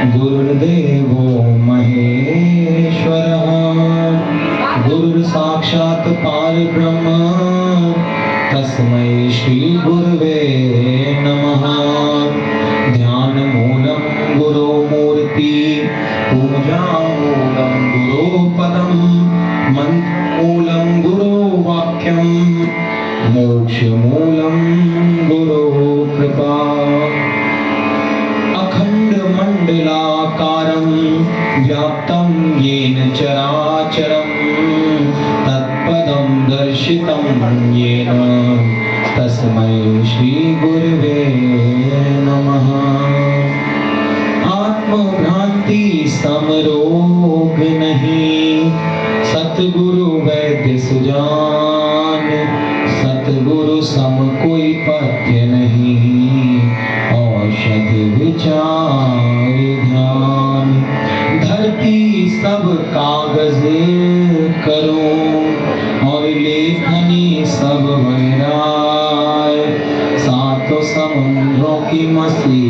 गुरुर्देवो महेश्वरः गुरुर् साक्षात् परब्रह्म तस्मै श्री गुरवे नमः। ध्यानमूलं गुरो मूर्ति पूजामूलं गुरो पदं मंत्रमूलं गुरो वाक्यं मोक्षमूलं गुरो कृपा। अखण्डमण्डलाकारं व्याप्तं येन चराचरं तत्पदं दर्शितं येन तस्मै श्री गुरवे नमः। आत्मभ्रांति समरोग नहीं सतगुरु वैद्य सुजान सतगुरु सम कोई पथ्य नहीं औषधि विचार ध्यान। धरती सब कागज करो और लेखनी सब वैराय सातों समुद्रों की मसी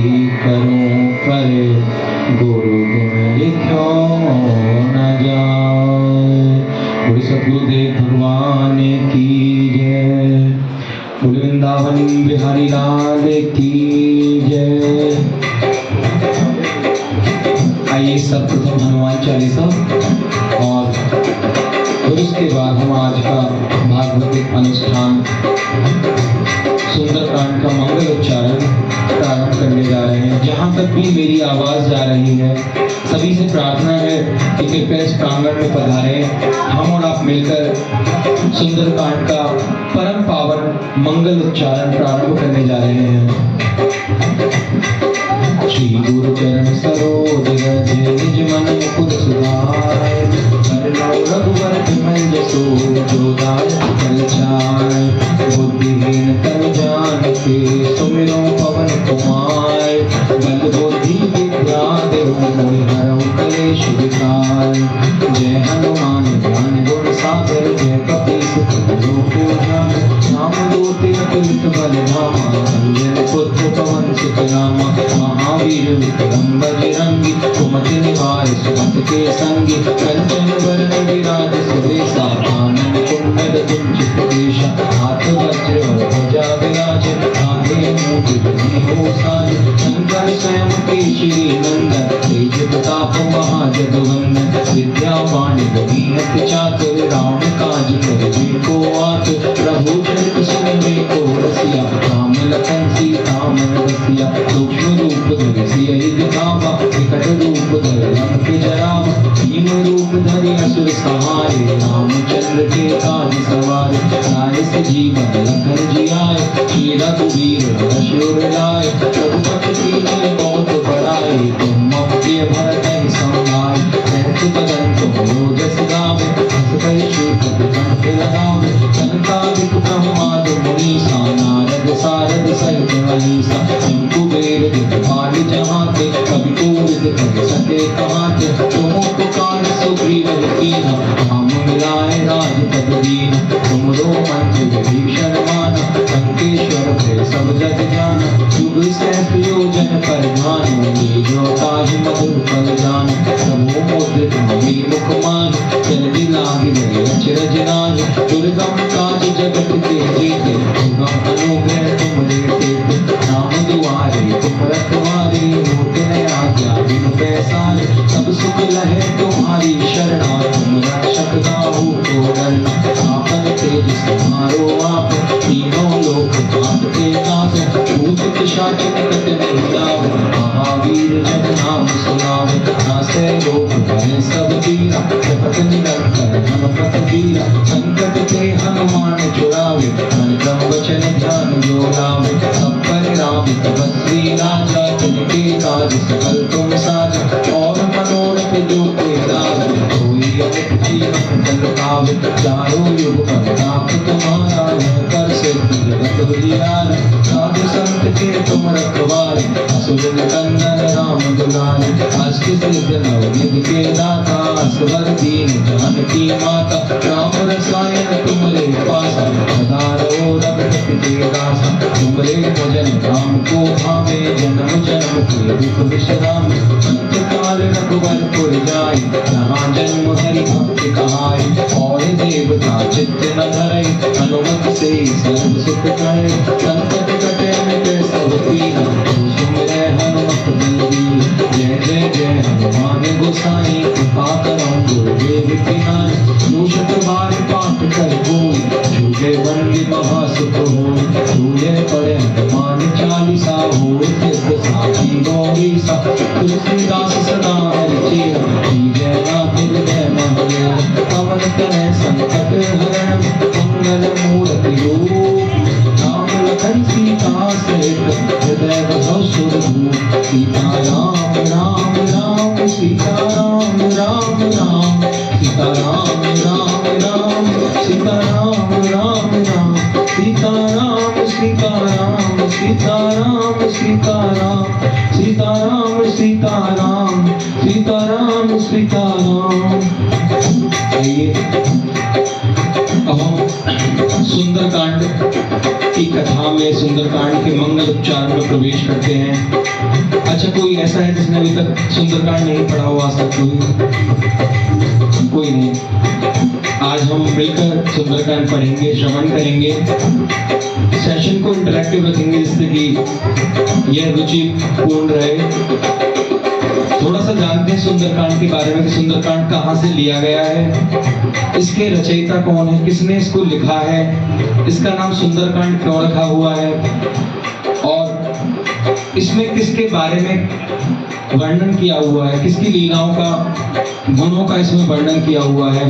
करो पर गुरु गुण लिखो न जाए। बोले सतगुरुदेव भगवान की जय। बोले वृंदावन बिहारी लाल की जय। आइए सर्वप्रथम हनुमान चालीसा और फिर उसके बाद हम आज का भागवत अनुष्ठान सुंदरकांड का मंगल उच्चारण प्रारंभ करने जा रहे हैं। जहाँ तक भी मेरी आवाज जा रही है सभी से प्रार्थना है कि कृपया इस प्रांगण में पधारें। हम और आप मिलकर सुंदरकांड का परम पावन मंगल उच्चारण प्रारंभ करने जा रहे हैं। श्री गुरु चरण सरोज रज निज मन मुकुर सुधार करुणा रघुवर बिमल जसो जो दायक फल चाय। बुद्धिहीन तनु जानिके सुमिरो पवन कुमार बल बुद्धि विद्या देहु मोहि हरऊ कलेश विकार। जय हनुमान ज्ञान गुण सागर जय कपीस लोक उजागर राम दूत अतुलित बल धामा अंजन पुत्र पवन सुत नामा। महावीर विक्रम बजरंगी कुमति निवार सुमति के संगी कंचन वरण विराज सुवेशा कानन कुंडल कुंचित केशा हाथ वज्र और ध्वजा विराज कांधे मूंज बंधो साज। शंकर स्वयं केसरी नंदन तेज प्रताप महाजगवंदन विद्यावान गुणीयत चातुर राम काज करे को आतुर। प्रभु चरित सुनने को रसिया राम लखन सीता मन बसिया। सूक्ष्म रूप धरि सियहि दिखावा विकट रूप धरि लंक जरावा। भीम रूप धरि असुर सहारे रामचंद्र के काज सवारे। लाए सजीवन लखन जियाए श्री रघुवीर हर्ष लाए। रघुपति कीन्ही बहुत बड़ाई तुम मम प्रिय भरत समाई। सहस बदन तुम जस गावे हस कहि श्रीपति कंठ लगावे। सनकादिक ब्रह्माद मुनीसा नारद सारद सहित अहिसा। कुबेर दिखपाल जहाँ ते कवि कोविद कवि सके कहाँ ते। तुम पुकार सुग्रीव कीन्हा राम मिलाए राजपद दीन्हा। तुमरो मंत्र विभीषण माना लंकेश्वर भय सब जग जाना। युग सहस्र योजन पर भानु लील्यो ताहि मधुर फल जानु। प्रभु मुद्रित नबी मुख माहि जलधि लाहि गए अचरज नाहि। दुर्गम काज जगत के जेते दुर्गम अनुग्रह तुमरे तेते। राम दुआरे तुम रखवारे होत न आज्ञा बिनु पैसारे। सब सुख लहे तुम्हारी शरणा तुम रक्षक काहू को डरना। आपन तेज समारो आप तीनों लोक कांपते कांपे। भूत पिशाच निकट नहीं आवे महावीर जन नाम सुनावे। नासे रोग भय सब पीरा जपत निरंतर मन पथ पीरा। संकट ते हनुमान छुड़ावे मन क्रम वचन ध्यान जो लावे। सब पर राम तपस्वी राजा तिनके काज सकल तुम साजा। और मनोरथ जो कोई लावे कोई अमित जीवन फल पावे। चारों युग प्रताप तुम्हारा है कर सिद्धि जगत उजियारा। साधु संत के तुम रखवारे असुर निकंदन राम दुलारे। अष्ट सिद्धि नवनिधि के दाता असवर दीन जानकी माता। राम रसायन तुमरे पासा सदा रहो रघुपति के दासा। तुमरे भजन राम को भावे जन्म जन्म के दुख विश्राम। अंत कर्पूर जाय, जहाँ जन्म हरि भक्त कहाय। और देवता चित्त न धरय, हनुमत से सर्व सुख करै। संकट कटे मिटे सब पीरा, सुमिरै हनुमत बलबीर। जय जय जय हनुमान गोसाई, कृपा करो गुरुदेव की नाई। दूषित बार पाठ कर कोई, छूटे बंदी महा सुख होय। छूटे पड़े हनुमान चालीसा, होय सिद्ध साखी गौरी सा। तुलसीदास सदा हरिचेरा, जय नाथ हृदय महदेव। पवन तनय संकट हरण, मंगल मूर्ति रूप। राम लखन सीता सहित, हृदय बसौ सुरभूप। सीता राम राम राम, सीता राम राम राम, सीता राम राम राम, सीता राम राम राम, सीता राम सीता राम, सीता राम सीता राम, सीता राम सीता राम, सीता राम सीता राम। आइए अब हम सुंदरकांड की कथा में, सुंदरकांड के मंगल उच्चारण में प्रवेश करते हैं। अच्छा, कोई ऐसा है जिसने अभी तक सुंदरकांड नहीं पढ़ा हो आज तक? कोई नहीं। आज हम मिलकर सुंदरकांड पढ़ेंगे, श्रवण करेंगे, सेशन को इंटरैक्टिव रखेंगे जिससे कि यह रुचिपूर्ण रहे। थोड़ा सा जानते हैं सुंदरकांड के बारे में कि सुंदरकांड कहाँ से लिया गया है, इसके रचयिता कौन है, किसने इसको लिखा है, इसका नाम सुंदरकांड क्यों रखा हुआ है, और इसमें किसके बारे में वर्णन किया हुआ है, किसकी लीलाओं का, गुणों का इसमें वर्णन किया हुआ है।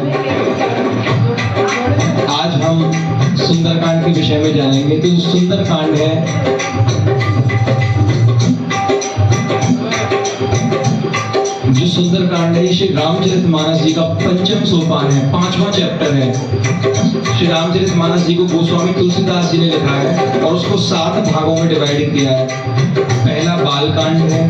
आज हम सुंदरकांड के विषय में जानेंगे। तो सुंदरकांड है, जो सुंदरकांड है, श्री रामचरितमानस जी का पंचम सोपान है, 5वां चैप्टर है। श्री रामचरितमानस जी को गोस्वामी तुलसीदास जी ने लिखा है और उसको 7 भागों में डिवाइड किया है। पहला बालकांड है,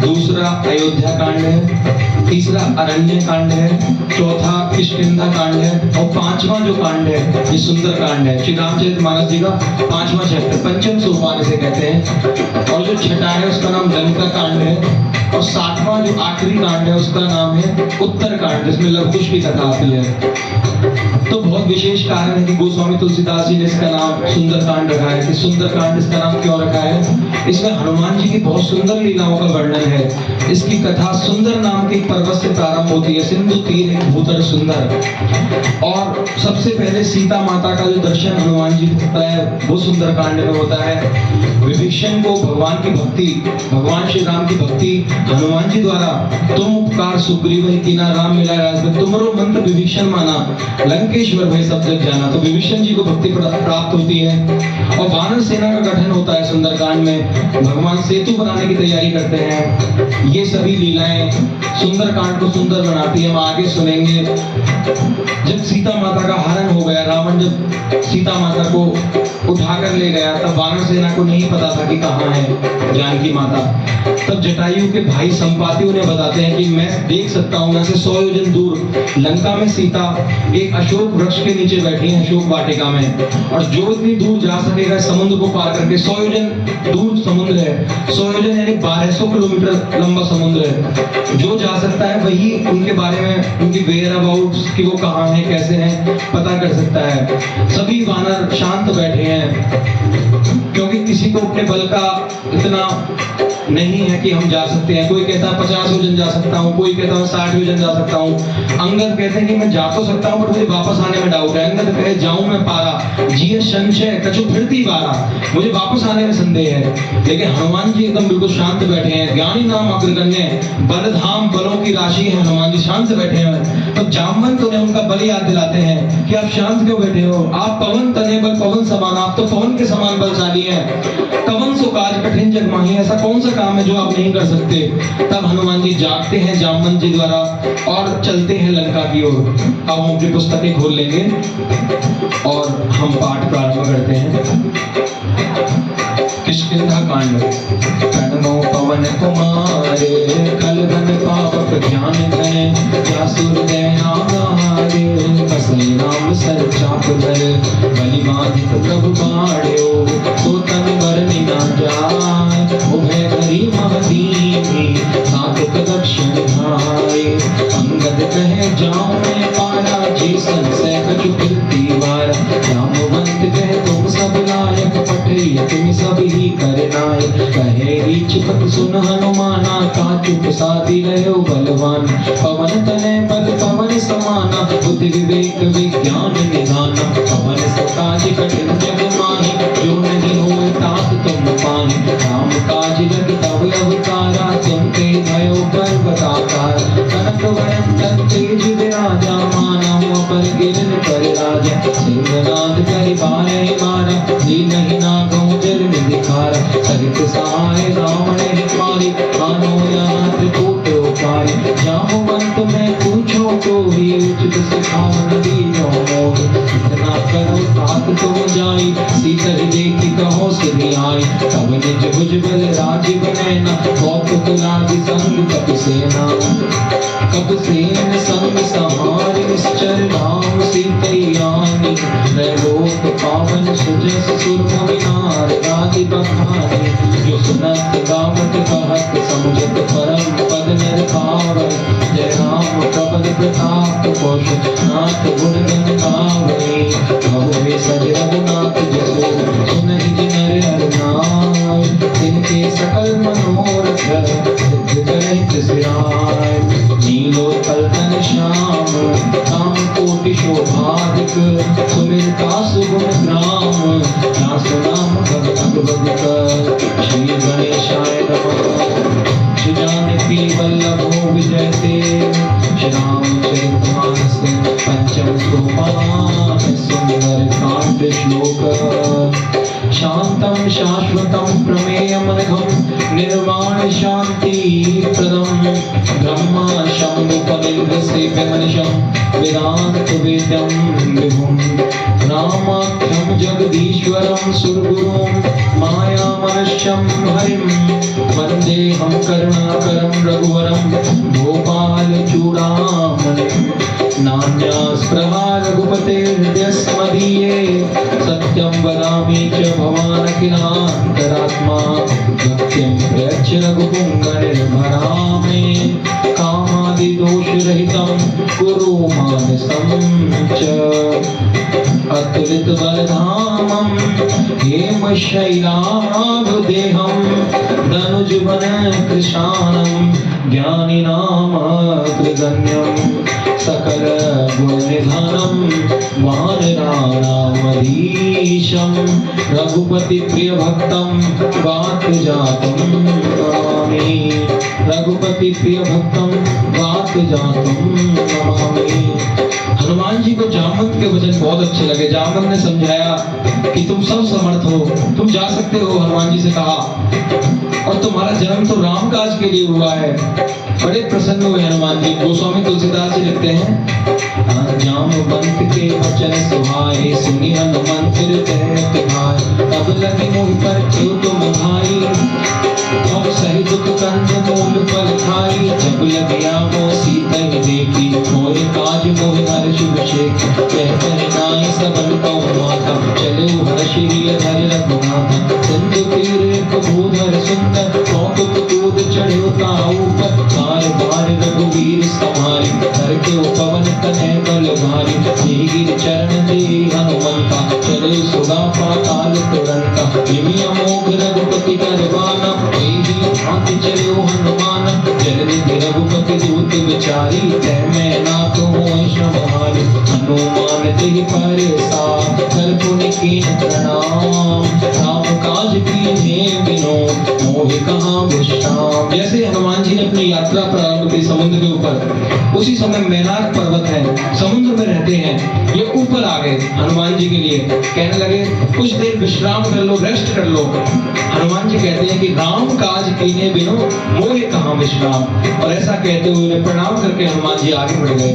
दूसरा अयोध्या कांड है, तीसरा अरण्य कांड है, चौथा किष्किंधा कांड है, और 5वां जो कांड है ये सुंदर कांड है। श्री रामचरितमानस जी का 5वां चैप्टर, पंचम सोपान इसे कहते हैं। और जो छठा है उसका नाम लंका कांड है, और 7वां जो आखिरी कांड है उसका नाम है उत्तर कांड, जिसमें लवकुश की कथा आती है। तो बहुत विशेष कारण है कि गोस्वामी तुलसीदास जी ने इसका नाम सुंदरकांड रखा है। कि सुंदरकांड इसका नाम क्यों रखा है? इसमें हनुमान जी की बहुत सुंदर लीलाओं का वर्णन है। इसकी कथा सुंदर नाम के पर्वत से प्रारंभ होती है। सिंधु तीर एक भूतल सुंदर, और सबसे पहले सीता माता का जो दर्शन हनुमान जी को होता है वो सुंदरकांड में होता है। विभीषण को भगवान की भक्ति, भगवान श्री राम की भक्ति हनुमान जी द्वारा, तुम उपकार सुग्रीव कीना राम मिला राजपथ, तुमरो मंत्र विभीषण माना लंकेश्वर भय सब जग जाना। तो विभीषण जी को भक्ति प्राप्त होती है। और वानर सेना का गठन होता है सुंदरकांड में, भगवान सेतु बनाने की तैयारी करते हैं। ये सभी लीलाएं सुंदरकांड को सुंदर बनाती है। हम आगे सुनेंगे जब सीता माता का हरण हो गया, रावण जब सीता माता को उठाकर ले गया, तब वानर सेना को नहीं पता था कि कहाँ है जानकी माता। तब जटायु के भाई संपाति उन्हें बताते हैं कि मैं देख सकता हूँ यहाँ से 100 योजन दूर लंका में सीता एक अशोक वृक्ष के नीचे बैठी है, अशोक वाटिका में। और जो इतनी दूर जा सकेगा समुद्र को पार करके, 100 योजन दूर समुद्र है, 100 योजन यानी 1200 किलोमीटर लंबा समुद्र है। जो जा सकता है वही उनके बारे में, उनकी वेयर अबाउट कि वो कहाँ है, कैसे हैं, पता कर सकता है। सभी वानर शांत बैठे हैं क्योंकि किसी को अपने बल का इतना नहीं है कि हम जा सकते हैं। कोई कहता है 50 योजन जा सकता हूँ, कोई कहता है 60 योजन जा सकता हूँ। अंगद कहते हैं कि मैं जा तो सकता हूँ बट मुझे वापस आने में डाउट है। अंगद कहे जाऊं मैं पारा, जिये संशय कछु फिरती बारा, मुझे वापस आने में संदेह है। लेकिन हनुमान जी एकदम बिल्कुल शांत बैठे हैं। ज्ञानी नाम अग्रगण्य, बलधाम बलों की राशि है, हनुमान जी शांत बैठे हैं। तो जामवंत उन्हें उनका बल याद दिलाते हैं कि आप शांत क्यों बैठे हो, आप पवन तने बल पवन समान, आप तो पवन के समान बलशाली हैं। कवन सो काज कठिन जग माही, ऐसा कौन सा काम है जो आप नहीं कर सकते। तब हनुमान जी जागते हैं जामवंत जी द्वारा और चलते हैं लंका की ओर। अब हम अपनी पुस्तकें खोल लेंगे और हम पाठ प्रारंभ करते हैं। किष्किंधा कांड। प्रणमो पवन कुमारे, खल घन पावक ज्ञान धने, जासुर दया गारे, कसई राम सर चाप धर, बलि बाधित प्रभु बाढ़्यो, सो तन बरनि न जाय, उभय धरि मह दीनी, सात्विक दक्षिण धाय। कहे जाऊं मैं पारा, जी संशय कछु फिरती वारा। जामवंत कहे तुम सब लायक, पठिय तुम सब ही करनायक। कहे रीछ पत सुन हनुमाना, काचुक साधी रहो बलवान। पवन तनय बल पवन समाना, बुद्धि विवेक विज्ञान निधाना। पवन सकाज कठिन जग माही, जो नहीं होए तात तुम पाही। राम काज जग तब अवतारा, तुम ते भयो पर्वताकार। कनक वयन तेज विराजा, मानव पर गिरन पर राजा। सिंहनाद करि बारे मारा, दीनहि नागहु जल दिखारा। सरित सहाय रावण हिमारी, मानो यहाँ त्रिकूट उपाय। जामवंत मैं पूछो तो ही, उचित सिखावन दीनो मोहि। इतना करो तात तुम जाई, सीता देखी कहो सुनि आई। तब निज भुज बल राजीव नैना, कौतुक लागी संग कपि सेना। कपि सेन संग सहारि, निश्चर नाम सीतैयानी। त्रैलोक पावन सुजस सुरभि नार, आदि बखानी। जो सुनत गावत कहत, समझत परम पद नर पावै। जय राम प्रपद प्रताप, कौशल नाथ गुण गण गावै। कहो हे सज रघुनाथ जसो, सुनहि जिनर हरनाय। तिनके सकल मनोरथ, सिद्ध करहि सिराय। नीलोत्पल तन श्याम, काम कोटि शोभाधिक। सुमिरता सुगुण ग्राम, दासु नाम भगवत। श्री गणेशाय नमः। श्री जानकी वल्लभो विजयते, श्री रामचरितमानस पंचम सोपान। सुंदर कांड श्लोक। शांतं शाश्वतं प्रमेयमनघं, निर्वाण शांति प्रदं। ब्रह्मा शंभुफलित सेव्यमनिशं, वेदांत वेद्यं विभुं। रामाख्यं जगदीश्वरं सुरगुरुं, मायामनुष्यं हरिं। वन्देऽहं करुणाकरं रघुवरं, गोपालचूडामणिं। नान्यास्पृहा रघुपतेर्हृदयस्मदीये, सत्यं वदामि च भवानखिलान्तरात्मा। भक्तिं प्रयच्छ रघुपुङ्गनिर्भरामे, कामादिदोषरहितं कुरु मानसं च। अतुलित बलधामं हेमशैलाभदेहं, धनुजवन कृशानं ज्ञानिनामग्रगण्यं। सकल गुणनिधानं वानराणामधीशं, रघुपति प्रिय भक्तं वातजातं नमामि। रघुपति प्रिय भक्तं वातजातं नमामि। हनुमान जी को जामवंत के वचन बहुत अच्छे लगे। जामवंत ने समझाया कि तुम सब समर्थ हो, तुम जा सकते हो। हनुमान जी से कहा, और तुम्हारा जन्म तो राम काज के लिए हुआ है। बड़े प्रसन्न हुए हनुमान जी। गोस्वामी तुलसीदास जी लिखते हैं, जामवंत के वचन सुहाए, सुनि हनुमंत हृदय तिहाए। तब लगी मोहि पर क्यों तुम भाई, और सही दुख कंद मूल फल खाई। जब लगिया वो सीता ही देखी, मोहि काज मोहि हर्ष विषेक। कहते नाई सबन कौ माता, चले हर्ष हिय धरि रघुनाथा। सिंधु तीर एक भूधर सुंदर, कौतुक कूद चढ़े ऊपर। बार बार रघुवीर समारी, धर के पवन तनय बल भारी। गिर चरण दे हनुमंता, चले सुगा पाताल तुरंता। जिमि अमोघ रघुपति करवाना, भांति चले हनुमान। जलनिधि रघुपति दूत विचारी, तै मैं नाथ होय श्रमहारी। हनुमान तेहि परेसा, कर पुनि कीन प्रणाम। राम काज कीन्हे बिनु, मोहि कहाँ विश्राम। जैसे हनुमान जी ने अपनी यात्रा प्रारंभ की समुद्र के ऊपर, उसी समय मैनाक पर्वत है, समुद्र में रहते हैं। ये ऊपर आ गए हनुमान जी के लिए, कहने लगे कुछ देर विश्राम कर लो, रेस्ट कर लो। हनुमान जी कहते हैं कि राम काज कीने बिनु मोहि कहाँ विश्राम। और ऐसा कहते हुए उन्हें प्रणाम करके हनुमान जी आगे बढ़ गए।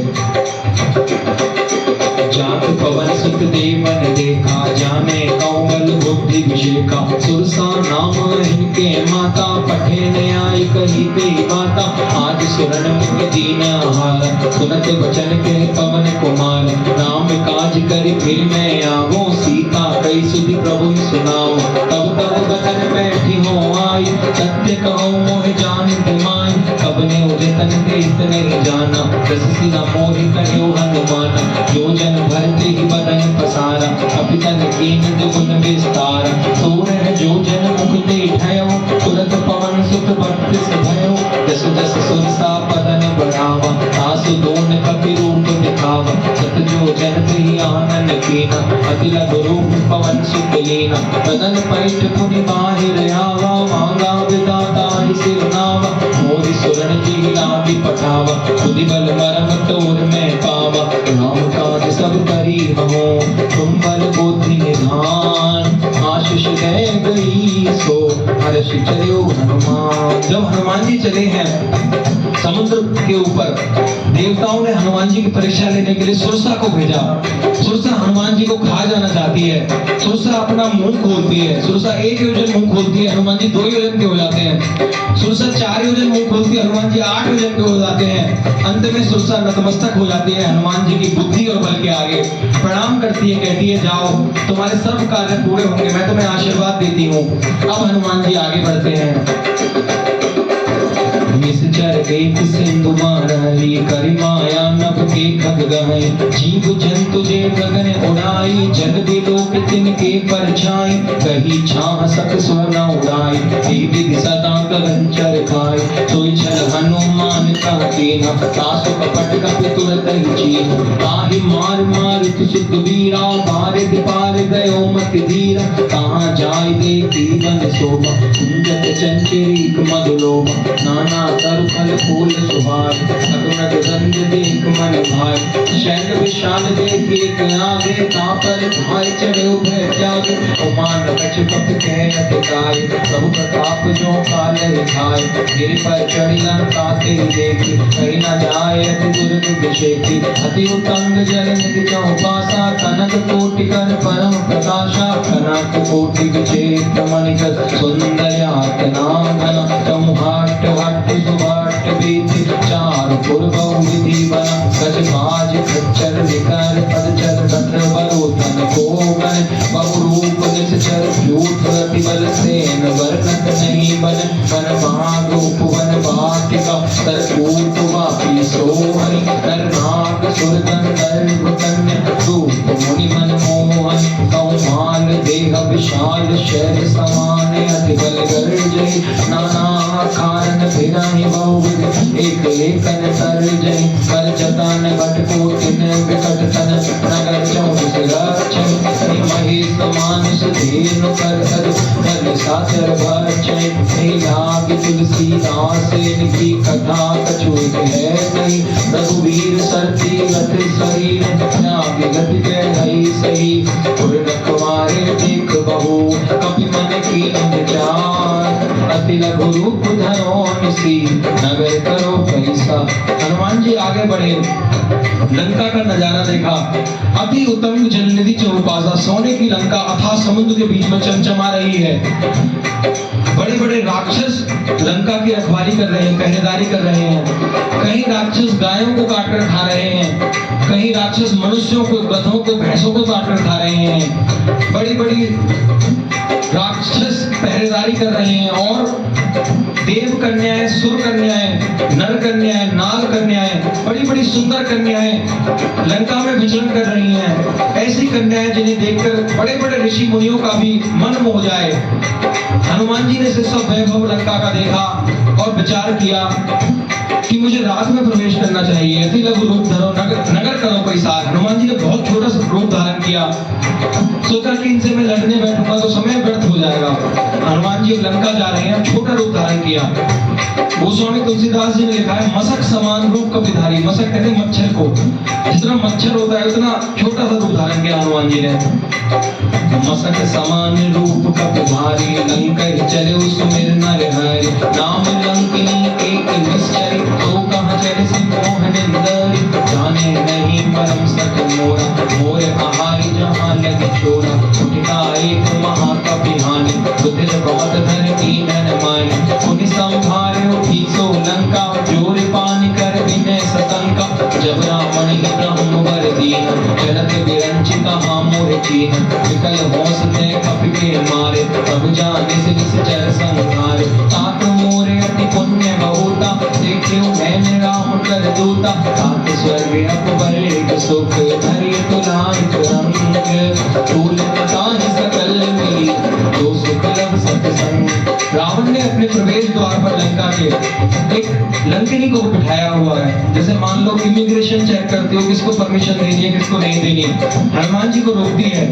जात पवन सुत देवन देखा, जाने कौमल बुद्धि विषेका। सुरसा नाम इनके माता, पठे न आई कही ते माता। आज सुरन मुख दीन हारा, सुनत वचन के पवन कुमार। राम काज करि फिर मैं आवो, सीता कई सुधि प्रभु सुनाओ। तब तब बदन बैठी हो आई, सत्य कहो मोहि जान तुमाई। कब सब ने उजतन देत नहीं जाना, रस सिना मोहि कहो हनुमाना। योजन भरते ही बदन पसारा, कपितन कीन दुगुन विस्तारा। सोरह जोजन मुख ते ठयो, तुरत पवन सुत बत्तीस भयो। दस दस सुरसा पदन बढ़ावा, आसु दोन कपि रूप दिखावा। सत जोजन ही आनन कीना, अति लघु रूप पवन सुत लीना। बदन पैठ पुनि बाहिर आवा, मांगा विधाता सिर नावा। मोहि सुरन जी लागी पठावा, खुदी बल मरम तोर में पावा। राम काज सब करी हो, तुम बल बुद्धि निधान। आशीष दे गई सो, हर्ष चलो हनुमान। जब हनुमान जी चले हैं समुद्र के ऊपर, देवताओं ने हनुमान जी की परीक्षा लेने के लिए सुरसा को भेजा। सुरसा हनुमान जी को खा जाना चाहती है। सुरसा अपना मुंह खोलती है। सुरसा 1 योजन मुंह खोलती है, हनुमान जी 2 योजन के हो जाते हैं। सुरसा 4 योजन मुंह खोलती है, हनुमान जी 8 योजन के हो जाते हैं। अंत में सुरसा नतमस्तक हो जाती है हनुमान जी की बुद्धि और बल के आगे, प्रणाम करती है, कहती है जाओ तुम्हारे सब कार्य पूरे होंगे, मैं तुम्हें आशीर्वाद देती हूँ। अब हनुमान जी आगे बढ़ते हैं। निश्चर एक सिंधु मारही, करि माया नभ के खग गहै। जीव जंतु जे गगन उड़ाई, जग बिलोक तिनके परछाई। कही छाह सक सोना उड़ाई, हे विधि सदा गगन चर खाई। सोई छल हनुमान का कीना, तासु कपट कपि तुरत ही चीन। ताहि मार मार सुत वीरा, बारिद पार गयो मति धीरा। कहाँ जाय देखी वन शोभा, कुंजत चंचरीक मधुलोभा। नाना तरु फल फूल सुहाय, अगुनग गंध देख मन भाई। शैल विशाल देख एक आगे, तापर भाई चढ़े उभय त्यागे। उमान कछ कपि कहत गाय, प्रभु प्रताप जो काल खाय। गिरि पर चढ़ी लंका ते देखी, कहीं न जाय अति दुर्ग विषेकी। अति उतंग जल निधि चौपासा, कनक कोटि कर परम प्रकाशा। कनक कोटि विचेत मणिकत, सुंदर्यातना घना। चौहाट हट सुभाट बीति, चार पूर्व विधि बना। गज बाज खच्चर निकर, पदचर गत्र बरोधन कोमल। बहुरूप निश्चर झूठ अति बल सेन, वर्णत नहीं बन। वन भाग उपवन वाटिका, तरकूट वापी सोहनी। नर नाग सुर गंधर्व कन्या, रूप मुनि मन मोहन। कौमाल देह विशाल, शैल समान अति बल गर्जै। नाना कारण भिराहि बहुविध, एक एकन सर्जै। कर जतन बट कोटिन विकट तन, नगर चौबीस रक्षै। महेश मानुष धेनु कर अर, कर साचर भक्षै। लाग तुलसीदास इनकी कथा, कछु एक है नहीं। रघुवीर सरती रथ शरीर, नाग गति गई सही। उर रखवारे देख बहु, कपि मन की विचार। अति लघु रूप धरो निसी, नगर करो पैसा। हनुमान जी आगे बढ़े, लंका का नजारा देखा। अति उत्तम जलनिधि चौपासा, सोने की लंका अथाह समुद्र के बीच में चमचमा रही है। बड़े बड़े राक्षस लंका की रखवाली कर रहे हैं, पहरेदारी कर रहे हैं। कहीं राक्षस गायों को काटकर खा रहे हैं, कहीं राक्षस मनुष्यों को, गधों को, भैंसों को काटकर खा रहे हैं। बड़ी बड़ी राक्षस पहरेदारी कर रहे हैं और देव कन्याएं, सुर कन्याएं, नर कन्याएं, नाग कन्याएं, बड़ी बड़ी सुंदर कन्याएं लंका में विचरण कर रही हैं। ऐसी कन्याएं जिन्हें देखकर बड़े बड़े ऋषि मुनियों का भी मन मोह जाए। हनुमान जी ने सब वैभव लंका का देखा और विचार किया कि मुझे रात में प्रवेश करना चाहिए। अति लघु रूप धरो, नगर करो पैसार। हनुमान जी ने बहुत छोटा सा रूप धारण किया, सोचा कि इनसे मैं लड़ने बैठूंगा तो समय व्यर्थ हो जाएगा। हनुमान जी लंका जा रहे हैं, छोटा रूप धारण किया। गोस्वामी तुलसीदास जी ने लिखा है, मसक समान रूप कपिधारी। मसक कहते हैं मच्छर को, जितना मच्छर होता है उतना छोटा सा रूप धारण किया हनुमान जी ने। मसक समान रूप कपिधारी, लंका चले सुमिर नर हरि। नाम लंकिनी एक निश्चय, तो कहाँ चले से मोहन इंदरी। जाने नहीं परम सत मोरा, मोर आहारी जहाँ लगे छोरा। उठता एक महाकपिहानी, बुद्धिर बहुत धन कीनन मानी। पुनि संभारे उठी सो लंका, जोर पान कर विनय सतंका। जब रावण ही ब्रह्म वर दीन, चलत विरंच कहाँ मोर चीन। विकल होश ते कपि के मारे, प्रभु जाने से निश्चर संहारे। तात मोरे अति पुण्य बहुता, देखे राम कर दूता, तात स्वर्ग अकबर एक सुख धरि तुलाय तुरंग, फूल ताहि सकल मिली जो सुख लब सत्संग। रावण ने अपने प्रवेश द्वार पर लंका के एक लंकिनी को बिठाया हुआ है। जैसे मान लो इमिग्रेशन चेक करते हो, किसको परमिशन देनी है किसको नहीं देनी है। हनुमान जी को रोकती है,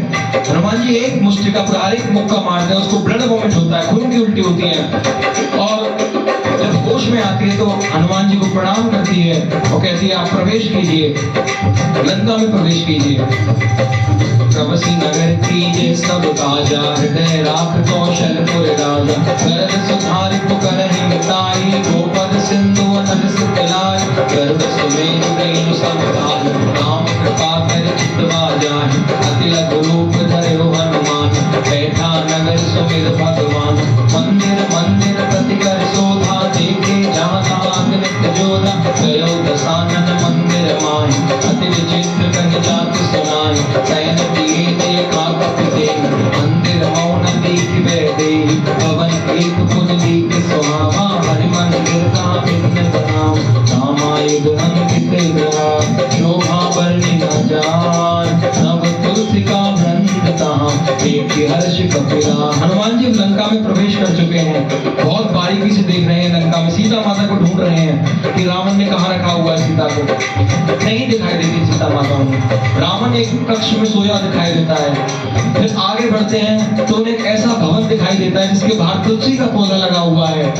हनुमान जी एक मुष्टि का पूरा एक मुक्का मारते हैं, उसको ब्लड वॉमिट होता है, खून की उल्टी होती है, और जब होश में आती है तो हनुमान जी को प्रणाम करती है और कहती है आप प्रवेश कीजिए, लंका में प्रवेश कीजिए। प्रवसी नगर कीजे सब काजा, हृदय राख कौशलपुर राजा, गरज सुधार पुकारहि मिताई, गोपद सिंधु अनल सुतलाई, गरुड़ सुमेरु रेणु सब धारि, राम कृपा कर चितवा जाहि, अति लघु रूप धरयो हनुमान, बैठा नगर सुमिर भगवान। मंदिर मंदिर प्रति कर शोभा, देखे जाता अगणित जोधा, गयो दशानन मंदिर माहि, अति विचित्र कहि जात सुनाई, शयन किए देखा कपिते, मंदिर मौन दीख बैठे, पवन एक पुन दीख सुहावा, हरि मंदिर का भिन्न बनाओ, रामायण अंकित ग्रहा, शोभा वर्णि न जान, नव तुलसी का वृंद तहाँ, एक हर्ष कपिला। हनुमान जी लंका में प्रवेश कर चुके हैं, बहुत बारीकी से देख रहे हैं लंका में, सीता माता को ढूंढ रहे हैं कि रावण ने कहाँ रखा हुआ है सीता को, नहीं दिखाई देती सीता माता उन्हें। रावण एक कक्ष में सोया दिखाई देता है। फिर आगे बढ़ते हैं तो उन्हें एक ऐसा भवन दिखाई देता है जिसके बाहर तुलसी का पौधा लगा हुआ है,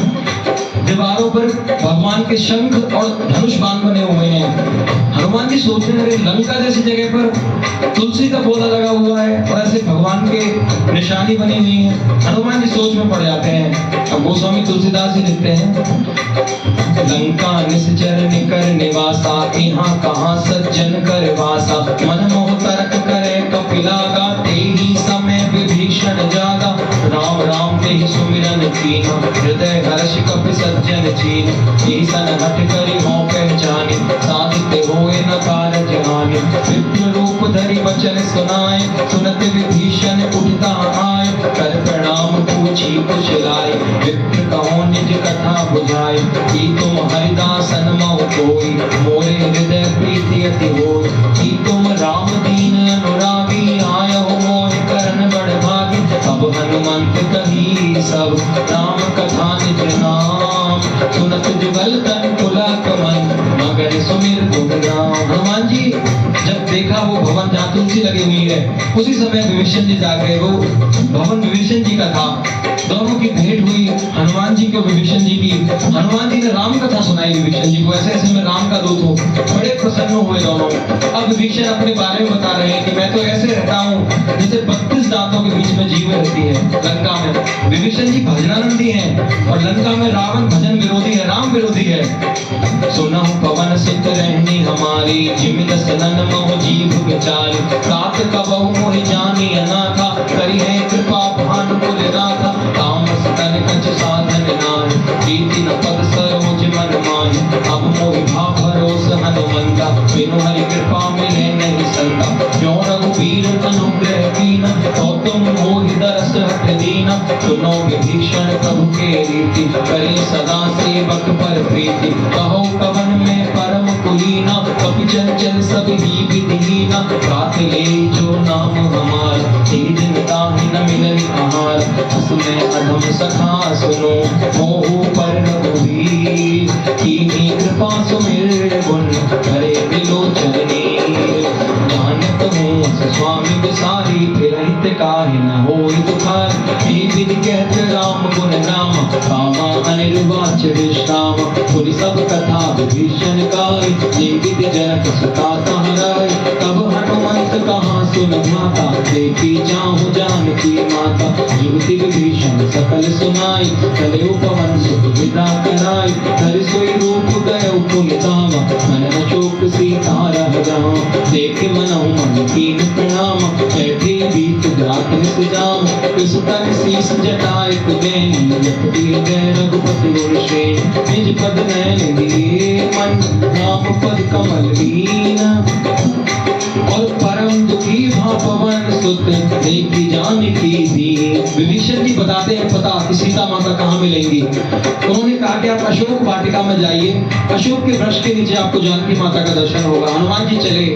दीवारों पर भगवान के शंख और धनुष बाण बने हुए हैं। हनुमान जी सोचने लगे लंका जैसी जगह पर तुलसी का पौधा लगा हुआ है और ऐसे भगवान के निशानी बनी हुई है। हनुमान जी सोच में पड़ जाते हैं। अब गोस्वामी तुलसीदास जी लिखते हैं, लंका निश्चर निकर निवासा, यहाँ कहाँ सज्जन कर वासा, मन मोह तरक करे कपिला, गाते ही समय विभीषण जागा, राम राम ते सुमिरन कीना, हृदय हर्ष कपि सज्जन चीन, यही सन हट करी हो पहचानी, साधित होए न कारज हानि, विप्र रूप धरि वचन सुनाए, सुनत विभीषण उठता आए, कर प्रणाम पूछी कुछ लाए, विप्र कहो निज कथा बुझाए, कि तुम हरिदासन मऊ कोई, मोरे हृदय प्रीति अति होय, कि तुम राम दीन अनुरागी, आय हो मोहि करन बड़ भागी, अब हनुमंत कही सब राम कथा निज नाम, सुनत जुगल तन पुलक मन, मगर सुमिर गुण राम। हनुमान जी जब देखा वो भवन जहाँ तुलसी लगी हुई है, उसी समय विभीषण जी जागे, वो भवन विभीषण जी का था। दोनों की भेंट हुई, हनुमान जी को विभीषण जी की, हनुमान जी ने राम कथा सुनाई विभीषण जी को, ऐसे ऐसे मैं राम का दूत हूँ, बड़े प्रसन्न हुए दोनों। अब विभीषण अपने बारे में बता रहे हैं कि मैं तो ऐसे रहता हूँ जैसे 32 दांतों के बीच में जीव रहती है लंका में। विभीषण जी भजनानंदी हैं और लंका में रावण भजन विरोधी है, राम विरोधी है। सुना पवन सुत रहनी हमारी, जिमि दस नन मोह जीव बेचारी, तात कबहु मोहि जानी अनाथा, करी है कृपा भानुकुल नाथा, तामस तन कंच साधन नाहि, प्रीति न पद सरोज मन माहि, अब मोहि भाव भरोस हनुमंता, बिनु हरि कृपा मिले नहीं संता, जो रघुबीर अनुग्रह कीना, तो तुम मोहि दरस हट दीना, सुनो विभीषण प्रभु के रीति, करे सदा सेवक पर प्रीति, कहो कवन में परम कुलीना, कपि चंचल सब ही विधिहीना, गात ले जो नाम हमारा, तेज ताहि न मिलई आहार, असुने अधम सखा सुनो, मोहु पर रघुवीर, कीन्ही कृपा सुमिर गुण, करे विलोचन नीर, जानत हूँ स्वामी विसारी, फिर हित काहि न होई दुखार, हे विधि कहत राम गुण नाम, कामा अनिर्वाच विश्राम, सुनि सब कथा विभीषण गाई, ये विधि जनक सुता तहराई, तब हनुमंत कहाँ सुन माता, देखी जाहु जानकी माता, जुगति विभीषण सकल सुनाई, चले पवन सुत विदा कराई, धरि सोई रूप गए पुनि धामा, मन न शोक सीता रह जाम, देखे मनहु मन कीन प्रणाम, बैठे बीत जात नित जाम, सुतन शीस जटाए कुबेनी, जपति हृदय रघुपति गुण श्रेणी, निज पद नयन दिए मन, राम पद कमल दीन, और परम दुखी भा पवन सुत देखी जानकी दी। विभीषण जी बताते हैं पता कि सीता माता कहाँ मिलेंगी। उन्होंने कहा कि आप अशोक वाटिका में जाइए, अशोक के वृक्ष के नीचे आपको जानकी माता का दर्शन होगा। हनुमान जी चले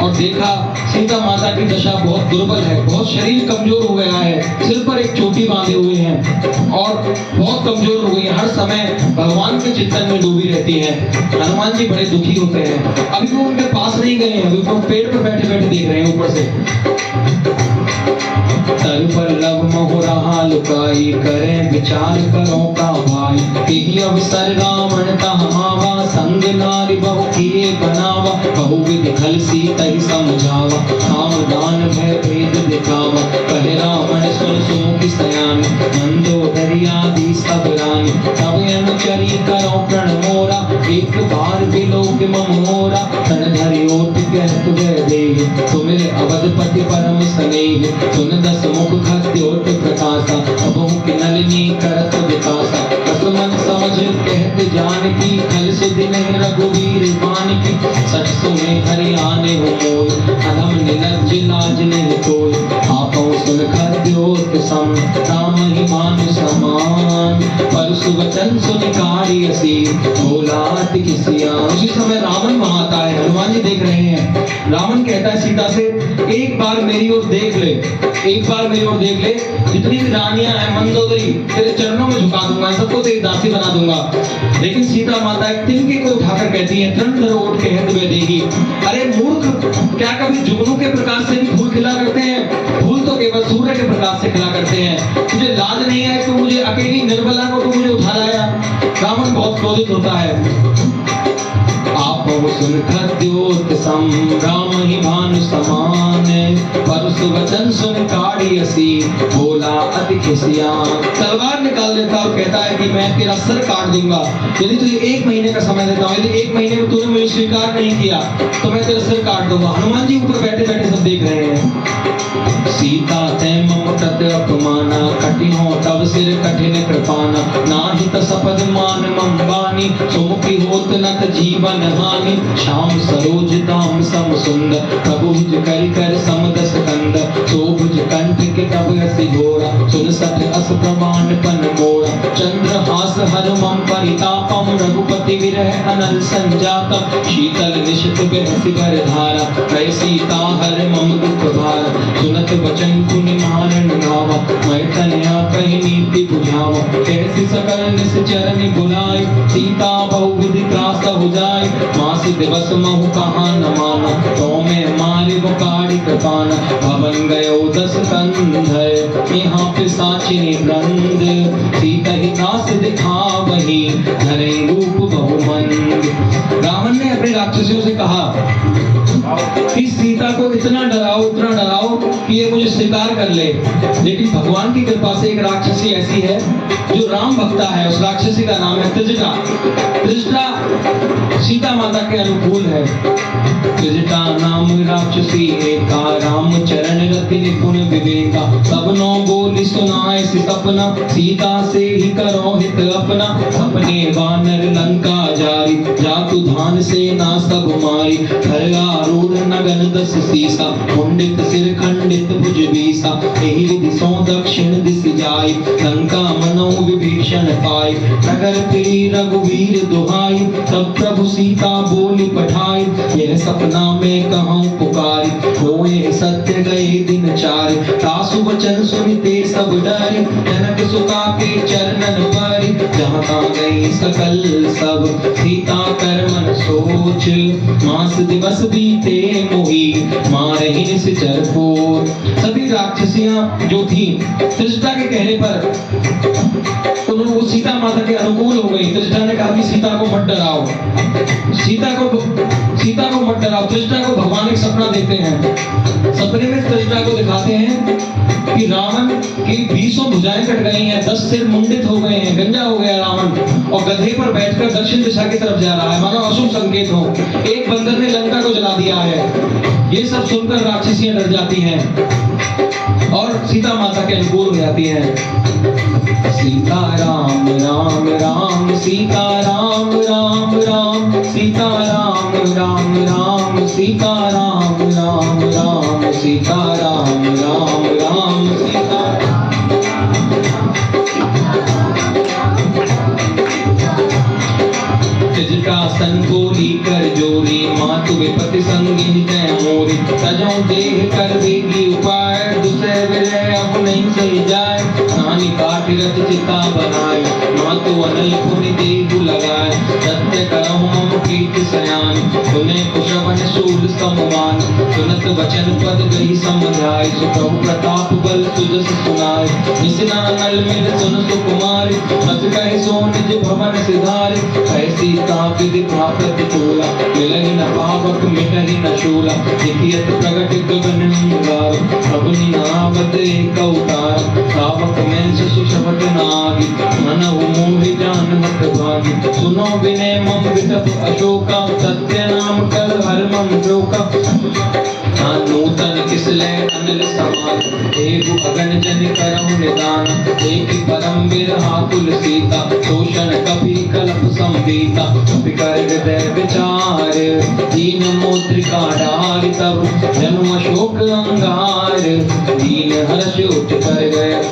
और देखा सीता माता की दशा बहुत दुर्बल है, बहुत शरीर कमजोर हो गया है, सिर पर एक चोटी बांधे हुए हैं और बहुत कमजोर हो गई है, हर समय भगवान के चिंतन में डूबी रहती है। हनुमान जी बड़े दुखी होते हैं। अभी वो उनके पास नहीं गए हैं, अभी वो पेड़ पर बैठे बैठे देख रहे हैं ऊपर से। तर पर लव मोहरा लुकाई करें विचार करो का भाई। यही अवसर रावण तहावा संग नारी बहु किए बनावा। बहु विधि खल सीता ही समझावा काम दान भय भेद दिखावा। कहे रावण सुन सुमुखी सयान मंदोदरी आदि सब रानी। तब अनुचरी करो प्रण मोरा एक बार बिलोक मम मोरा। तन धरि ओट कहत वह देहि तुमिर अवधपति परम स्नेह। सुन दस मुख खद्योत प्रकाशा बहु की नलिनी करत विकासा। मन समझ कहत जानकी खल सुदिन रघुवीर बानकी। सच सुने हरि आने हो मोय अधम निलज्ज लाज नहीं कोय। आपो सुन खद्योत सम राम ही मान समान। परसु वचन सुन कारियसी बोला अति किसिया। उसी समय रावण वहां आता है, हनुमान जी देख रहे हैं। रावण कहता है सीता से एक बार मेरी ओर देख ले, एक बार मेरी ओर देख ले। जितनी भी रानियां हैं मंदोदरी तेरे चरणों में झुका दूंगा, सबको तेरी दासी बना दूंगा। लेकिन सीता माता एक तिनके को उठाकर कहती है तन धर ओट कहत वह देहि। अरे मूर्ख, क्या कभी जुगनू के प्रकाश से भी फूल खिला करते हैं? फूल तो केवल सूर्य के प्रकाश से खिला करते हैं। तुझे लाज नहीं है? तू मुझे अकेली निर्बला को तू मुझे उठा लाया। रावण बहुत क्रोधित होता है। आप सुन खद्योत सम राम ही भानु समान। परसु वचन सुन कारियसी बोला अति खिसिया। तलवार निकाल लेता और कहता है कि मैं तेरा सर काट दूंगा यदि तुझे 1 महीने का समय देता हूँ। यदि 1 महीने में तूने मुझे स्वीकार नहीं किया तो मैं तेरा सर काट दूंगा। हनुमान जी ऊपर बैठे बैठे सब देख रहे हैं। सीता ते मम तत अपमाना कठिन हो तब सिर कठिन कृपाना। नाहि त सपद मान मम बानी सुमुखी होत नत जीवन हानि। श्याम सरोज दाम सम सुंदर प्रभुज करि कर समदस कंद। शोभुज कंठ के तब असी घोरा सुन सठ अस प्रमाण पन मोरा। चंद्र हास हर मम परितापम रघुपति विरह अनल संजातम। शीतल निशित बहसि बर धारा कय सीता हर मम दुख भारा। सुनत वचन कुनि मारन गावा मैं तनया कहि नीति बुझावा। कैसी सकल निश्चर बुलाई सीता बहु विधि त्रास हो जाय। मास दिवस महु कहा न माना तो मैं मारे बुकारी कृपाना। भवन गयो 10 कंधय यहाँ पे साचिनी ब्रंद। सीता ही दास दिखा वही धरे रूप बहुमंद। रावण ने अपने राक्षसियों से कहा कि सीता को इतना डराओ कि ये मुझे स्वीकार कर ले। लेकिन भगवान की कृपा से एक राक्षसी ऐसी है जो राम भक्ता है। उस राक्षसी का नाम है त्रिजटा। त्रिजटा सीता माता के अनुकूल है। त्रिजटा नाम राक्षसी एका राम चरण रति निपुण विवेका। सब नो बोली सुनाए सपना सीता से ही करो हित अपना। अपने वानर लंका जारी जातु धान सेना सब मारी। आरूढ़ नगन 10 सीसा मुंडित सिर खंडित भुज बीसा। यही विधि सो दक्षिण दिस जाय लंका मनो विभीषण पाय। नगर फिरी रघुवीर दुहाई तब प्रभु सीता बोली पठाई। यह सपना में कहूँ पुकारी होए सत्य गए दिन 4। तासु वचन सुनते सब डरे जनक सुता के चरणन परि। जहाँ तहाँ गई सकल सब सीता कर मन सोच। मास दिवस बीते मोही मारहि निश्चर को। सभी राक्षसियां जो थी त्रिजटा के कहने पर उन्होंने वो सीता माता के अनुकूल हो गई। त्रिजटा ने कहा कि सीता को मत डराओ, सीता को मत डराओ। त्रिजटा को भगवान एक सपना देते हैं। सपने में त्रिजटा को दिखाते हैं कि रावण की 20 भुजाएं कट गई हैं, 10 सिर मुंडित हो गए हैं, गंजा हो गया रावण और गधे पर बैठकर दक्षिण दिशा की तरफ जा रहा है, मानो अशुभ संकेत हो। एक बंदर ने लंका को जला दिया है। ये सब सुनकर राक्षसियां डर जाती हैं और सीता माता के अनुकूल हो जाती हैं। सीता राम राम राम सीता राम राम राम सीता राम राम राम सीता राम राम राम सीता राम राम मातु विपति संगी जय मोरी तजो देह कर देगी उपाय दुसरे विजय अब नहीं सही जाए नानी काठी रथ चिता बनाए मातु अनल पुनि देहु लगाए सत्य करहु मम प्रीति सयान सुने कुशवन शूल सम्मान सुनत वचन पद गई समझाई सुप्रभु प्रताप बल सुजस सुनाई निसना नल मिल सुन सुकुमारी अस कहे सो निज भवन सिधारी ऐसी विधि प्राप्त तोला मिलहि न पावक मिटहि न शूला निकियत प्रगट गगन अंगार प्रभु नामत एक अवतार पावक में शशि शब्द नागी मनहु मोहि जानत भागी सुनो विनय मम विटप अशोका सत्य नाम कर हर मम शोका नूतन किसले अनिल समान एक अगन जन करम निदान एक परम बिरहा कुल सीता शोषण कभी कल्प संबीता कभी कर हृदय विचार दीन मुद्रिका डारी तब जन्म शोक अंगार दीन हर्ष उठ कर गए।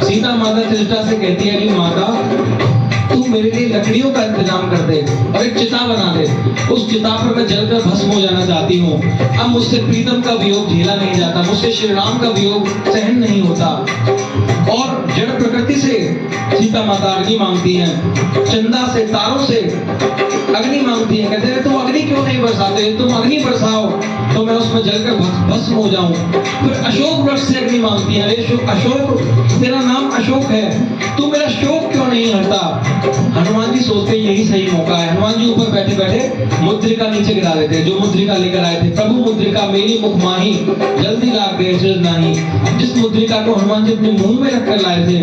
सीता माता चिता से कहती है, माता तू मेरे लिए लकड़ियों का इंतजाम कर दे और एक चिता बना दे, उस चिता पर मैं जलकर भस्म हो जाना चाहती हूँ। अब मुझसे प्रीतम का वियोग झेला नहीं जाता, मुझसे श्री राम का वियोग सहन नहीं होता। और जड़ प्रकृति से सीता माता अग्नि मांगती हैं, चंदा से तारों से अग्नि मांगती है। कहते हैं तुम अग्नि क्यों नहीं बरसाते, तुम अग्नि बरसाओ तो मैं उसमें जलकर भस्म हो जाऊं। फिर अशोक वृक्ष से अग्नि मांगती है, अरे अशोक तेरा नाम अशोक है, तू मेरा शोक क्यों नहीं हटता। हनुमान जी सोचते यही सही मौका है। हनुमान जी ऊपर बैठे बैठे मुद्रिका नीचे गिरा देते हैं, जो मुद्रिका लेकर आए थे। प्रभु मुद्रिका मेरी मुख माही जल्दी लाग गए नहीं। जिस मुद्रिका को हनुमान जी अपने मुंह में रखकर लाए थे,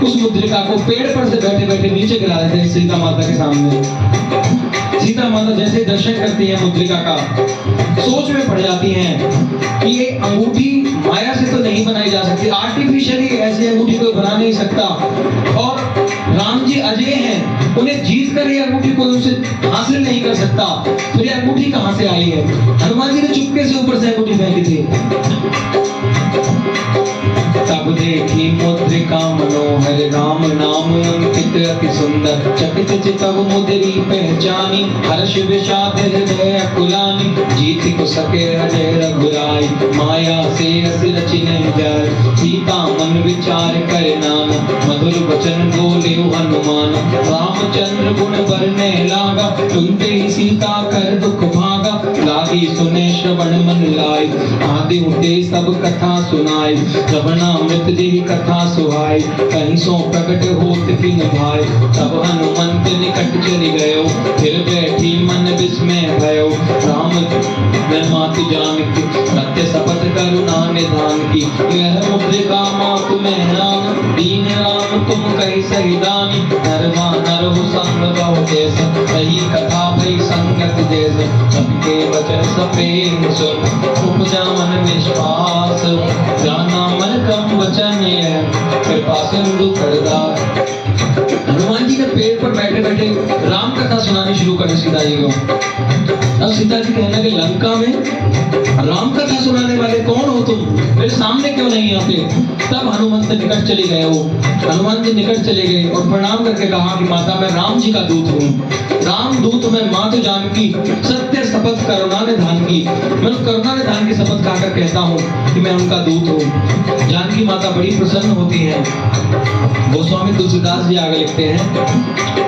उस मुद्रिका को पेड़ पर से बैठे बैठे नीचे गिरा देते हैं सीता माता के सामने। सीता माता जैसे दर्शन करती है मुद्रिका का, सोच में पड़ जाती हैं कि ये अंगूठी माया से तो नहीं बनाई जा सकती, आर्टिफिशियली ऐसी अंगूठी कोई बना नहीं सकता। और राम जी अजय हैं, उन्हें जीत कर ये अंगूठी कोई उनसे हासिल नहीं कर सकता, फिर ये अंगूठी कहां से आई है। हनुमान जी ने चुपके से ऊपर से अंगूठी फेंकी थी। तब देखी मुद्रिका मनोहर राम नाम अंकित अति सुंदर चकित चितव मुद्री पहचानी हर्ष विषाद हृदय अकुलानी जीत को सके अजय रघुराई माया से अस रचिने जाय सीता मन विचार कर नाम मधुर वचन बोले हनुमान रामचंद्र गुण बरने लागा सुनते ही सीता कर दुख भागा लागी सुने श्रवण मन लाई आदि उठे सब कथा सुनाई श्रवणामृत देहि कथा सुहाई कहीं सो प्रकट होत किन भाई तब हनुमंत निकट चली गयो फिर बैठी मन विस्मय भयो राम मातु जानकी सत्य शपथ करुणा निधान की यह मुद्रिका मातु मेहरान दीन राम तुम कही सही दानी नरमा नर हो संग बहु जैसा सही कथा भई संगत जैसे सबके वचन सप्रेम सुन उपजा मन विश्वास जाना मन कम वचन है कृपा सिंधु करदार। हनुमान जी के पेड़ पर बैठे बैठे राम कथा सुनानी शुरू कर सीता जी को। अब सीता जी कहने लगे लंका में राम कथा सुनाने वाले कौन हो तुम, मेरे सामने क्यों नहीं आते। तब हनुमंत निकट चले गए। वो हनुमान जी निकट चले गए और प्रणाम करके कहा कि माता मैं राम जी का दूत हूँ, राम दूत मैं मातु जानकी सत्य शपथ करुणा निधान की। मैं उस करुणा निधान की शपथ खाकर कहता हूँ कि मैं उनका दूत हूँ। जानकी माता बड़ी प्रसन्न होती है। गोस्वामी तुलसीदास जी आगे लिखते हैं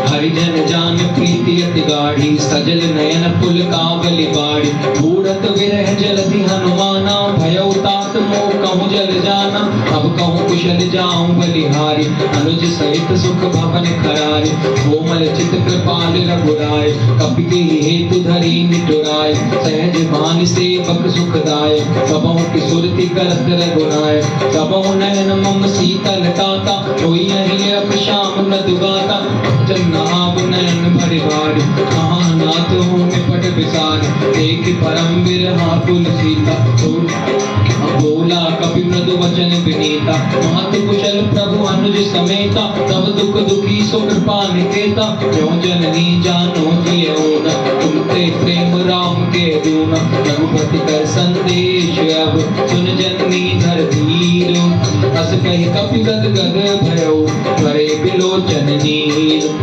हरिजन जान प्रीति अति गाढ़ी सजल नयन पुल कावली बाड़ी बूढ़त विरह जलधि हनुमाना भयो तात मोह कहूँ जल जाना अब कहूँ कुशल जाऊं बलिहारी अनुज सहित सुख भवन खरारी कोमल चित कृपाल रघुराय कपि के हेतु धरी निटुराय सहज भान सेवक सुखदाय कबहु की सुरति करत रघुनाय कबहु नयन मम शीतल ताता कोई नहीं अब श्याम नदुगाता जन्नाब नयन भरि भारी कहाँ नाथ हूँ निपट विसार एक परम बिरहा कुल सीता बोला कपि मृदु वचन विनीता मातु कुशल प्रभु अनुज समेता तब दुख दुखी सो कृपा निकेता क्यों जननी जानो जियो न तुमते प्रेम राम के दून रघुपति कर संदेश अब सुन जननी धर धीर अस कहि कपि गद गद भयो करे बिलोचन नीर।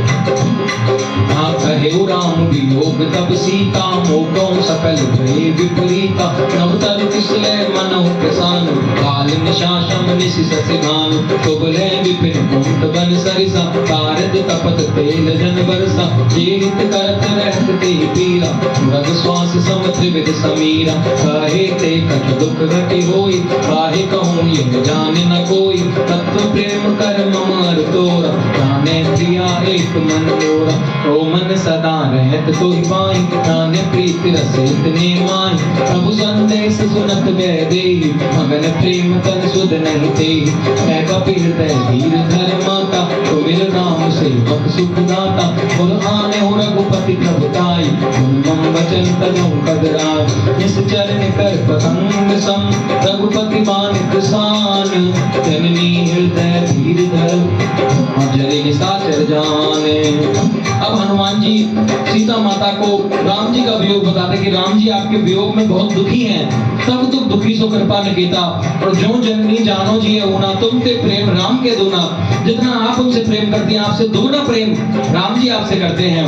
हाँ कहे राम वियोग तब सीता मोगों सकल भय विपरीता नवतर किसले मनो प्रसान काल निशाशम निशि ससिधान शुभले विपिन कुंठ बन सरिसा कारद तपत तेल जन बरसा जे हित करत रहत ते पीरा रग श्वास सम त्रिविध समीरा कहे ते कछ दुख घटी होई काहे कहूँ ये जाने न कोई तत्व प्रेम कर ममर तोरा जाने प्रिया एक मन मोरा ओ मन सदा रहत तो ही पाई जाने प्रीति रस इतने माई प्रभु संदेश सुनत वैदेही मगन प्रेम तन सुध नहीं तेही मैं कपिल हृदय धीर धर माता तो मिल राम सेवक सुख दाता गुण आने हो रघुपति प्रभुताई गुण मम वचन तनु कदराय इस चरण कर पतंग सम रघुपति बान किसान जननी हृदय धीर धर जले निशाचर जाने। अब हनुमान जी सीता माता को राम जी का वियोग बताते कि राम जी आपके वियोग में बहुत दुखी हैं। तब दुख दुखी सो कृपा निकेता और जो जननी जानो जी है ऊना तुम ते प्रेम राम के दूना जितना आप उनसे प्रेम करती हैं आपसे दुगना प्रेम राम जी आपसे करते हैं।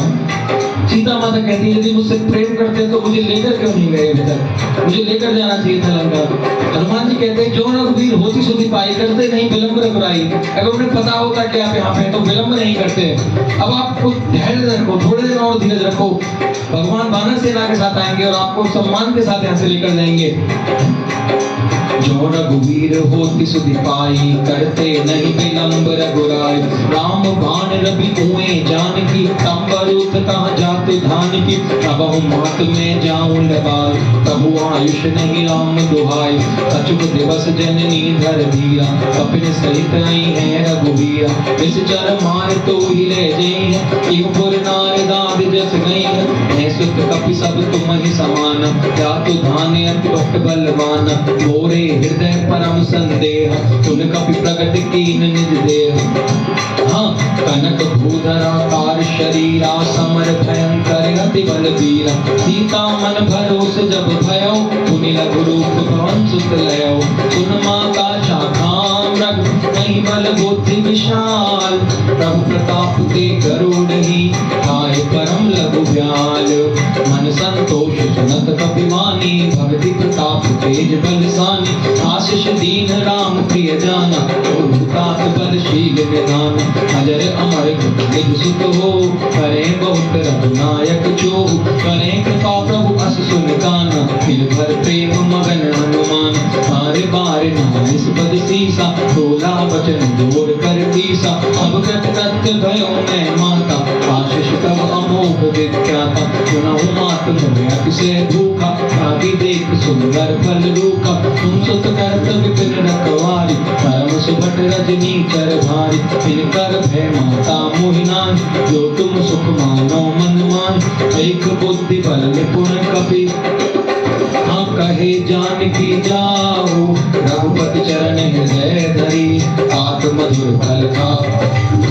सीता माता कहती है यदि मुझसे प्रेम करते हैं तो मुझे लेकर क्यों नहीं गए अभी तक, मुझे लेकर जाना चाहिए था लंका। हनुमान जी कहते हैं जो रघुवीर होती सुधी पाई करते नहीं विलंब रघुराई। अगर उन्हें पता होता कि आप यहाँ पे तो विलंब नहीं करते। अब आपको धैर्य रखो, थोड़े दिन और धीरज रखो, भगवान वानर सेना के साथ आएंगे और आपको सम्मान के साथ यहाँ से लेकर जाएंगे। जो रघुवीर होती सुधि पाई करते नहीं विलंब रघुराई। राम बाण रवि कुएं जानकी तंबरूत कहाँ जातु धान की अब मात में जाऊं लगाई प्रभु आयुष नहीं राम दुहाई। अचुक दिवस जननी धर धीरा कपिल सहित आई है रघुवीरा इस चर मार तो ही ले जई पुर नारदाद जस गई है सुत कपि सब तुम ही समान या तु धान अति भक्त बलवान मोरे हृदय परम संदेह तुन कपि प्रगट कीन निज देह। हाँ कनक भूधरा कार शरीरा समर भयंकर अति बल वीरा सीता मन भरोस जब भयो पुनि लघु रूप भवन सुत लयो सुन माता शाखाम रघु नहीं बल बुद्धि विशाल प्रभु प्रताप ते गरुड़ ही आए परम लघु ब्याल मन संतोष सुनत कपिवानी भक्ति प्रताप तेज बलसानी आशीष दीन राम प्रिय जाना तात बलशील निधान अजर अमर निज सुत हो करे बहुत रघुनायक जो करे कृपा प्रभु अस सुन काना फिर भर प्रेम मगन हनुमान बार बार नाइस पद सीसा तोला वचन जोर कर तीसा अब कृत कृत्य भयो मैं माता आशीष तब अमोघ विख्याता सुनहु मात मोह अतिशय भूखा आदि देख सुंदर फल रूखा तुम सुत करत विपिन रखवारी परम सुभट रजनी कर भारी इनकर भय माता मोहिनान जो तुम सुख मानो मन मान एक बुद्धि बल निपुण कपि हाँ कहे जानकी जाओ रघुपति चरण हृदय धरी आत्म मधुर फल खा।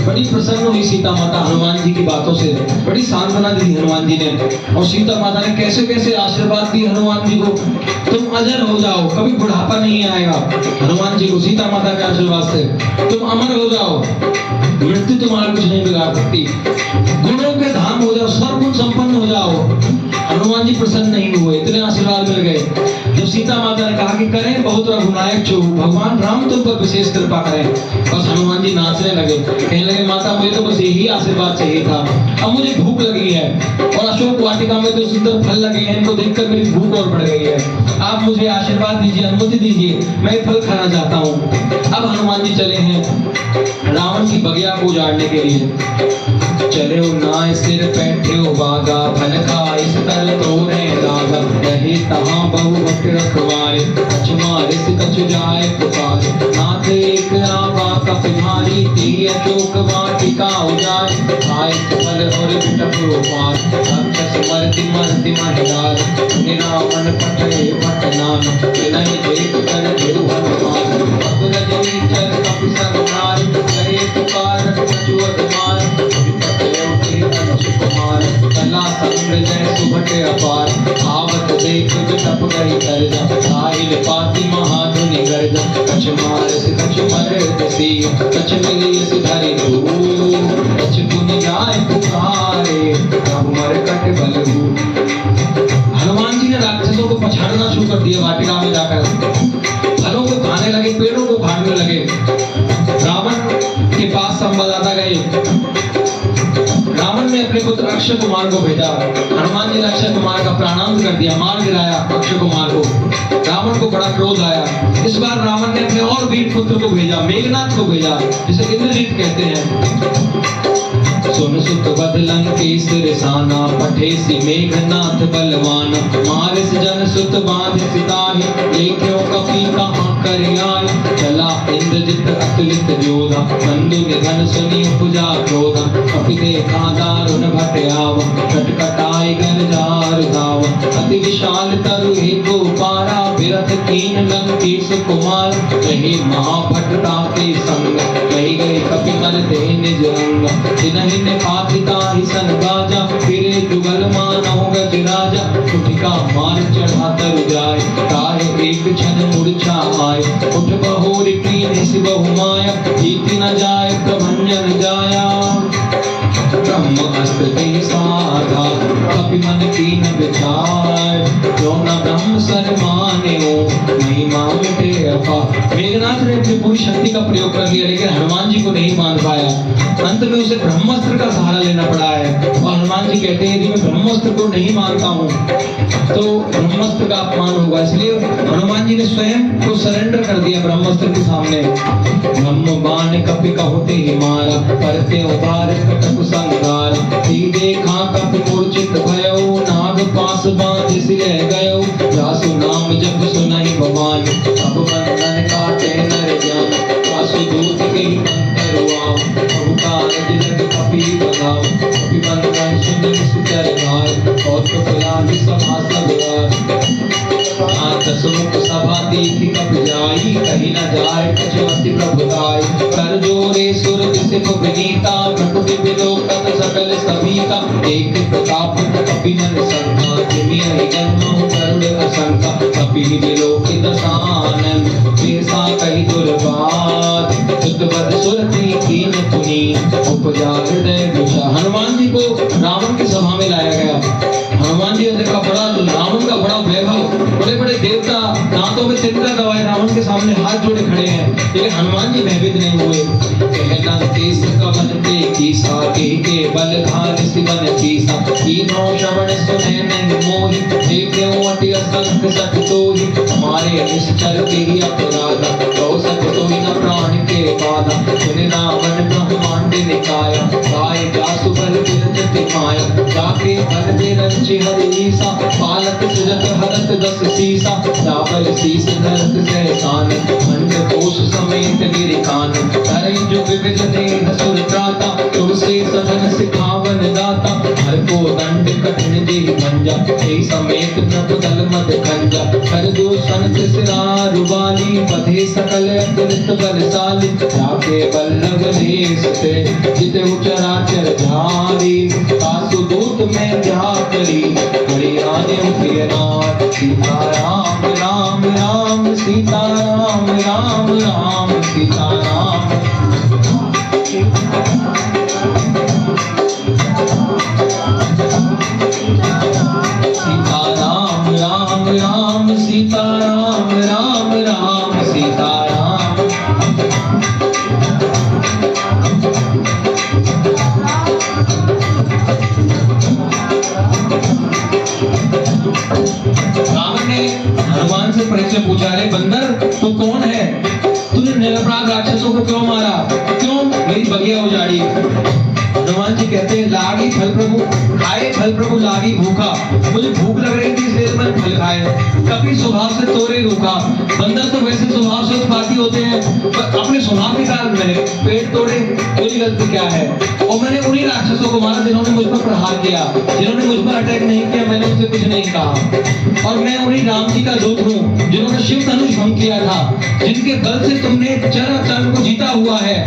बड़ी प्रसन्न हुई सीता माता हनुमान जी की बातों से, बड़ी सांत्वना दी हनुमान जी ने। और सीता माता ने कैसे कैसे आशीर्वाद दी हनुमान जी को, तुम अजर हो जाओ, कभी बुढ़ापा नहीं आएगा। हनुमान जी को सीता माता के आशीर्वाद से तुम अमर हो जाओ, मृत्यु तुम्हारा कुछ नहीं बिगाड़ सकती, गुणों के धाम हो जाओ, सर्वगुण संपन्न हो जाओ। हनुमान जी प्रसन्न नहीं हुए, इतने आशीर्वाद मिल गए। जब सीता माता ने कहा कि करें बहुत रघुनायक जो भगवान राम तुम पर विशेष कृपा करें, बस हनुमान जी नाचने लगे, कहने लगे माता मुझे तो बस यही आशीर्वाद चाहिए था, अब मुझे भूख लगी है और अशोक वाटिका में तो सुंदर फल लगे हैं, इनको देखकर मेरी भूख और बढ़ गई है। आप मुझे आशीर्वाद दीजिए, अनुमति दीजिए, मैं फल खाना चाहता हूँ। अब हनुमान जी चले हैं रावण की बगिया को उजाड़ने के लिए। चले नाय सिर बैठे बागा फल खाए तर तोरे लागा रहे तहाँ बहु भक्त रखवारे कछ मारे से कछ जाए पुकार नाथ एक आवा कप भारी ती अशोक वाटिका उजाए आए फल और बिटप पार राक्षस मरति मरति महदार निरामन पटे पटनान नहीं देख कर देव हनुमान अब रजनी चल कपि सरनार करे पुकार कछुअत मार कुमार कला संग सुभट अपार आवत देख बिटप गई गर्जा साहिल पाती महाधुनि गर्जा कछ मार से कछ मर दसी कछ मिली से धरि धूल कछ पुनि जाए पुकार अक्षय कुमार को भेजा। हनुमान जी ने अक्षय कुमार का प्राणांत कर दिया, मार गिराया अक्षय कुमार को। रावण को बड़ा क्रोध आया। इस बार रावण ने अपने और वीर पुत्र को भेजा, मेघनाथ को भेजा, जिसे इंद्रजीत कहते हैं। सुन सुत बदलन केस रिसाना, पठेसी मेघनाथ बलवान। मारिस जन सुत बांध सिताहि, देखियो कपि कहाँ कर आए। चला इंद्रजित अतुलित जोधा, बंधु निधन सुनि उपजा क्रोधा। कपि देखा दारुण भट आव, खटखटाई घर जार धाव। अति विशाल तरु एको पारा, बिरथ कीन लंकेश कुमार। रहे महाभट्टा के संग, कही गए कपि मल ते निज अंग। तिनहि ने पातिता ही सन बाजा, फिरे जुगल मानव गज राजा। उठिका मार चढ़ा तरु जाय, ताहे एक क्षण मूर्छा आय। उठ बहोरी कीन सि बहु माया, जीति न जाय प्रभंजन जाया। ब्रह्म अस्त्र ते साधा, कपि मन कीन विचार। जो न ब्रह्म सर मान्यो, महिमा मिटे अपार। मेघनाथ ने अपनी पूरी शक्ति का प्रयोग कर लिया, लेकिन हनुमान जी को नहीं मान पाया। अंत में उसे ब्रह्मास्त्र का सहारा लेना पड़ा है। और हनुमान जी कहते हैं यदि मैं ब्रह्मास्त्र को नहीं मानता हूँ तो ब्रह्मास्त्र का अपमान होगा। इसलिए हनुमान जी ने स्वयं को सरेंडर कर दिया ब्रह्मास्त्र के सामने। ब्रह्म बाण कपि कहुते ही मारा, परते उबार कटक संगार। देखा कपि मूर्छित भयो, नाग पास बांध सिर गयो। जासु नाम जप सुनाई भगवान, अब बंधन काटे नर जान। जासु दूत के अंतरुआम, बहुकार जगत कपि बनाओ। कपि बंधन सुन सुचर गाय, कौतुक लागी सभा सब राय। दसमुख सभा देखी कपि जाई, कहीं न जाए कछुअति प्रभुताई। कर जोरे सुर दिसिप विनीता, प्रकृति विलोकत सकल सभीता। एक प्रताप कपि मन संका, जिमि अहि जन्म करुण असंका। कपि विलोकित सानन, जैसा कही दुर्बात। तुत सुरति कीन पुनी, उपजा हृदय विषा। हनुमान जी को रावण की सभा में लाया गया। हनुमान जी ने देखा बड़ा रावण का बड़ा वैभव, बड़े बड़े देवता दांतों में तिनका दबाए रावण के सामने हाथ जोड़े खड़े हैं, लेकिन हनुमान जी भयभीत नहीं हुए। कहला केस कवन ते कीसा, के बल धार सिवन कीसा। तीनों श्रवण सुने नहीं मोहि, देखो अति असंख सत तोहि। हमारे निश्चर के ही अपराधा, तो सत तोहि न प्राण के बाधा। सुन रावण ब्रह्मांड निकाया, गाय जासु बल विरजति माया। जाके बल दे रंचि हरीसा, पालक सुजत हरत दस सीसा। चावल शीस नरक सहसान, मंड कोश समेत गिरिकान। धरे जो विविध देह सुर त्राता, तुमसे सधन सिखावन दाता। हर को दंड कठिन देह भंजा, हे समेत नभ दल मद खंजा। हर जो संत सिरारुबाली, बधे सकल अतुलित बलशाली। जाके बल्लभ देश से, जिते उचराचर धारी। कासु दूत में जा करी, बड़ी आने प्रिय नाथ। सीता राम राम राम, सीता राम राम राम, सीता राम। सीता राम राम राम, सीता राम राम राम, सीता राम। रावण ने हनुमान से परिचय पूछा, रे बंदर तू कौन है? तूने निरपराध राक्षसों को क्यों मारा? क्यों मेरी बगिया उजाड़ी? हनुमान जी कहते हैं लागी फल प्रभु खाए, फल प्रभु लागी भूखा। मुझे भूख लग रही थी इसलिए मैंने फल खाए। कभी स्वभाव से तोरे रूखा। बंदर तो वैसे स्वभाव से उत्पाती होते हैं, पर अपने स्वभाव के कारण मैंने पेट तोड़े। मेरी गलती क्या है? और मैंने उन्हीं राक्षसों को मारा जिन्होंने मुझ पर प्रहार किया, जिन्होंने मुझ पर अटैक नहीं किया, मैंने उनसे कुछ नहीं कहा। और मैं उन्हीं राम जी का दूत हूँ जिन्होंने शिव धनुष भंग किया था, जिनके बल से तुमने चर को जीता हुआ है,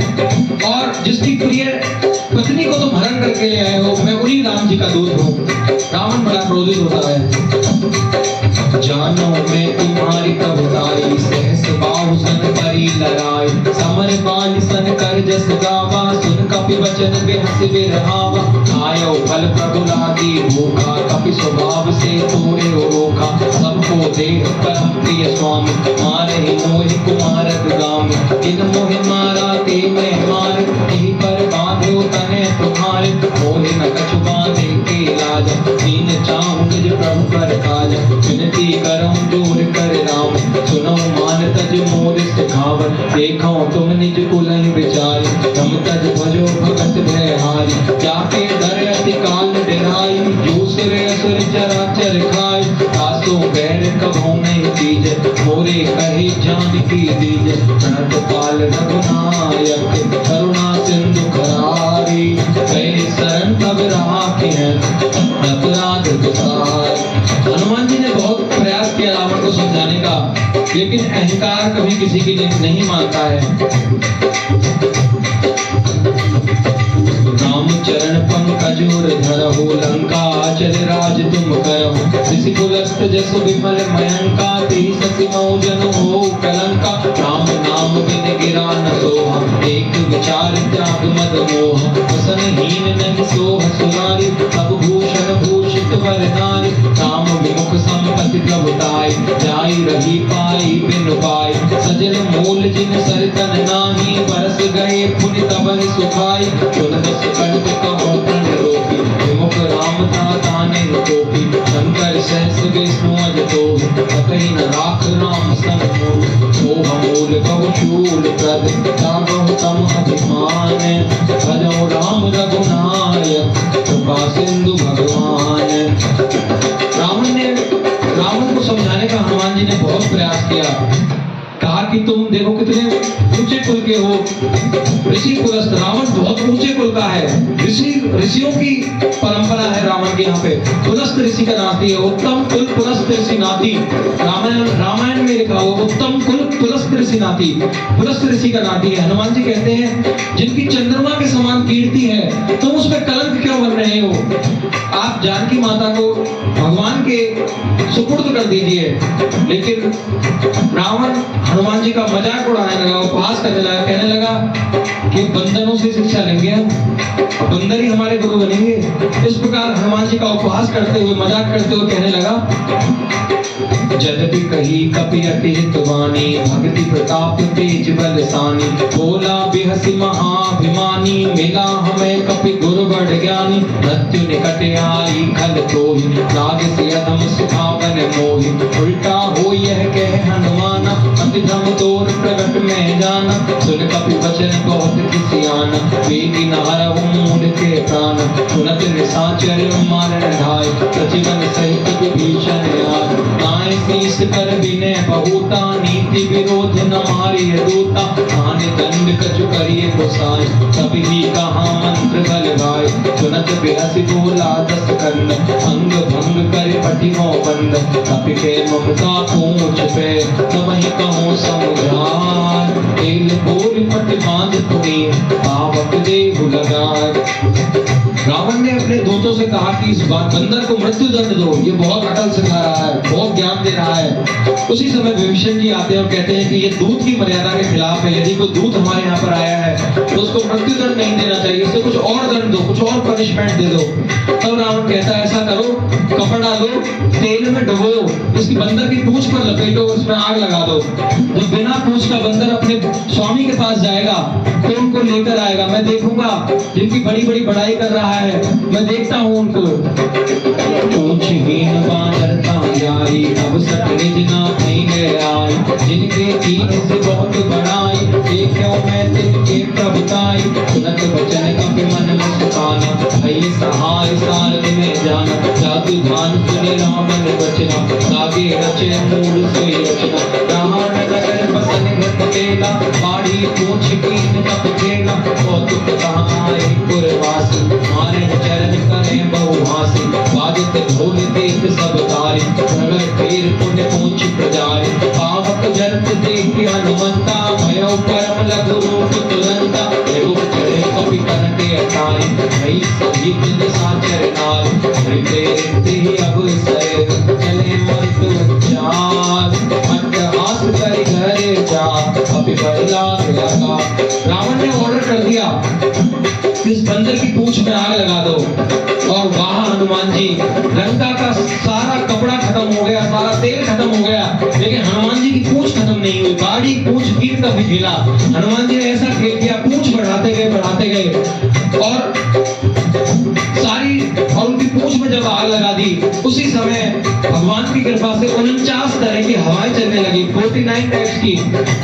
और जिसकी प्रिय पत्नी को तुम हरण करके ले आए हो। मैं उन्हीं राम जी का दूत हूँ। रावण बड़ा क्रोधित होता है। जानो मैं तुम्हारी प्रभुताई, सहस बाहु सन परी लड़ाई। समर बाल सन कर जस गावा, सुन कपि वचन बेहस बिरहावा। आयो फल प्रभु लागी भूखा, कपि स्वभाव से तोरे रोका। सबको देह परम प्रिय स्वामी, मारे मोहि कुमारक गामी। इन मोहि मारा ते मैं मार, यही पर बांधो तने तुम्हारे। मोहि न कछु बांधे के विनती करम जोर कर राम, सुनो मान तज मोर सिखावन, देखो तुम निज कुलहि विचारी, तुम तज भजो भगत भयहारी, जाके दर अति काल डराई, जो सिर असुर चराचर खाय, तासो बैर कभो नहीं कीजे, मोरे कहे जानकी दीजे, प्रणत काल रघुनायक, करुणा सिंधु करारी, गए शरण तब राखे हैं अपराध विसार। हनुमान जी ने बहुत प्रयास किया रावण को समझाने का, लेकिन अहंकार कभी किसी की नहीं मानता है। राम चरण पंकज और धरहु, लंका चल राज तुम करहु, ऋषि कुलस्त जस विमल मयंका, तेहि सति मौजन हो कलंका, राम नाम बिन गिरा न सोहा, एक विचार त्याग मद मोह, वसन हीन नहीं सोह सुनारी, सब भूषण भूषित वर नारी, राम विमुख संपत्ति प्रभुताई, जाई रही पाई बिनु पाई, सजन मूल जिन सरतन नाही, बरस गए पुनि तबहि सुखाई, चुन दस कंठ कहो प्रण रोपी, विमुख राम ताने टोपी, शंकर सहस विष्णु अज तोहि, कतहि न राख राम सन मोह, मूल बहु शूल प्रद, ताबहु तम अभिमान, भजो राम रघुनायक, कृपा सिंधु भगवान। रावण को समझाने का हनुमान जी ने बहुत प्रयास किया, कहा कि तुम देखो कितने ऊंचे कुल के हो, ऋषि कुलस्थ, रावण बहुत ऊंचे कुल का है, ऋषियों की परंपरा है रावण के यहाँ पे, पुलस्थ ऋषि का नाती है, उत्तम कुल पुलस्थ ऋषि नाती, रामायण में लिखा हुआ उत्तम कुल पुलस्थ ऋषि नाती, पुलस्थ ऋषि का नाती है। हनुमान जी कहते हैं जिनकी चंद्रमा के समान कीर्ति है, तुम उस पर कलंक क्यों बन रहे हो? आप जानकी माता को भगवान के सुपुर्द कर दीजिए। लेकिन रावण हनुमान जी का मजाक उड़ाने लगा, उपहास करने लगा, कहने लगा कि बंदरों से शिक्षा लेंगे हम, बंदर ही हमारे गुरु बनेंगे। इस प्रकार हनुमान जी का उपहास करते हुए, मजाक करते हुए कहने लगा, जदपि कही कपि अति हितवानी, भक्ति प्रताप तेज बलसानी, बोला बिहसी महाभिमानी, मिला हमें कपि गुरु बड़ ज्ञानी, मृत्यु निकट आई खल तोहि, नाग से अधम सुखावन मोहि, उल्टा हो यह कह हनुमाना, अति धम तोर प्रगट में जाना, सुन कपि वचन बहुत किसियाना, वेगी न हरहु मूढ़ के प्राण, सुनत निशाचर मारन ढाय, सचिवन सहित विभीषण आय, नाय शीस कर विनय बहुता, नीति विरोध न मारिय दूता, आने दंड कछु करिए गोसाई, तभी ही कहा मंत्र बल गाय, सुनत बिहसी बोला दस कंद, अंग भंग कर पटिमो बंद, कपि के ममता पूछ पे, तब ही कहो समझाय, तेल बोल पट बांध पुनी, पावक देहु लगाय। रावण ने अपने दूतों से कहा कि इस बार बंदर को मृत्यु दंड दो, ये बहुत अकल सिखा रहा है, बहुत ज्ञान दे रहा है। उसी समय विभीषण जी आते हैं और कहते हैं कि ये दूत की मर्यादा के खिलाफ है, यदि कोई दूत हमारे यहाँ पर आया है तो उसको मृत्यु दंड नहीं देना चाहिए, इससे कुछ और दंड दो, कुछ और पनिशमेंट दे दो। तब रावण कहता है ऐसा करो, कपड़ा लो, तेल में डुबो, इसकी बंदर की पूंछ पर लपेटो, उसमें आग लगा दो, तो बिना पूंछ का बंदर अपने स्वामी के पास जाएगा तो उनको लेकर आएगा, मैं देखूंगा जिनकी बड़ी बड़ी बड़ाई कर रहा है, मैं देखता हूँ उनको। पूंछहीन बानर जाई, अब सत निज ना भइले आई, जिनके कीन से बहुत बड़ाई, देखो मैं तिनके प्रभुताई, सुनत वचन कपि मन मुस्काना, भई सहाय सारथि में जाना, जातु ध्यान सुनि रावण वचना, लागे रचे मूल सोई रचना, रावण नगर बसन घट तेला, बाड़ी पूंछ कीन तप खेला, कौतुक कहाई पुरवासी, मारे चरण करे बहुहासी, बाजत ढोल देख सब तारी, नगर फेर पुण्य पूंछ प्रजारी, पावक जरत देख हनुमंता, भयो परम लघु रूप तुरंता, एवं चढ़े कपि करके अटाई, भई सभी निशाचर नारी, हृदय ही अब सरे चले मृत्यु उच्चार, अट्टहास करि घरे जा, कपि बदला लगा। रावण ने ऑर्डर कर दिया इस बंदर की पूंछ में आग लगा दो, और वहां हनुमान जी, लंका का सारा कपड़ा खत्म हो गया, सारा तेल खत्म हो गया, लेकिन हनुमान जी की पूंछ खत्म नहीं हुई, बाड़ी पूंछ गिर का भी गिरा। हनुमान जी ने ऐसा खेल किया, पूंछ बढ़ाते गए और सारी, और उनकी पूंछ में जब आग लगा दी, उसी समय भगवान की कृपा से 49 तरह की हवाएं चलने लगी, 49 टाइप्स की।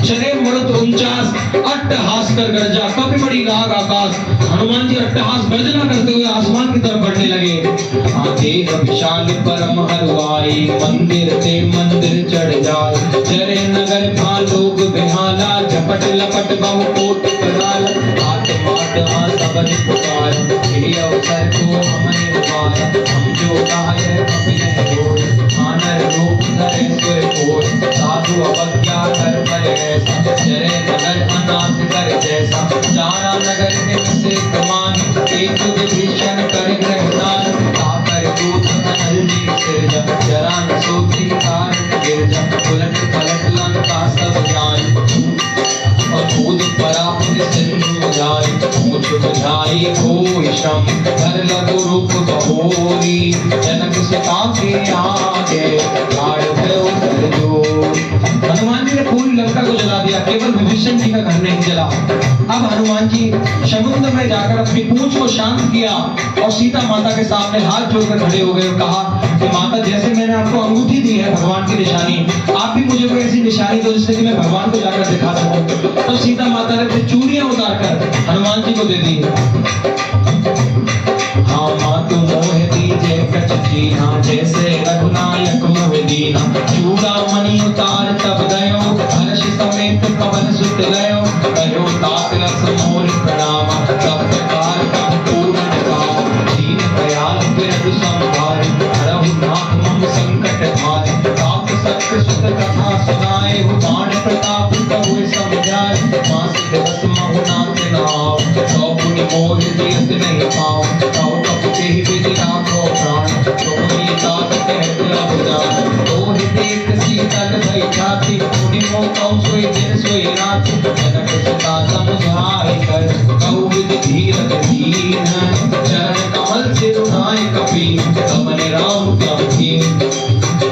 चले मरुत 49 अट्टहास कर गर्जा, कभी बड़ी नाग आकाश। हनुमान जी अट्टहास गर्जना करते हुए आसमान की तरफ बढ़ने लगे। देह विशाल परम हरवाई, मंदिर ते मंदिर चढ़ जाए। चरे नगर भालोग बिहाला, झपट लपट बहु कोट कराल। हाथ मात सबन पुकार, यही अवसर को हमने उबारा। हम जो गाय कपिल जोड़, मानर रूप धरे सुर कोट। साधु अवज्ञा कर पर ऐसा, चरे नगर अनाथ कर जैसा। जाना नगर से कमान, एक विभीषण कर ग्रहदान। ताकर दूत अनल जी सिरजा, जरा न सोची कारण गिरजा। उलट पलट लंका सब जान, और कूद पड़ा पुर सिंधु जाय। पूछ बुझाई कोई श्रम, धर लघु रूप बहोरी। जनक सीता के आगे ठाड़ भयो कर जोर। हनुमान जी ने पूरी लंका को जला दिया, केवल विभीषण जी का घर नहीं जला। अब हनुमान जी समुद्र में जाकर अपनी पूंछ को शांत किया और सीता माता के सामने हाथ जोड़कर खड़े हो गए और कहा कि माता, जैसे मैंने आपको अंगूठी दी है भगवान की निशानी, आप भी मुझे कोई ऐसी निशानी दो जिससे कि मैं भगवान को जाकर दिखा सकूं। तो सीता माता ने अपनी चूड़ियां उतारकर हनुमान जी को दे दी। हाँ मातु मोह दीजे कछ दीना, जैसे रघुनायक मोह दीना। चूड़ा मणि उतार तब दयो, हर्ष समेत पवन सुत लयो। कहो तात रस मोर प्रणाम, सब प्रकार का पूर्ण काम। दीन दयाल बिरधु संभार, हरहु नाथ मम संकट भार। तात सत्य सुत कथा सुनाए, बाण प्रताप कहुँ समझाए। मास दिवस महु नाथ नाव, सौ पुनि मोह जियत नहीं पाओ। तौ तप तेहि विधि राखो प्राण, तुम्ही तात कहत अब जान। तोहि देख शीतल भई छाति, मुनि मोह कहु सोई दिन सोई राति। जनक सुता समझाए कर, कहु विधि धीरज दीन। चरण कमल सिरुनाए कपि, कमन राम क्या कीन।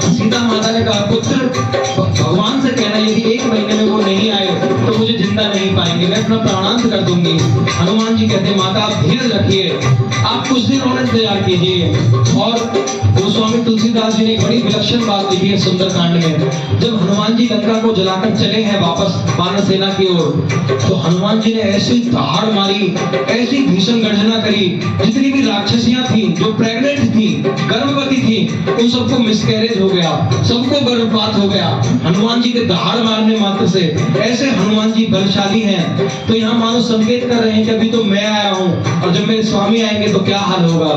सीता माता ने कहा, पुत्र भगवान से कहना यदि 1 महीने में वो नहीं आए तो मुझे जिंदा नहीं पाएंगे, मैं अपना प्राणांत कर दूंगी। हनुमान जी कहते, माता आप धीरज रखिए, आप कुछ दिन और इंतजार कीजिए। और गोस्वामी तुलसीदास जी ने एक बड़ी विलक्षण बात लिखी है सुंदरकांड में। जब हनुमान जी लंका को जलाकर चले हैं वापस वानर सेना की ओर, तो हनुमान जी ने ऐसी दहाड़ मारी, ऐसी भीषण गर्जना करी, जितनी भी राक्षसियां थी, जो प्रेग्नेंट थी, गर्भवती थी, उन सबको मिसकैरेज हो गया, सबको गर्भपात हो गया हनुमान जी के दहाड़ मारने मात्र से। ऐसे हनुमान जी बलशाली हैं। तो यहाँ मानो संकेत कर रहे हैं कि अभी तो मैं आया हूँ और जब मेरे स्वामी आएंगे तो क्या हाल होगा।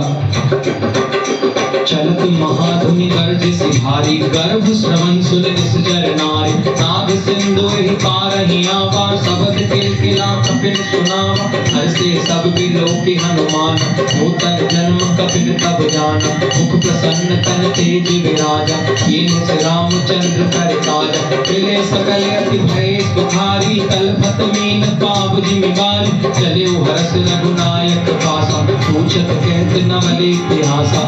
चलत महाधुनि गर्ज सिहारी, गर्भ श्रवण सुन निश्चर नारी। नाग सिंधु ही पारहि आवा, शब्द किलकिला कपिल सुनावा। हर्षे सब बिलोकि हनुमान, नूतन जन्म कपिल तब जाना। मुख प्रसन्न तन तेज विराजा, कीन्ह से रामचंद्र कर काजा। मिले सकल अति भय सुखारी, कलपत मीन पाव जिमिवारी। चले हर्ष रघुनायक पासा, पूछत कहत नवल इतिहासा।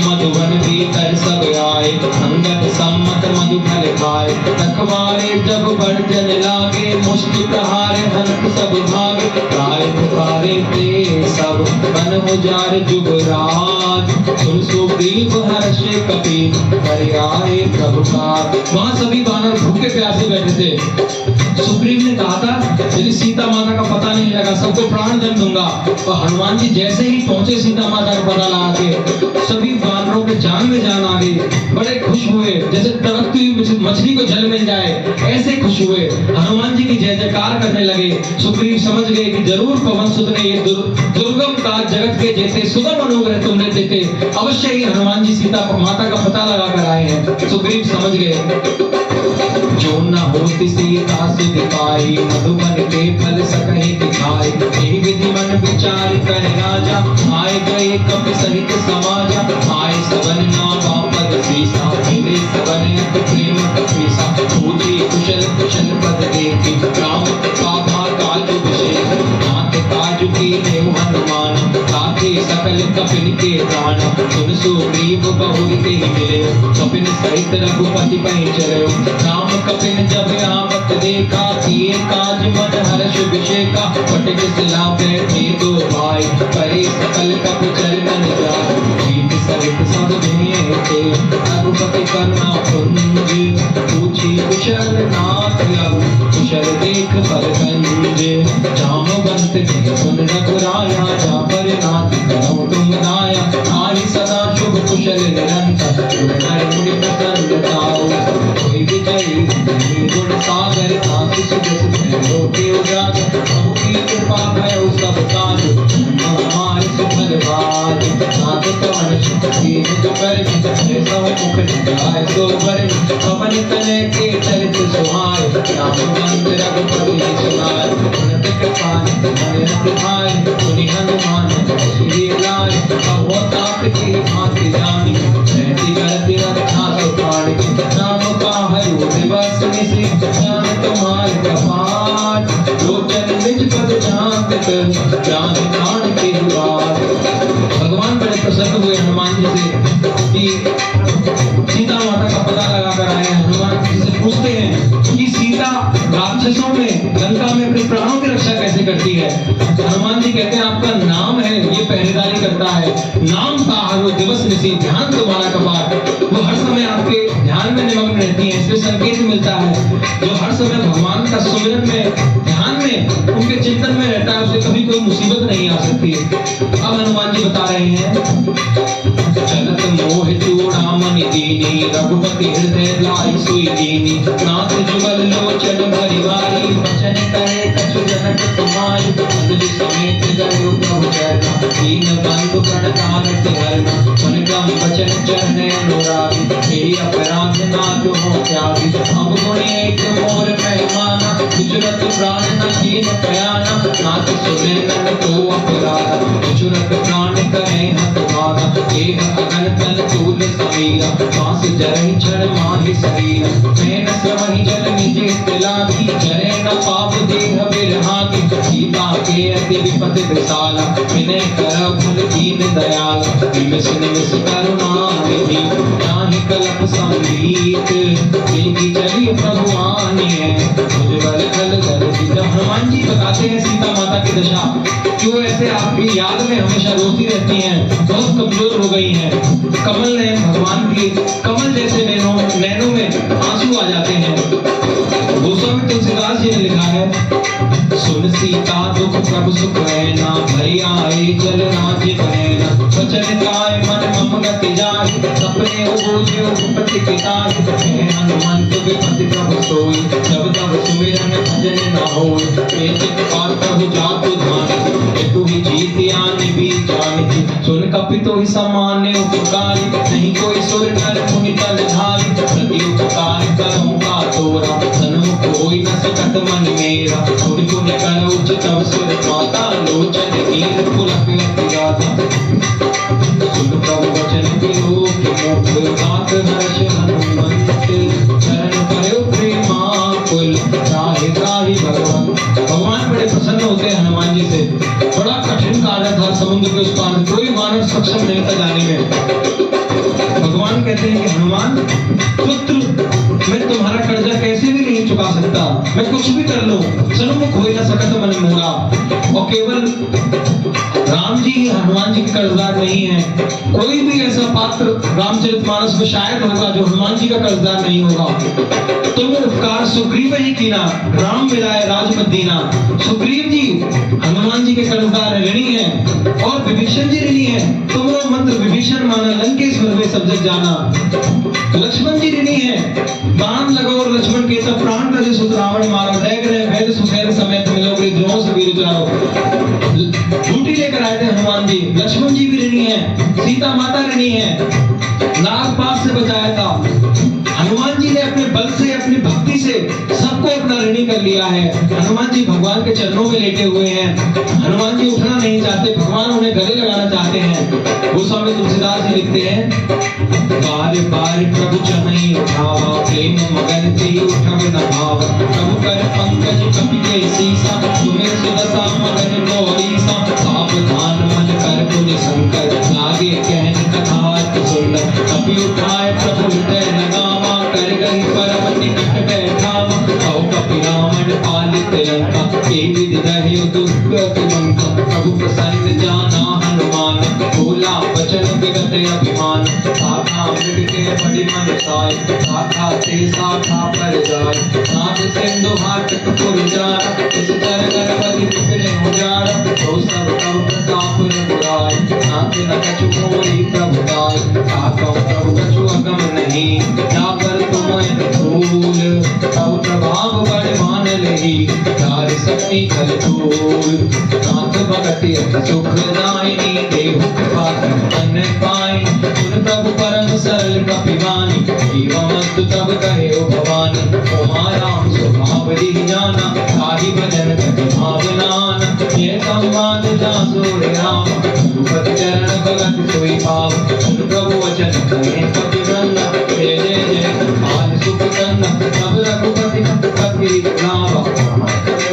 मधुबन भीतर सब आए, अंगद सम्मत मधु फल खाए। रखवारे जब बर्जन लागे, मुष्टि प्रहारे हंस सब भागे। राय पुकारे ते सब, बन उजार जुगराज। सुन सुग्रीव हर्षे कपि, कर आए प्रभु काज। वहां सभी वानर भूखे प्यासे बैठे थे। सुग्रीव ने कहा था यदि सीता माता का पता नहीं लगा सबको प्राण दंड दूंगा। तो हनुमान जी जैसे ही पहुंचे सीता माता का पता लगा के, सभी वानरों के जान में जान आ गई। बड़े खुश हुए, जैसे तड़पती हुई मछली को जल मिल जाए ऐसे खुश हुए। हनुमान जी की जय जयकार करने लगे। सुग्रीव समझ गए कि जरूर पवन सुत ने ये दुर्गम काज जगत के जेते सुगम अनुग्रह तुमने देते, अवश्य ही हनुमान जी सीता माता का पता लगा कर आए हैं। सुग्रीव समझ गए। जो न होती सीता से दिखाई, मधुबन के फल सकहि दिखाई। यही विधि मन विचार कर राजा, आए गए कपि सहित समाजा। आए सबन नावा पद सीसा, मिले सबन अति प्रेम कपीसा। पूछी कुशल कुशल पद देखी, राम कृपा काजु विशेष। नाथ काजु की देव हनुमान, ताके सकल कपिन के प्राण। सुन सुग्रीव बहुरि तेहि मिले, कपिन सहित रघुपति पहि चले। राम कपिन जब आवत देखा, किए काज मन हर्ष विषेका। फटिक सिला बैठे दो भाई, परे सकल कपि चरणन जाय। प्रीति सहित समेटे रघुपति करुणा पुंज पूछी कुशल नाथ लहु कुशल देख पर गंज जामवंत ने सुन रघुराया जा पर नाथ करहु तुम दाया नाहि सदा शुभ कुशल निरंतर शुभ नर मुनि प्रसन्न ताऊ कोई विजयी गुण सागर आशीष जस लोके उजागर प्रभु की कृपा भयउ सब काज हमारे सुफल भाज नाथ कवन शक्ति निज पर सब मुख निगाय सो पर पवन तनय के चरित सुहाय राम बंद रघुपति सुनाय उनत कृपान अनंत भाय सुनि हनुमान श्री लाल कहो तात की भांति जानी रहती गलती रक्षा सुपाण की नाम का हरु दिवस निशि ज्ञान तुम्हारे कपाट लोचन निज पद जांत ज्ञान प्राण के द्वार। भगवान बड़े प्रसन्न हुए हनुमान जी से कि सीता माता का पता लगा कर आए। हनुमान जी से पूछते हैं कि सीता राक्षसों में लंका में अपने प्राणों की रक्षा कैसे करती है। हनुमान जी कहते हैं आपका नाम है ये पहरेदारी करता है, नाम का हर दिवस निशि ध्यान तुम्हारा कपाट, वो हर समय आपके ध्यान में निमग्न रहती है। इससे संकेत मिलता है जो हर समय भगवान का सुमिरन में ध्यान में उनके चिंतन में रहता है उसे कभी कोई मुसीबत नहीं आ सकती। अब हनुमान जी बता रहे हैं चलत मोह चूड़ामणि दीनी रघुपति हृदय लाई सोई दीनी नाथ जुगल लोचन भरिवारी वचन करे कछु जनक तुम्हारी अंजलि समेत गयो प्रभु चरना दीन बंधु प्रण तारक हरना मन गम वचन चरण अनुरागी तेरी अपराध नाथ हो त्यागी अब गुण एक मोर पैमाना गुजरत प्राण न कीन पयाना नाथ सुमिरन तो अपराध गुजरत प्राण करे हत भागा देह अगन तन तूल समीरा सांस जरहि क्षण माहि शरीर नैन स्रवहि जल निजे तिलागी जरे न पाप देह बिरहागी सीता के अति विपद विशाला विनय कर फल दीन दयाल निमिष निमिष करुणा निधि जाहि कलप संगीत तेगी चली प्रभु आनी है उज्ज्वल खल दर्शी। जब हनुमान जी बताते हैं सीता माता की दशा कि वो ऐसे आपकी याद में हमेशा रोती रहती हैं, बहुत कमजोर हो गई हैं, कमल नयन भगवान की कमल जैसे नैनों में आंसू आ जाते हैं। गोस्वामी तुलसीदास जी ने लिखा है सुन सीता दुख प्रभु सुख रहना भई आए जल राज्य बहना वचन काय मन मम गति जाय सपने उबूझे उपपति पिताय हनुमंत विपति प्रभु सोई जब तब सुमिरन भजन न होय चित पार प्रभु जातु धान तू ही जीतिया निभि जानी सुन कपितो ही सामान्य उपकारी नहीं कोई सुर नर मुनि तल धारी प्रति उपकार करहु का तोरा सन्मुख होई न सकत मन मेरा सुन गुण कर उचित सुर माता लोचन नीर पुलक गाता सुन प्रभु वचन बिलो मुख बात हर्ष हनुमंत चरण पयो प्रेमा कुल राहि राहि भगवान। भगवान बड़े प्रसन्न होते हैं हनुमान जी से। बड़ा कठिन कार्य था समुद्र के उस पार, कोई मानव सक्षम नहीं था जाने में। भगवान कहते हैं कि हनुमान पुत्र मैं तुम्हारा कर्जा कैसे भी नहीं चुका सकता, मैं कुछ भी कर लूं सन्मुख होई न सकत मन मोरा। और केवल राम जी ही हनुमान जी के कर्जदार नहीं है, कोई भी ऐसा पात्र रामचरितमानस में शायद होगा जो हनुमान जी का कर्जदार नहीं होगा। तुम उपकार सुग्रीव ही कीना राम मिलाए राजपद दीना। सुग्रीव जी हनुमान जी के कर्जदार ऋणी है और विभीषण जी ऋणी है। तुमरो मंत्र विभीषण माना लंकेश्वर में सब जग जाना। लक्ष्मण जी ऋणी है, बाण लगाओ और लक्ष्मण के तब प्राण तजे सुत रावण मारो दैग रहे वेद सुखेर समेत मिलोगे द्रोण से वीर उतारो। बूटी लेकर आए थे हनुमान जी। लक्ष्मण जी भी ऋणी है, सीता माता ऋणी है, नागपाश से बचाया था। हनुमान जी ने अपने बल से अपनी भक्ति से सबको अपना ऋणी कर लिया है। हनुमान जी भगवान के चरणों में लेटे हुए हैं। हनुमान जी उठना नहीं चाहते, भगवान उन्हें गले लगाना चाहते हैं। गोस्वामी तुलसीदास जी लिखते हैं बार बार प्रभु चरणी उठावा प्रेम मगन ते उठव न भाव प्रभु कर पंकज कपि के सीसा तुम्हें सुदशा मगन गौरीसा सावधान मन कर पुनि शंकर लागे कहन कथा सुंदर कपि उठाए प्रभु हृदय लगावा कर गई परम निकट बैठावा औ कपि रावण पालित लंका के विधि रहे दुर्गत लंका प्रभु प्रसन्न जाना हनुमान भोला वचन विगत अभिमान साधा शाखा पर जाय नाथ सिंधु हाटक पुर जाय इस तर गणपति बिखरे उजाड़ तो सब तब प्रताप रघुराय नाथ न कछु मोरी प्रभु दाय ताकौ प्रभु कछु अगम नहीं क्या कर तुम फूल तब प्रभाव बड़ मान लही तार सकती खल धूल नाथ भगति सुखदायिनी देहु कृपा धन पाई उन प्रभु परम सरल कपिवानी जीवमस्तु तब कहे ओ भवानी उमा राम स्वभाव दी जाना ताहि भजन कति भावनान ये संवाद जासो रे राम गुरुपति चरण भगत सोई पाव उन प्रभु वचन कहे पति ब्रह्म जय जय जय आन सुख कंद तब रघुपति पति नाम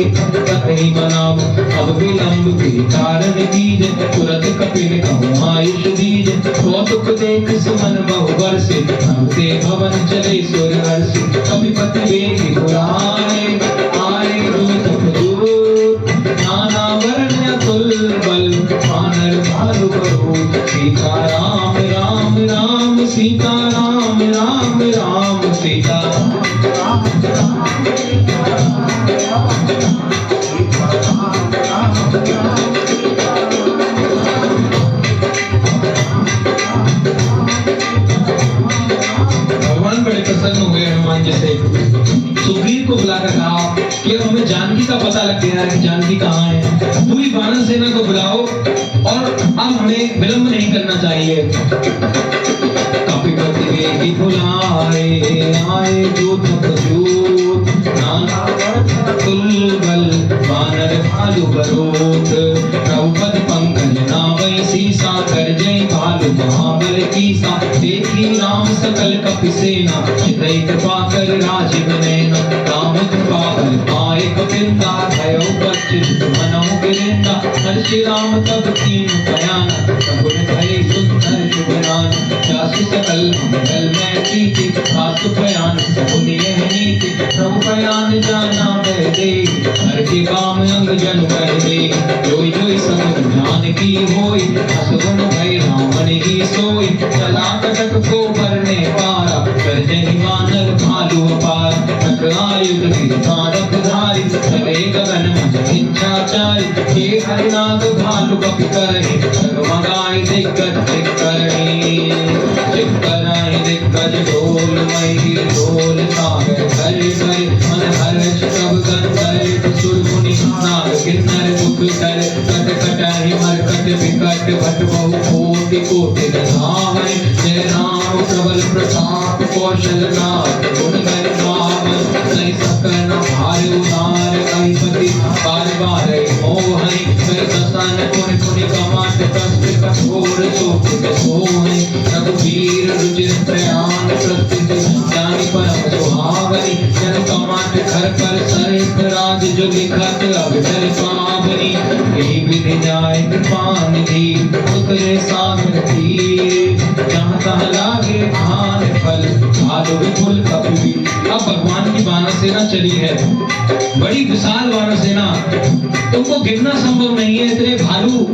कतहि बनाव अब विलंब के कारण दीज तुरत कपिल कहूँ आयुष दीज कौतुक देख सुमन बहु बरसे नमते भवन चले सुर हर्षि कपिपति वेग पुराणे आए दूत दूत नाना वर्ण अतुल बल वानर भालु बरूद सीता राम राम राम सीता राम राम राम सीता भगवान बड़े प्रसन्न हुए हनुमान जी से सुग्रीव को बुलाकर कहा कि अब हमें जानकी का पता लग गया है कि जानकी कहाँ है पूरी वानर सेना को बुलाओ और अब हमें विलंब नहीं करना चाहिए कपिपति वेगी बुलाए आए दूत दूत नाना तुल बल वानर भालु बरोत प्रभुपद पंकज नावै सीसा कर जय भालु महाबल कीसा देखी राम सकल कपि सेना चितै कृपा कर राजीव नैना राम कृपा बल पाए कपिंदा भयो बच्चित मनो गिरिंदा हर्षि राम तब कीन बयान सगुन भय सुंदर शुभ नाम जासु सकल मंगल में प्रीति आसु बयान सगुन यह नीति प्रभु बयान जाना बह दे हर के काम अंग जन कह दे जोई जोई सब ज्ञान की होई असगुन भय रावण ही सोई चला कटक को भरने पारा कर जहि वानर भालु अपार टकरायुध गिरधारक धारी चले गगन मज इच्छाचारी हे हरिनाथ भालु कपि करहि जगमगाई दिग्गज दिक्करहि दिक्कराई दिग्गज ढोल मई ढोल सागर कर कर मन हर्ष सब गंधर्व सुर मुनि नाग किन्नर दुख कर कट कटाहि मरकट विकट भट बहु कोटि कोटि धावै जय राम प्रबल प्रताप कौशल नाथ गुण गर गावै नहीं सकन भार उदार अधिपति बार बार मोहनि कर दसन पुनि पुनि कमाट कष्ट कठोर शोभित सोहनि रघुवीर रुचिर प्रयाण प्रस्तुत जानि परम सुहावनि जन कमाट घर पर सरित राज जो लिखत अवसर पावनि यही विधि जाय कृपा निधि उतरे सागर तीर जहाँ तहाँ लागे भान फल भालु विपुल कपि। अब भगवान की वानर सेना चली है, बड़ी विशाल वानर सेना, तुमको गिनना संभव नहीं है। इतने भालू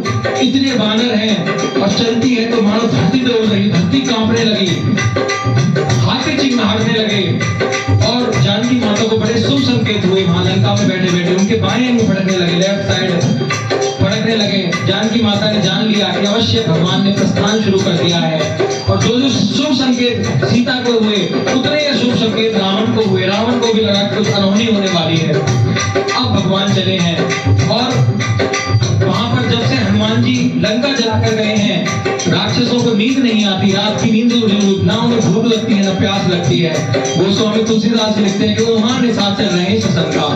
इतने वानर हैं और चलती है तो मानो धरती डोल रही, धरती कांपने लगी, हाथी चिंगाड़ने लगे। और जानकी माता को बड़े शुभ संकेत हुए। वहां लंका में बैठे बैठे उनके बाएं मुंह फड़कने लगे, लेफ्ट साइड फड़कने लगे। जानकी माता ने जान लिया कि अवश्य भगवान ने प्रस्थान शुरू कर दिया है। और जो जो शुभ संकेत सीता को हुए उतने ही शुभ संकेत रावण को हुए। रावण को भी लगा कि कुछ अनहोनी होने वाली है। अब भगवान चले हैं और वहां पर जब से हनुमान जी लंका जलाकर गए हैं, राक्षसों को नींद नहीं आती, रात की नींद ना उन्हें भूख लगती है ना प्यास लगती है। वो स्वामी तुलसीदास लिखते हैं कि वहां निशाचर रहे सशंका,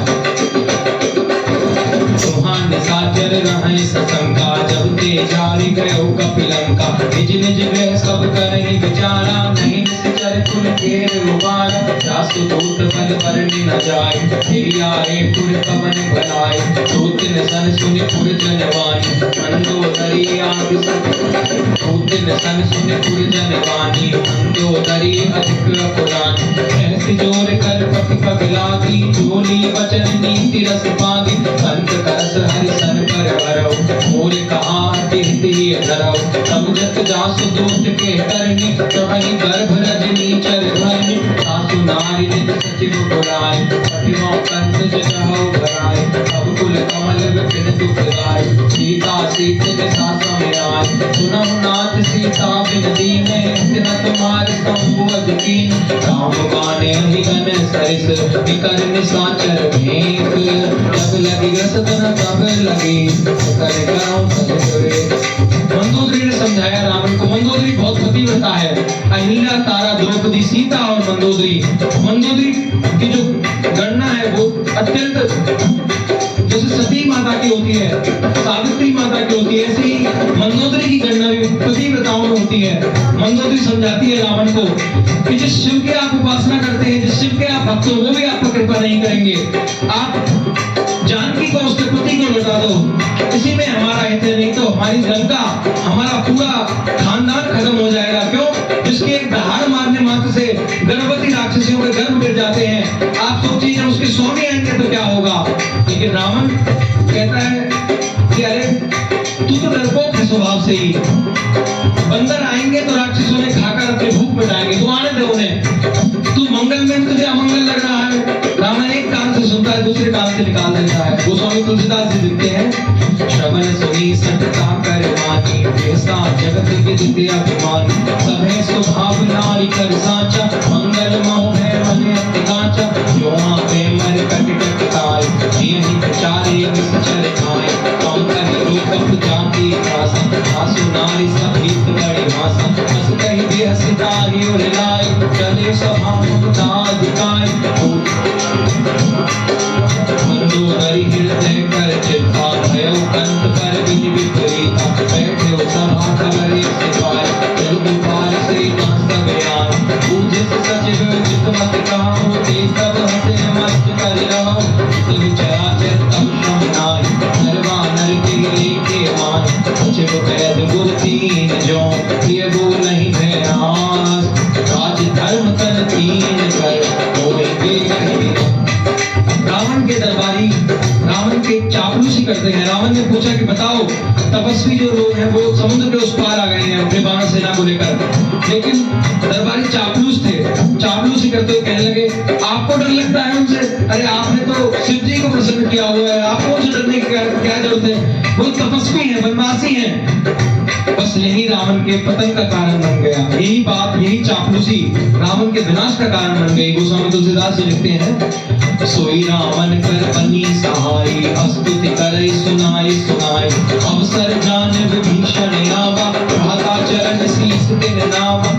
वहां निशाचर रहे सशंका, जब ते जारी गए कपिलंका। निज निज गृह सब करहि विचारा, नहीं निश्चर कुल केर उबारा। जासु दूत बल बरनि न जाय, फिर आए पुर कवन भलाय। दूत न सन सुनि पुर जनवानी, मंदोदरी आदि दूत न सन सुनि पुर जनवानी, मंदोदरी अधिक पुरानी। ऐसी जोर कर पति पगलागी, जोली वचन नीति रस पागी। अंत करस हरि सन पर हरौ, मोर कहा तिहति धरौ। तब जत जासु दूत के करनि, तबहि गर्भ रजनी चर धरनि। सासु नारी निज सचिव बुलाए पटिमो कंस जटाओ भराए अब कुल कमल विपिन दुख गाय सीता सीत जसा समिराय सुनहु नाथ सीता बिन दीने इतना तुम्हारे संबोध कीन राम बाने अहिगन सरिस निकर निशाचर भेंट जब लगी रसदन तब लगी कर करो सजरे। मंदोदरी ने समझाया रावण को। मंदोदरी बहुत पतिव्रता है। अहिल्या, तारा, द्रौपदी, सीता और मंदोदरी। मंदोदरी की जो गणना है वो अत्यंत, जैसे सती माता की होती है, सावित्री माता की होती है, ऐसे ही मंदोदरी की गणना भी पतिव्रताओं में होती है। मंदोदरी समझाती है रावण को कि जिस शिव के आप उपासना करते हैं, जिस शिव के आप भक्त हो, वो भी आपको कृपा नहीं करेंगे। आप जानकी को, उसके पति को लौटा दो, इसी में हमारा हित है, नहीं तो हमारी लंका, हमारा पूरा खानदान खत्म हो जाएगा। क्यों? जिसके एक दहाड़ मारने मात्र से गर्भवती राक्षसियों के गर्भ गिर जाते हैं। आप सोचिए जब उसके स्वामी आएंगे तो क्या होगा। लेकिन रावण कहता है कि अरे तू तो डरपोक है स्वभाव से ही, बंदर आएंगे तो राक्षसों ने खाकर अपनी भूख मिटाएंगे, तू आने दे उन्हें। तू मंगल में तुझे अमंगल लग रहा है। रावण एक कान से सुनता है, दूसरे कान से निकाल देता है। गोस्वामी तुलसीदास जी लिखते हैं, श्रवण सुनी सटता कर मानी ऐसा जगत विदित अभिमानी सभे स्वभाव नारी कर साचा मंगल मोह है मन अतिकाचा जो आवे मर कट कट काय यही विचारे निश्चर खाए कौन कहे रूप जाति भाषा आसु नारी सभीत बड़े भाषा बस कही बेहसिता ही उड़ाए चले स्वभाव मुक्ताधिकाय मंदोदरी हृदय कर चित्ता भयो कंत पर विधि विपरीता बैठे सभा कबरे सिपाय जल्द पार से नास्त गयान पूजित सचिव जित मत कहो ते सब हसे मस्त कर रहो तुम चराचर तब शमनाय नरवा नर के लेके मान सचिव कैद गुर तीन जो प्रिय गो नहीं भयास राज धर्म तन तीन कर होएंगे कहीं। रावण के दरबारी रावण के चापलूसी करते हैं। रावण ने पूछा कि बताओ तपस्वी जो लोग हैं वो समुद्र के उस पार आ गए हैं अपने वानर सेना को लेकर, लेकिन दरबारी चापलूस थे। चापलूसी करते हुए कहने लगे आपको डर लगता है उनसे, अरे आपने तो शिव जी को प्रसन्न किया हुआ है, आपको उनसे डरने की क्या जरूरत है, वो तपस्वी हैं, वनवासी हैं। बस यही रावण के पतन का कारण बन गया। यही बात, यही चापलूसी रावण के विनाश का कारण बन गई। गोस्वामी तुलसीदास जी लिखते हैं, सोई रावण कर बनी सहाई अस्तुति करे सुनाई सुनाई अवसर जान विभीषण आवा भ्राता चरण शीस दिन नावा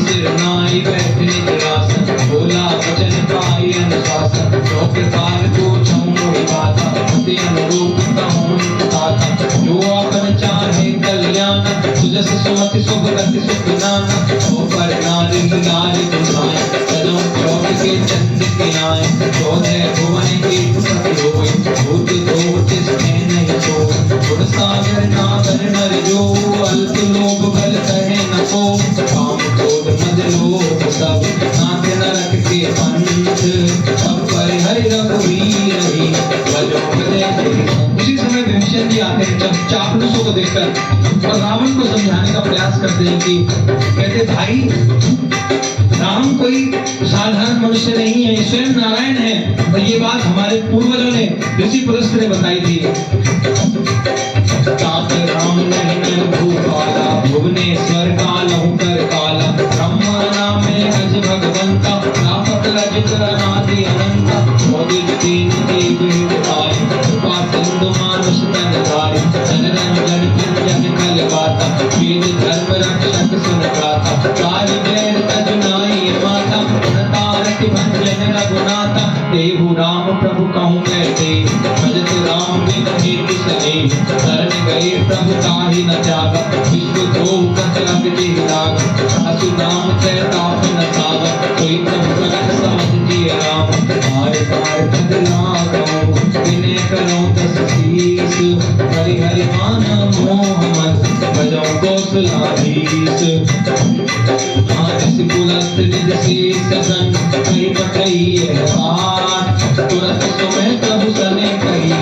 सिर नाई बैठने निरासन बोला वचन पाई अनुशासन जो प्रकार को छऊ बाता ते अनुरूप कहूँ ताता जो आपन चाहे कल्याण सुजस सुमति शुभ गति सुख नाना ओ पर नारी नारी बुझाए सदों चौक के चंद के नाय चौदह भुवन के पति होए भूत दोष स्नेह नहीं सो गुण सागर नागर नर जो अल्प लोभ बल कहे न को काम क्रोध मद लोभ सब नाथ नरक के पंथ अब पर हरि रघुवीर ही भजो भजे। उसी समय विभीषण जी आते हैं जब चापलूसों को देखकर और रावण को समझाने का प्रयास करते हैं कि कहते भाई राम कोई साधारण मनुष्य नहीं है, स्वयं नारायण है और ये बात हमारे पूर्वजों ने ऋषि पुलस्त ने बताई थी। राम नहीं भूपाला भुवनेश्वर कालहु कर काला ब्रह्मा नाम में अज भगवंता रापत रजित अनादि अनंता मोदित तीन देव हितकाय कृपा सिंधु मानुष तन धारी जन रंजन जन कल गाता वेद धर्म रक्षक सुन गाता काल जैन तजुनाई माता तारति भंजन रघुनाथा देहु राम प्रभु कहूँ मैं देव भजत राम बिन हेतु सने शरण गए प्रभु ताहि न जागा विश्व द्रोह कतरक जिह लागा असु नाम चैताप न सागा कोई प्रभु प्रगट समझ जिय राम बार बार बदलागो विनय करो दस शीस हरि हरि मान मोह मत भजो कौशलाधीश आदिस पुलस्त निज शीस सन कही पठई है पाठ तुरंत सुमह प्रभु सने कही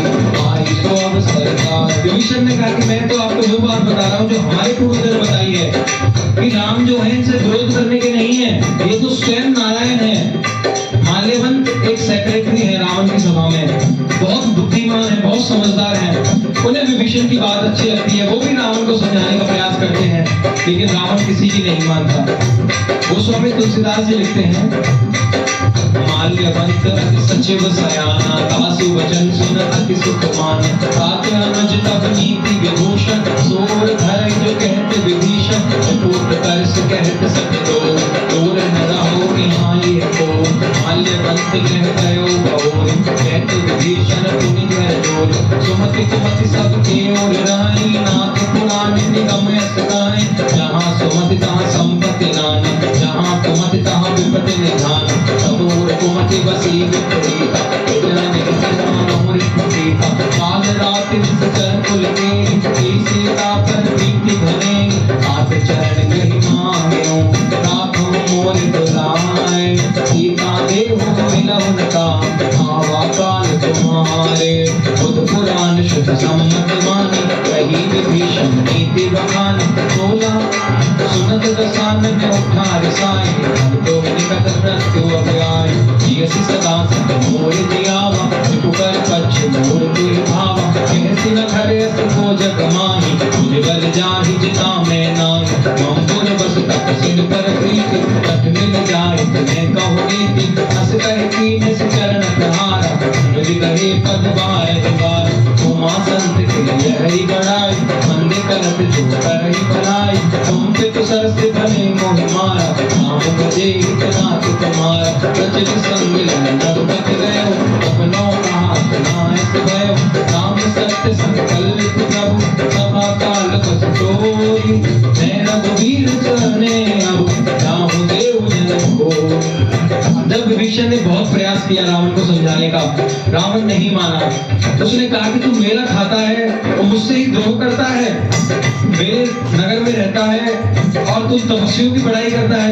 आई सो अब सरकार। विभीषण ने कहा कि मैं तो आपको वो बात बता रहा हूँ जो हमारे पूर्वजों ने बताई है कि राम जो है इनसे विरोध करने के नहीं है, ये तो स्वयं नारायण है। एक सेक्रेटरी है रावण की सभा में, बहुत बुद्धिमान है, बहुत समझदार है। उन्हें विभीषण की बात अच्छी लगती है, वो भी रावण को समझाने का प्रयास करते हैं, लेकिन रावण किसी की नहीं मानता। वो स्वामी तुलसीदास जी लिखते हैं, माल्यवंत अति सचिव सयाना, दासु वचन सुन अति सुख मान, ताते अनुज तब नीति विभूषण, सोर धर जो कहते विभीषण, पूत तरस कहते सत दो, दूर न रहो यहाँ ये को, माल्यवंत कह गयो भवोर, कहते विभीषण पुनि घर जोर, सुमति कुमति सब के ओर रानी, नाथ पुराण निगम यस गाएं, जहाँ सुमति तहाँ संपत्ति नानी, जहाँ कुमति तहाँ विपत्ति निधान, सबोर कुमति बसी विपरीता, विजन निकटना मोरी कुटीता, काल रात निस चरण कुल के, सीता पर प्रीति धने, आप चरण गहि मांगेओ, राखो मोर दुलारे, सीता देहु मिलहुन का, आवा काल तुम्हारे, बुध पुराण शुद्ध सम्मत मानी, रही विभीषण नीति बखानी, बोला सुनत दसानन उठा रिसाई, तो निकट मृत्यु अभयाई, जियसि सदा सत मोर जियावा, विपुकर कच्छ मोर दुई भावा, कहसि न खरे को जग माही, तुझ बल जाहि जिता मैं नाई, मंबुर बस तक सिर पर प्रीति, तट मिल जाए तुम्हें कहो नीति, हस कह कीन से चरण प्रहारा, अनुज कहे पद बार बार, उमा संत के यही बड़ाई, मंदे करत जो करहि भलाई, तुम पे तो सरस भले मोहि मारा, नाम भजे नाथ तुम्हारा, प्रचलित संग नगपत गयो, अपनों का हाथ नायक भयो, राम सत्य संकल्प प्रभु, सभा काल बस तोरी, मैं रघुवीर चरणे अब, राम देव जन को। जब विभीषण ने बहुत प्रयास किया रावण को समझाने का, रावण नहीं माना। उसने कहा कि तू मेरा खाता है और मुझसे ही द्रोह करता है, मेरे नगर में रहता है और तू तपस्वियों की बड़ाई करता है,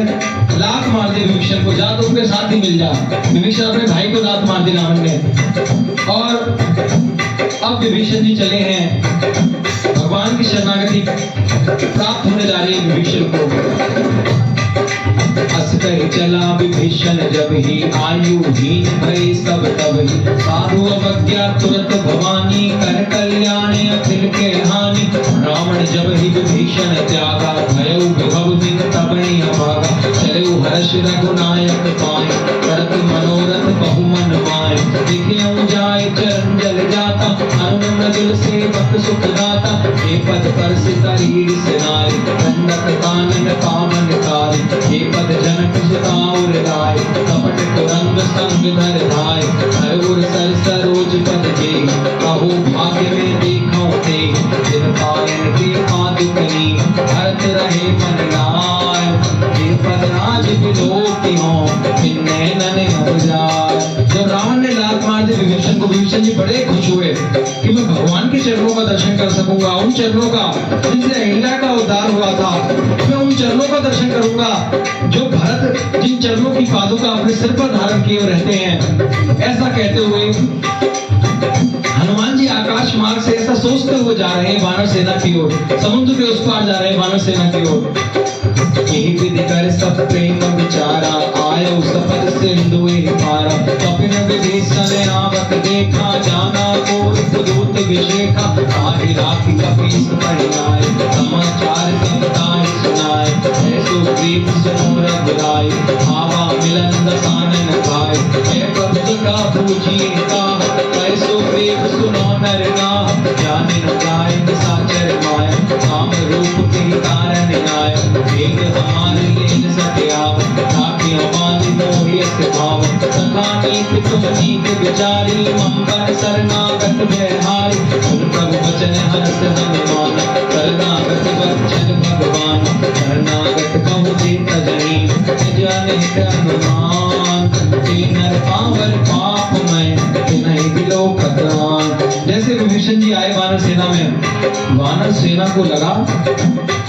लात मार दे विभीषण को, जा तुम के साथ ही मिल जा। विभीषण अपने भाई को लात मार दी रावण ने। और अब विभीषण जी चले हैं, भगवान की शरणागति प्राप्त होने जा रही है विभीषण को। अस कहि चला विभीषण जब ही, आयुहीन भय सब तब ही, साधु अवज्ञा तुरत भवानी, कर कल्याण अखिल के हानि, रावण जब ही विभीषण त्यागा, भयउ विभव दिन तबहि अभागा, चलेउ हर्ष रघुनायक पाए, करत मनोरथ बहु मन माय, देखियउ जाय चरण जल जाता, अरुण मृदुल सेवक सुख दाता, हे पद पर सितरीर सिनाय, दंडक कानन पावन कारी, हे पद जनक सुताउर लाय, कपट कुरंग संग धर धाय, हरउर सर सरोज पद जे, कहो भाग्य में देखौ ते, जिन पायन के पादुकनी, भरत रहे मन लाय, हे पद राज बिलोकी हो, किन्ने नने उपजाय। जब रावण ने लात मार दी विभीषण को, विभीषण जी बड़े खुश हुए कि मैं भगवान के चरणों का दर्शन कर सकूंगा, उन चरणों का जिनसे अहिल्या का उद्धार हुआ था, मैं उन चरणों का दर्शन करूंगा जो भरत जिन चरणों की पादुका अपने सिर पर धारण किए रहते हैं। ऐसा कहते हुए हनुमान जी आकाश मार्ग से ऐसा सोचते हुए जा रहे हैं वानर सेना की ओर, समुद्र के उस पार जा रहे हैं वानर सेना की ओर। यही विधि कर सब प्रेम विचारा, आयो सपद सिंधु पारा, कपिन विभीषण आवत देखा, जाना को दूत विशेखा, आहि राखी कपीस परिणाय, समाचार सब ताहि सुनाय, ऐसो ग्रीव सुनो रघुराय, आवा मिलन दसानन भाय, है कब्ज का पूजिए का, ऐसो ग्रीव सुनो नर नाह, जाने न जाय साचर माय, काम रूप के कारण आय, एक हमारे लेन सत्याव, ताकि हमारी मोहि भाव, सखा नीति तुम नीति विचारी, मंबर शरणागत भयहारी, सुन प्रभु वचन हर्ष हनुमान, शरणागत वचन भगवान, शरणागत कहु जेत जनी, जाने हनुमान, नर पावर पाप में नहीं बिलो कतरान। जैसे विभीषण जी आए वानर सेना में, वानर सेना को लगा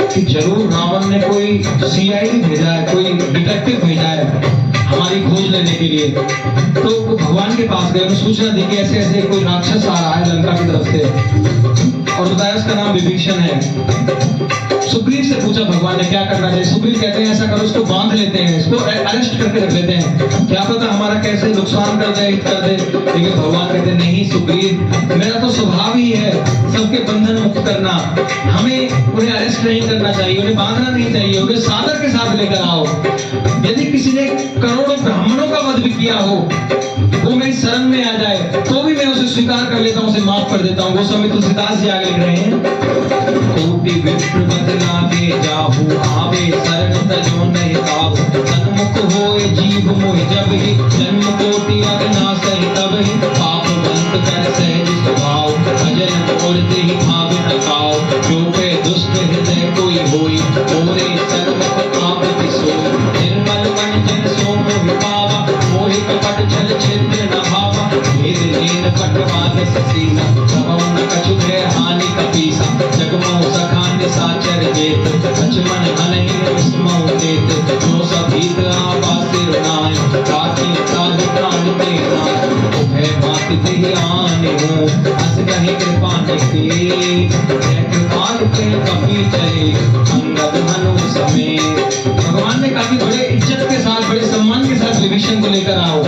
कि जरूर रावण ने कोई सीआईडी भेजा है, कोई डिटेक्टिव भेजा है हमारी खोज लेने के लिए। तो वो भगवान के पास गए, सूचना दी कि ऐसे ऐसे कोई राक्षस आ रहा है लंका की तरफ से, और बताया उसका नाम विभीषण है। सुग्रीव से पूछा भगवान ने क्या करना चाहिए। सुग्रीव कहते हैं ऐसा करो, इसको बांध लेते हैं, इसको अरेस्ट करके रख लेते हैं, क्या पता हमारा कैसे नुकसान कर दे, हित कर दे। लेकिन भगवान कहते नहीं सुग्रीव, मेरा तो स्वभाव ही है सबके बंधन मुक्त करना, हमें उन्हें अरेस्ट नहीं करना चाहिए, उन्हें बांधना नहीं चाहिए, उन्हें सादर के साथ लेकर आओ। यदि किसी ने करोड़ों ब्राह्मणों का वध भी किया हो, वो मेरी शरण में आ जाए तो भी मैं उसे स्वीकार कर लेता हूँ, उसे माफ कर देता हूँ। गोस्वामी तुलसीदास जी आगे लिख रहे हैं, कोटि विप्र बदलागे जाहु, आवे शरण तजो नहीं काहू, सन्मुख होए जीव मोहि जब ही, जन्म कोटि अविनाशहि तब ही, पाप बंत कर सहज स्वभाव, अजर मूर्ति ही भाव न काऊ, जो पे दुष्ट हृदय कोई होई, मोरे सर्वप आपति सोई, निर्मल मन जन सो मोहि पावा, मोहि कपट छल छिद्र न भावा, भेद हीन पटवाद सीसा, सबहु न कछु भय हानि कपीसा, जगमोह सखान्य साचर जेत, लक्ष्मण हनहि विस्मौ देत, जो सभीत आवा सिर नाय, प्राचीन काल प्राण ते नाय, उभय भांति तिहि आने हो, अस कहि कृपा निके, जय कृपाल के कपि चले, अंगद हनु समेत। भगवान ने काफी बड़े इज्जत के साथ, बड़े सम्मान के साथ विभीषण को लेकर आओ।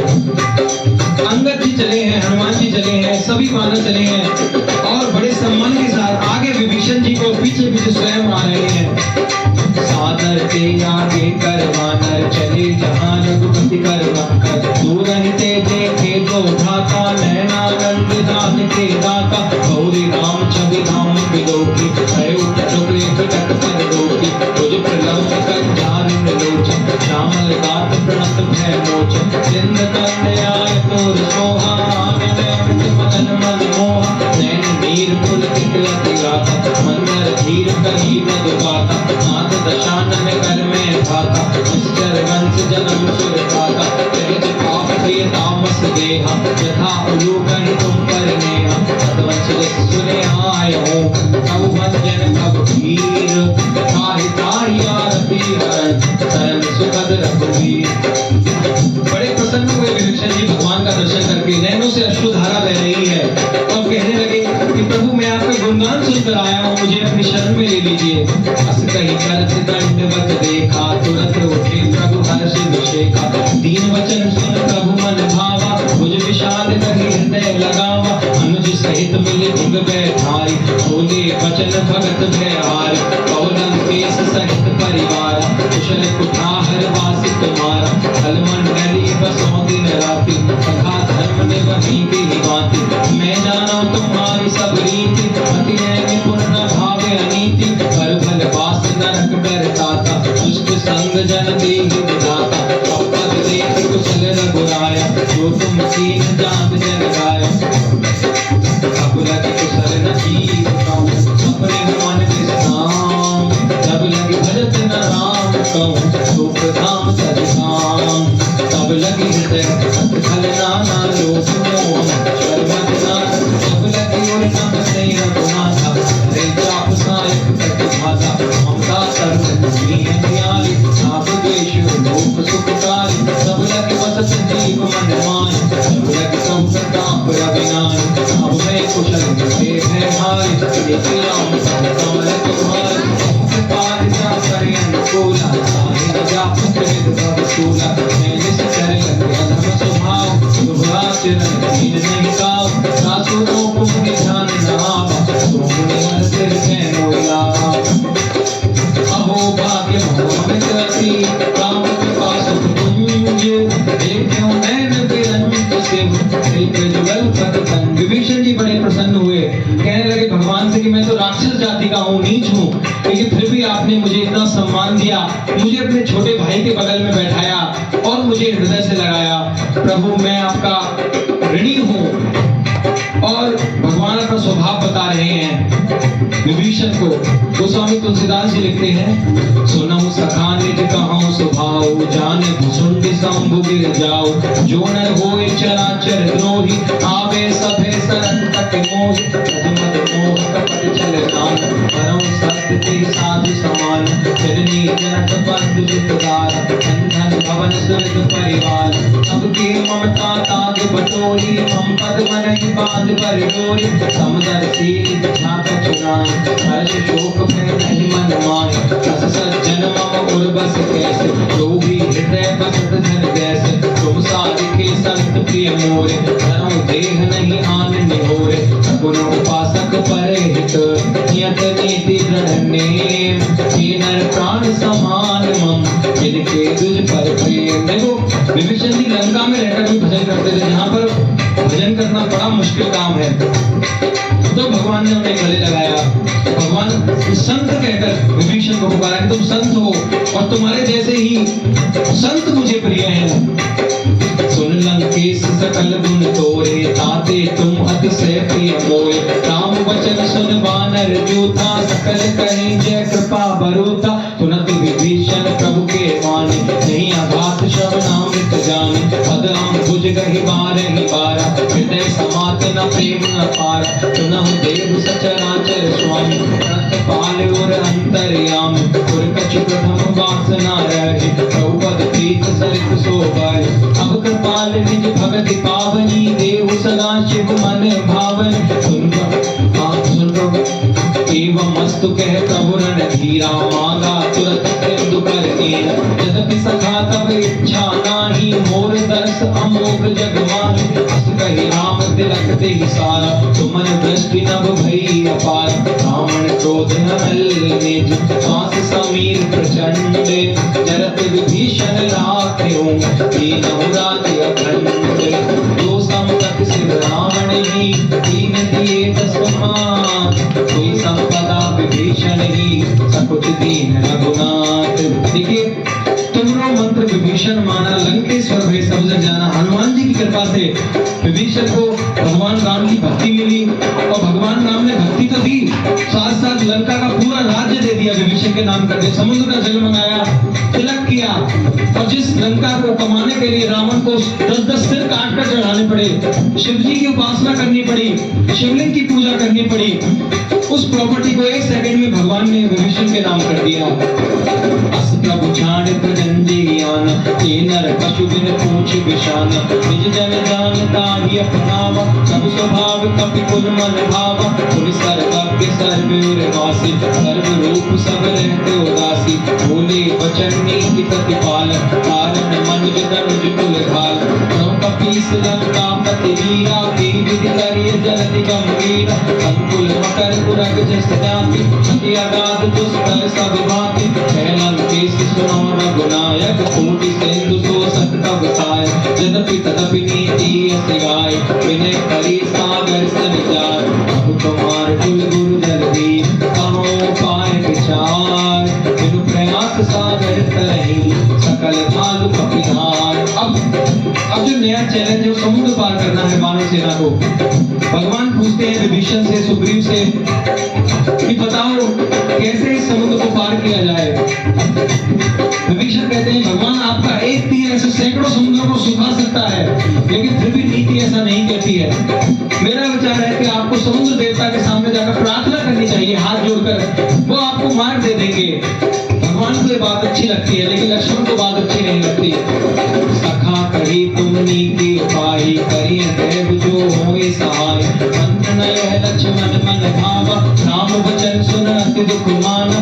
अंगद जी चले हैं, हनुमान जी चले हैं, सभी वानर चले हैं और बड़े सम्मान के साथ आगे विभीषण जी को पीछे पीछे स्वयं आ रहे हैं। सादर के आगे कर वानर चले, जहां रघुपति कर वंकर, दूर रहते देखे दो भ्राता, नैनानंद दान के दाता, गौरी राम छवि धाम बिलोकी, भय उठक पिटक पद रोकी, तुझ प्रलंब कर जारिन लोचन, श्यामल गात प्रणत भय मोचन, सिंध कन्याय तोर सोहा, अमित मदन मन मोहा, नैन नीर पुलकित अति गाता, मंदर धीर कही मधुबाता, नाथ दशानन कर में भाता, निश्चर वंश जन्म सुर पाता, तेज पाप प्रिय तामस देहा, यथा उलूकन तुम पर नेहा, सतवंश जस सुने आए हो, तब भंजन कब वीर, ताहि ताहि आरती हरण, शरण सुखद रघुवीर। बड़े प्रसन्न हुए विभीषण जी भगवान का दर्शन करके, नैनों से अश्रुधारा बह रही है और कहने लगे कि प्रभु मैं आपका गुणगान सुनकर आया हूँ, मुझे अपनी शरण में ले लीजिए। अस कहि करत दंडवत देखा, तुरंत उठे प्रभु हर्ष विषेका, दीन वचन सुन प्रभु मन भावा, भुज विषाद कहि हृदय लगावा, अनुज सहित मिले भुग बैठारी, बोले वचन भगत भयहारी, कौलन केस सहित परिवार, कुशल कुठार वासी तुम्हारा, हल मंडली बसों दिन राति, तथा धर्म ने वहीं की भांति, मैं जाना तुम्हारी सब रीति, अति निपुण न भावे अनीति, कर भल वास नरक करताता, दुष्ट संग जन देहि विधाता, पद देहि कुशल रघुराया, जो तुम कीन जात जन गाया, अब लगे कुशल न जीव कहूँ, अपने मन विश्राम, जब लगे भजत न राम कहूँ, सुख धाम सजधाम, तब लगी हृदय खल नाना लोक मोह, शर्मदना तब लगी और नम स्नेह गुनाथा, रे चाप सायक प्रतिभाता, ममता सर्व मीन दयालु, आप द्वेष लोक सुखकारी, तब लगी वसत जीव मन मान, तब लगी सब प्रताप अभिनान, अब मैं कुशल के भय हारी, एक राम कमल तुम्हारी, कृपालिता करे अनुकूला, साहिब जाप कृत भव सूला, मैं निश्चर लगे अधम स्वभाव, शुभ आचरण दीन नहीं काव, सासुरों को मुनि ध्यान न आवा, तुम मुनि मन सिर में मोला, अहो भाग्य मोहित रति, काम कृपा सुख कुंज, देखो नैन बिरंज सिंह, एक जुगल पद कंज। विभीषण जी बड़े प्रसन्न हुए, कहने लगे भगवान से कि मैं तो राक्षस जाति का हूँ, नीच हूँ, लेकिन फिर भी आपने मुझे इतना सम्मान दिया, मुझे अपने छोटे भाई के बगल में बैठाया और मुझे हृदय से लगाया। प्रभु मैं आपका ऋणी हूँ। और भगवान अपना स्वभाव बता रहे हैं विभीषण को। गोस्वामी तुलसीदास जी लिखते हैं, सुनहु सखा निज कहऊँ स्वभाव, जाने भुसुंड शंभु गिर जाओ, जो नर होए चराचर द्रोही, आवे सभे शरण तक मोहि, प्रथमद मोह कपट छल नान, परम सत्य ते साधु समान, चरनी जनक बंधु जितदार, धन धन भवन सुरत परिवार, सबके ममता ताग बटोरी हम पद मन बांध पर डोरी समदर सील झाक चुनाई हर्ष शोक में नहीं मन माए रस सज्जन मम उर बस कैसे जो भी हृदय बसत धन जैसे तुम साधिके संत प्रिय मोरे धर्म देह नहीं आन निहोरे सगुण उपासक परे हित नियत नीति दृढ़ नेम हे नर प्राण समान मम जिनके तुझ पर प्रेम। देखो विभीषण जी लंका में रहकर भी भजन करते थे, जहाँ पर भजन करना बड़ा मुश्किल काम है, तो भगवान ने उन्हें गले लगाया। भगवान संत कहकर विभीषण को पुकारा कि तुम संत हो और तुम्हारे जैसे ही संत मुझे प्रिय हैं। सुन लंकेश सकल गुण तोरे ताते तुम अतिशय प्रिय मोए राम वचन सुन वानर जूता सकल कहीं जय कृपा बरूता सुनत विभीषण प्रभु के वाणी नहीं अघात श्रवणामृत जानी पद भुज गहि बारहि बारा हृदय समात न प्रेम अपारा सुनहु देव सचराचर स्वामी पाल और अंतर्याम और कछु प्रथम वासना रहे प्रभु पद प्रीत सरित शोभाए अब कृपाल निज भगति पावनी देव सदा शिव मन भावन सुन एवं मस्तु कह प्रभु रणधीरा मांगा तुरंत सिंधु कर दीना यद्यपि सखा तब इच्छा नाही मोर दर्श अमोघ जग माही अस कहि राम तिलक देहि सारा तुमन दृष्टि नभ भई अपार रावण क्रोध न निज पास समीर प्रचंड जरत विभीषण राख्यो दीनहु राज अखंड जो संपत सिर रावण ही दीन दिए दसमान कोई संपदा विभीषण ही सकुच दीन रघुनाथ। देखिए तुमरो मंत्र विभीषण माना लंकेश्वर भय सब जग जाना। हनुमान जी की कृपा से विभीषण को भगवान राम की भक्ति मिली और भगवान राम ने भक्ति तो दी, साथ साथ लंका का पूरा राज्य दे दिया विभीषण के नाम करके, समुद्र का जल मंगाया, तिलक किया। और जिस लंका को कमाने के लिए रावण को 10-10 सिर काट कर चढ़ाने पड़े, शिव जी की उपासना करनी पड़ी, शिवलिंग की पूजा करनी पड़ी, उस प्रॉपर्टी को 1 सेकंड में भगवान ने विभीषण के नाम कर दिया। अस प्रभु छाड़ प्रजंजे ज्ञान ये नर पशु बिन पूछ विशान निज जन जानता ही अपनावा सब स्वभाव कपि कुल मन भावा तुम सर्वज्ञ सर्ववासी सर्व रूप सब रहते उदासी बोले वचन नीति प्रतिपालन कारण मनुज तनुज कुल घाल कपीस लंका पति वीरा की विधि करिए जलति गंभीरा अंकुल मकर पुरग जस जाति अति अगाध दुष्कर सब भांति लंकेश सुनो रघुनायक कोटि सिंधु शोषक तब साय यद्यपि तदपि नीति अति गाय विनय करी सागर सन जाय अब तुम्हार कुल गुरु जलधीर कहो पाए विचार बिनु प्रयास सागर तरही सकल भालु कपिधार। अब जो नया चैलेंज है समुद्र पार करना है मानव सेना को। भगवान पूछते हैं विभीषण से, सुग्रीव से कि बताओ कैसे इस समुद्र को पार किया जाए। विभीषण कहते हैं भगवान आपका एक तीर ऐसे सैकड़ों समुद्रों को सुखा सकता है, लेकिन फिर भी नीति ऐसा नहीं कहती है। मेरा विचार है कि आपको समुद्र देवता के सामने जाकर प्रार्थना करनी चाहिए हाथ जोड़कर, वो आपको मार्ग दे देंगे। भगवान को ये बात अच्छी लगती है, लेकिन लक्ष्मण को बात अच्छी नहीं लगती। सखा कही तुम नीति उपाय करिए देव जो होए सहाय मंत्र न यह लक्ष्मण मन भावा राम वचन सुन अति दुख माना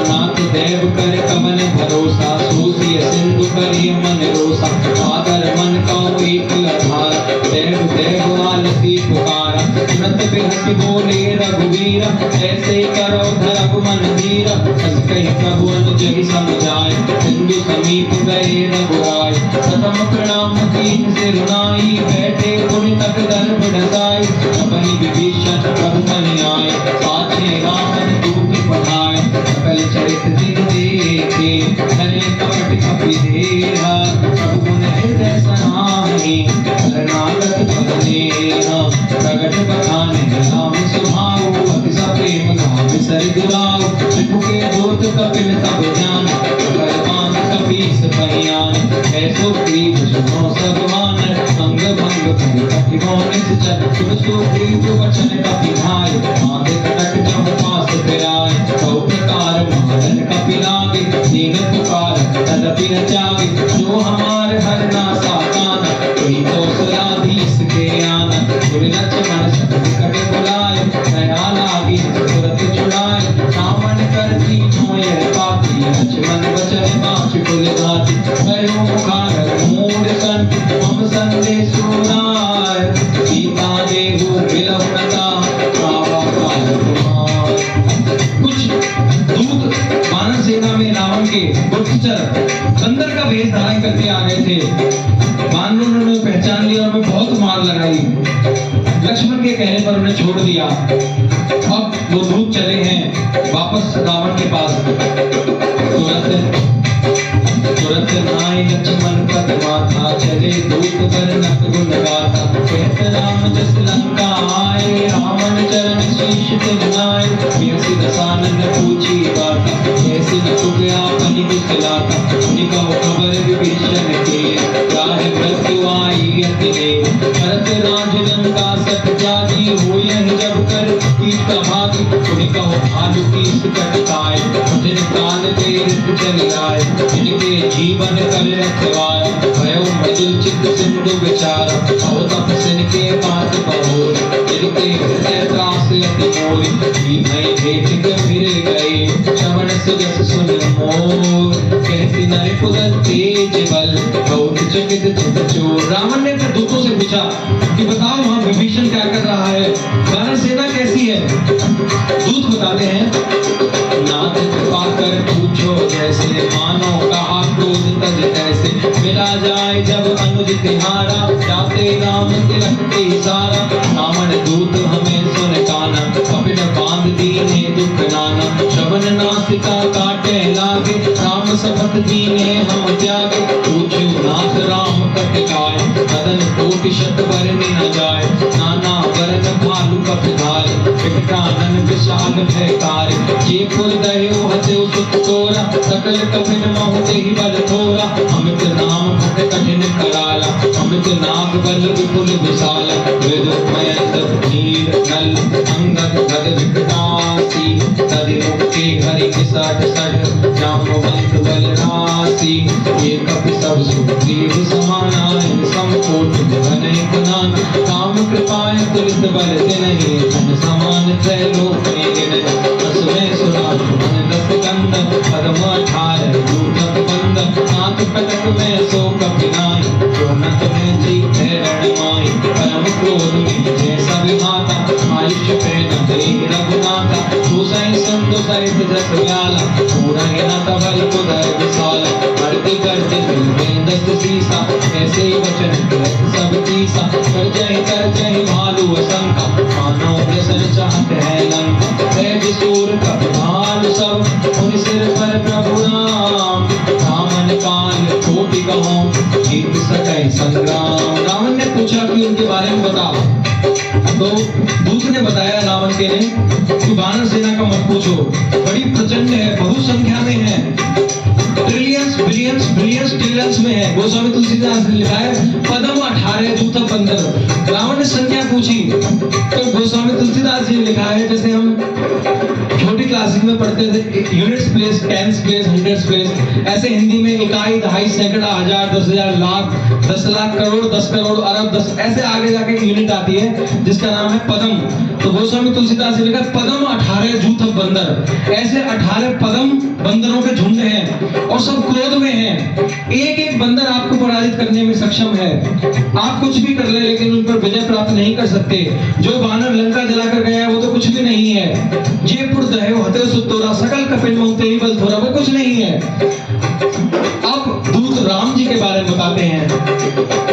नाथ देव कर कमन भरोसा सोसिय सिंधु करिए मन रोसा आदर मन का एक आधार देव देव आलसी पुकारा तुरंत बिहसी बोले रघुवीरा ऐसे करो धरम मन धीरा हंस कही प्रभु अनुजहि समझाए सिंधु समीप गए रघुराय प्रथम प्रणाम कीन से रुनाई बैठे पुनि तक दर्भ ढसाई अपनी विभीषण प्रभु मन आए पाछे रामन दूत पढ़ाए सकल चरित दिन देखे धने कपट कपि देहा प्रभु गुण हृदय सनाहि शरणागत बनेहा प्रगट बखाने राम सुभाव अति सप्रेम गाव सर दुराव रिपु के दूत कपिल तब जान सकल पान कपीस पहियान ऐसो ग्रीव सुनो सब मान अंग भंग करि कपिगो निश्चर सुन सुग्रीव वचन कपि भाई मांगे कटक जब पास फिराय कौ प्रकार मारन कपि लागे दीन पुकार तदपि न जागे जो हमार हर ना सातान कोई कौशलाधीश के आना गुरु लक्ष्मण संकट बुलाए दया लागी तुरंत छुड़ाए रावण कर दीनों यह पापी लक्ष्मण वचन पाँच कुल घाती भयो मुखार मूड सन हम संदेश सुनाए सीता देहु विलपता बाबा काल कुमार। कुछ दूत वानर सेना में रावण के गुप्तचर बंदर का वेश धारण करके आ गए थे। वानरों ने पहचान लिया और उन्हें बहुत मार लगाई। लक्ष्मण के कहने पर उन्हें छोड़ दिया। अब वो दूत चले हैं वापस रावण के पास। तुरंत नाई लक्ष्मण पद माथा चले दूत पर नत गुण गाथा कहत राम जस लंका आए रावण चरण शीश तिनाए कैसी दसानन पूछी बात कैसी न तुगया बनि दिखलाता सुनि कहो खबर विभीषण के चाहे मृत्यु आई अतिने भरत राज लंका सत जागी होय जब कर कीट का भागी सुनि कहो भालु कीस कटकाए जिन कान तेर चल आए जिनके जीवन कर रखवाए भयो मृदुल चित्त सिंधु विचार और तपस्विन के बात बहोर जिनके हृदय त्रास अति मोरी भी मैं भेट गंभीर गए श्रवण सुजस सुन मोर कहती नर पुदर तेज बल बहुत चकित चित चोर। रावण ने फिर दूतों से पूछा कि बताओ वहां विभीषण क्या कर रहा है, वानर सेना कैसी है। दूत बताते हैं नाथ कृपा कर पूछो जैसे मानो कहा क्रोध तज कैसे मिला जाए जब अनुज तिहारा जाते राम तिलक के सारा रावण दूत हमें सुन काना कपिल बांध दीने दुख नाना श्रवण नासिका काटे लागे राम सपथ दीने हम त्यागे पूछो नाथ राम कटकाए कदन कोटि शत वरनि न जाए नाना वरन भालु कपिधार विकटानन विशाल भयकार जे पुर दयो हते सुत तोरा सकल कपिन मोह ही बल थोरा अमित नाम भट कठिन कराला अमित नाग बल विपुल विशाल वेद मयंत नीर नल अंगद गद विकटासी तदि मुक्ति हरि किसठ सठ जामवंत बल रासी ये कपि सब सुग्रीव समानाय समकोट घन गुणान काम कृपाय तुलित बल तिनहि धन समान त्रैलोक गिनहि असमय सुरा मन दस कंद पद्म 18 दूतक बंद नाथ कटक में सो कपिनाय जो नत में जी रण माई परम क्रोध में जय सब माता आयुष पे नगरी रघुनाथा सुसई संत सहित जस व्याला पूरा न तबल कुदर विशाल करते करते मिलते दस सीसा ऐसे वचन सब तीसा कर जय भालु असंका मानव व्यसन चाहते हैं लंका तेज सूर कप भालु सब उन सिर पर प्रभु नाम रामन काल कोटि कहो जीत सकै संग्राम। रावण ने पूछा कि उनके बारे में बता, तो दूत ने बताया रावण के ने कि वानर सेना का मत पूछो, बड़ी प्रचंड है, बहु संख्या में है, ट्रिलियंस बिलियंस बिलियंस ट्रिलियंस में है। गोस्वामी तुलसीदास ने लिखा है पद्म 18 दूतक बंदर। रावण ने संख्या पूछी तो गोस्वामी तुलसीदास जी ने लिखा है जैसे हम छोटी क्लासेस में पढ़ते थे units place, tens place, hundreds place, ऐसे हिंदी में इकाई, दहाई, सैकड़ा, हजार, 10,000, लाख, 10 लाख, करोड़, 10 करोड़, अरब, 10 ऐसे आगे जाके यूनिट आती है जिसका नाम है पद्म। तो गोस्वामी तुलसीदास ने लिखा पद्म 18 जूथ बंदर, ऐसे 18 पद्म बंदरों के झुंड हैं और सब क्रोध में हैं। एक एक बंदर आपको पराजित करने में सक्षम है। आप कुछ भी कर ले लेकिन उन पर विजय प्राप्त नहीं कर सकते। जो वानर लंका जलाकर गया है वो तो कुछ भी नहीं है। जयपुर दयो हते सुतोरा सकल कपिन मोह तेहि बल थोरा, वो कुछ नहीं है। अब दूत राम जी के बारे में बताते हैं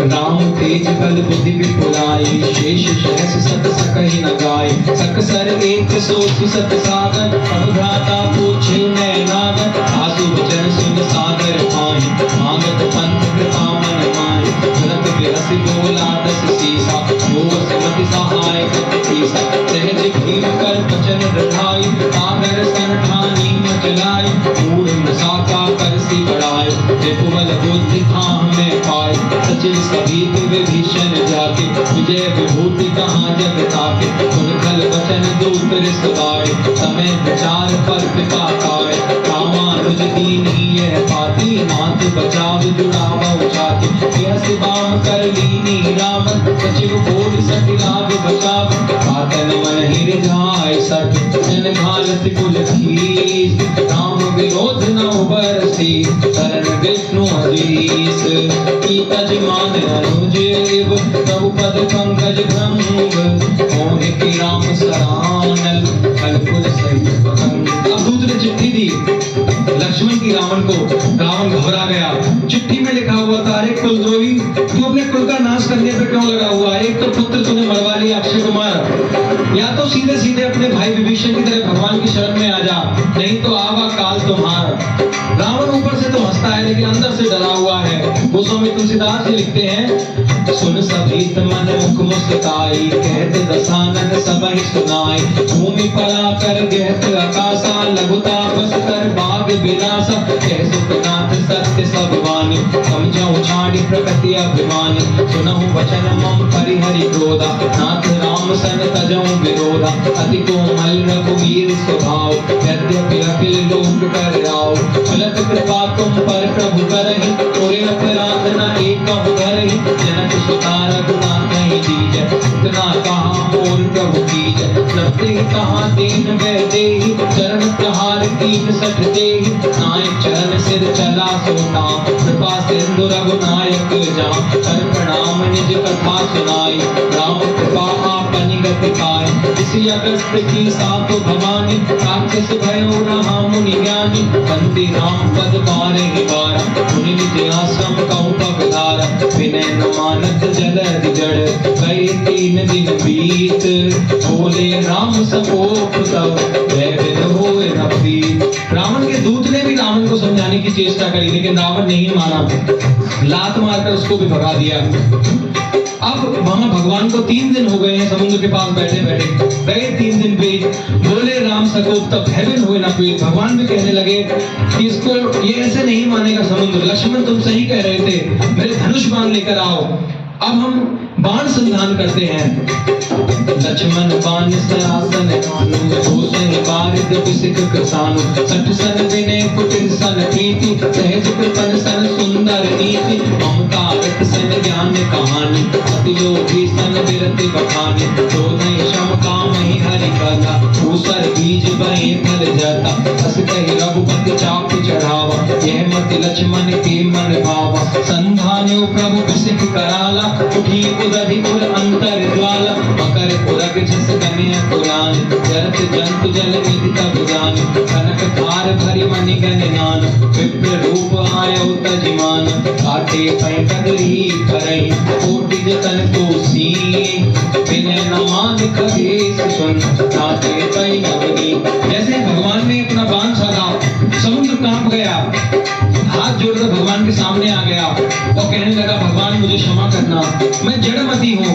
राम तेज बल बुद्धि विपुलाई शेष सहस सत सकहि न गाय सकसर एक सोच सत सागर अनुधाता पूछे नय नागर आसु वचन सुन सागर पाहि मांगत पंथ कृपा मन माहि भरत बिरसि बोला दस सीसा हो समति सहाय कपीसा सहज भीम कर वचन रढ़ाई सागर सन ठानी मचलाई पूर्ण साका करसी बढ़ाए त्रिपुवल बुद्धि थाह में पाए सचिव सभीत विभीषण जाके विजय विभूति कहाँ जग ताके उनखल वचन दूत रिसवाए समय विचार पर पिता काए कामान तुझ दीनी यह पाती, नाथ बचाव जुड़ावा उचाती। यह बाम कर लीनी रावण, सचिव बोल सट लाग बचाव। पातन मन हिर जाय सट, जन घालत कुल खीस। राम विरोध न उबरसी, शरण विष्णु अजीस। कीतज मान अनुजेव, प्रभु पद पंकज भंग। मोहि की राम सरानल, कलकुल सहित भंग। अब दूत ने चिट्ठी दी लक्ष्मण की रावण को। रावण घबरा गया। चिट्ठी में लिखा हुआ था, अरे कुलद्रोही, तू अपने कुल का नाश करने पे क्यों लगा हुआ है? एक तो पुत्र तूने मरवा लिया अक्षय कुमार, या तो सीधे सीधे अपने भाई विभीषण की तरह भगवान की शरण में आ जा, नहीं तो आवा काल तुम्हार। रावण ऊपर से तो हंसता है लेकिन अंदर से डरा हुआ है। गोस्वामी तुलसीदास जी लिखते हैं, सुन सभीत मन मुख मुस्काई, कहत दसानन सबहि सुनाई। भूमि परा कर गहत आकाशा, लघु तापस कर बाग विनाशा। कह सुखनाथ सत्य सब वाणी, समझाऊं छाड़ी प्रकृति अभिमानी। सुनहु वचन मम परिहरि क्रोधा, नाथ राम सन तजऊं विरोधा। अति कोमल रघुवीर स्वभाव, यद्यपि अखिल लोक कर राव। फलत कृपा तुम पर प्रभु करहि, तोरे अपराध न एकहु धरहि। जनक सुता रघुनाथ ही दीजै, इतना कहा मोर प्रभु कीजै। लपटे कहा दीन वै देहि, चरण प्रहार कीन सठ देहि। नायक चरण सिर चला सोता, कृपा सिंधु रघुनायक जा। कर प्रणाम निज कथा सुनाई, राम कृपा आपनि गति पाए। इसी अगस्त की सात भवानी, राक्षस भयो रहा मुनि ज्ञानी। बंदी राम पद बारे बारा, मुनि निज आश्रम कहु पगधारा। विनय न मानत जलधि जड़, गए 3 दिन बीत। बोले राम सकोप तब, भय बिन होए न प्रीत। रावण के दूत ने भी रावण को समझाने की चेष्टा करी लेकिन रावण नहीं माना, लात मारकर उसको भी भगा दिया। अब वहां भगवान को 3 दिन हो गए हैं समुद्र के पास बैठे बैठे। गए 3 दिन बीत, बोले राम सकोप तब, हेवन हुए ना पीत। भगवान भी कहने लगे कि इसको ये ऐसे नहीं मानेगा समुद्र। लक्ष्मण तुम सही कह रहे थे, मेरे धनुष बाण लेकर आओ, अब हम बाण संधान करते हैं। लक्ष्मण बाण सरासन कानू, भूषण बारिद बिसिक कृसानु। सठ सन विनय कुटिल सन प्रीति, सहज कृपन सन सुंदर नीति। ममता रत सन ज्ञान कहानी, अति लोभी सन विरति बखानी। क्रोधहि शम कामहि हरि कथा, ऊसर बीज बहे फल जाता। अस कहि रघुपति चाप चढ़ावा, यह मति लक्ष्मण के मन भावा। संधान्यो प्रभु बिसिक कराला, उठी उदधि पुर अंतर ज्वाला। मकर पुरग जस कन्या पुराण, जरत जंतु जल निधि तब जान। कनक धार भरी मणि गण नान, विप्र रूप आयो तजिमान। काटे पै कदली करई, कोटि जतन को सीन। विनय न मान खगेश सुन, काटे पै नवनी। जैसे भगवान ने अपना बाण साधा, समुद्र कांप गया, हाथ जोड़कर भगवान के सामने आ गया और कहने लगा, भगवान मुझे क्षमा करना, मैं जड़मती हूँ।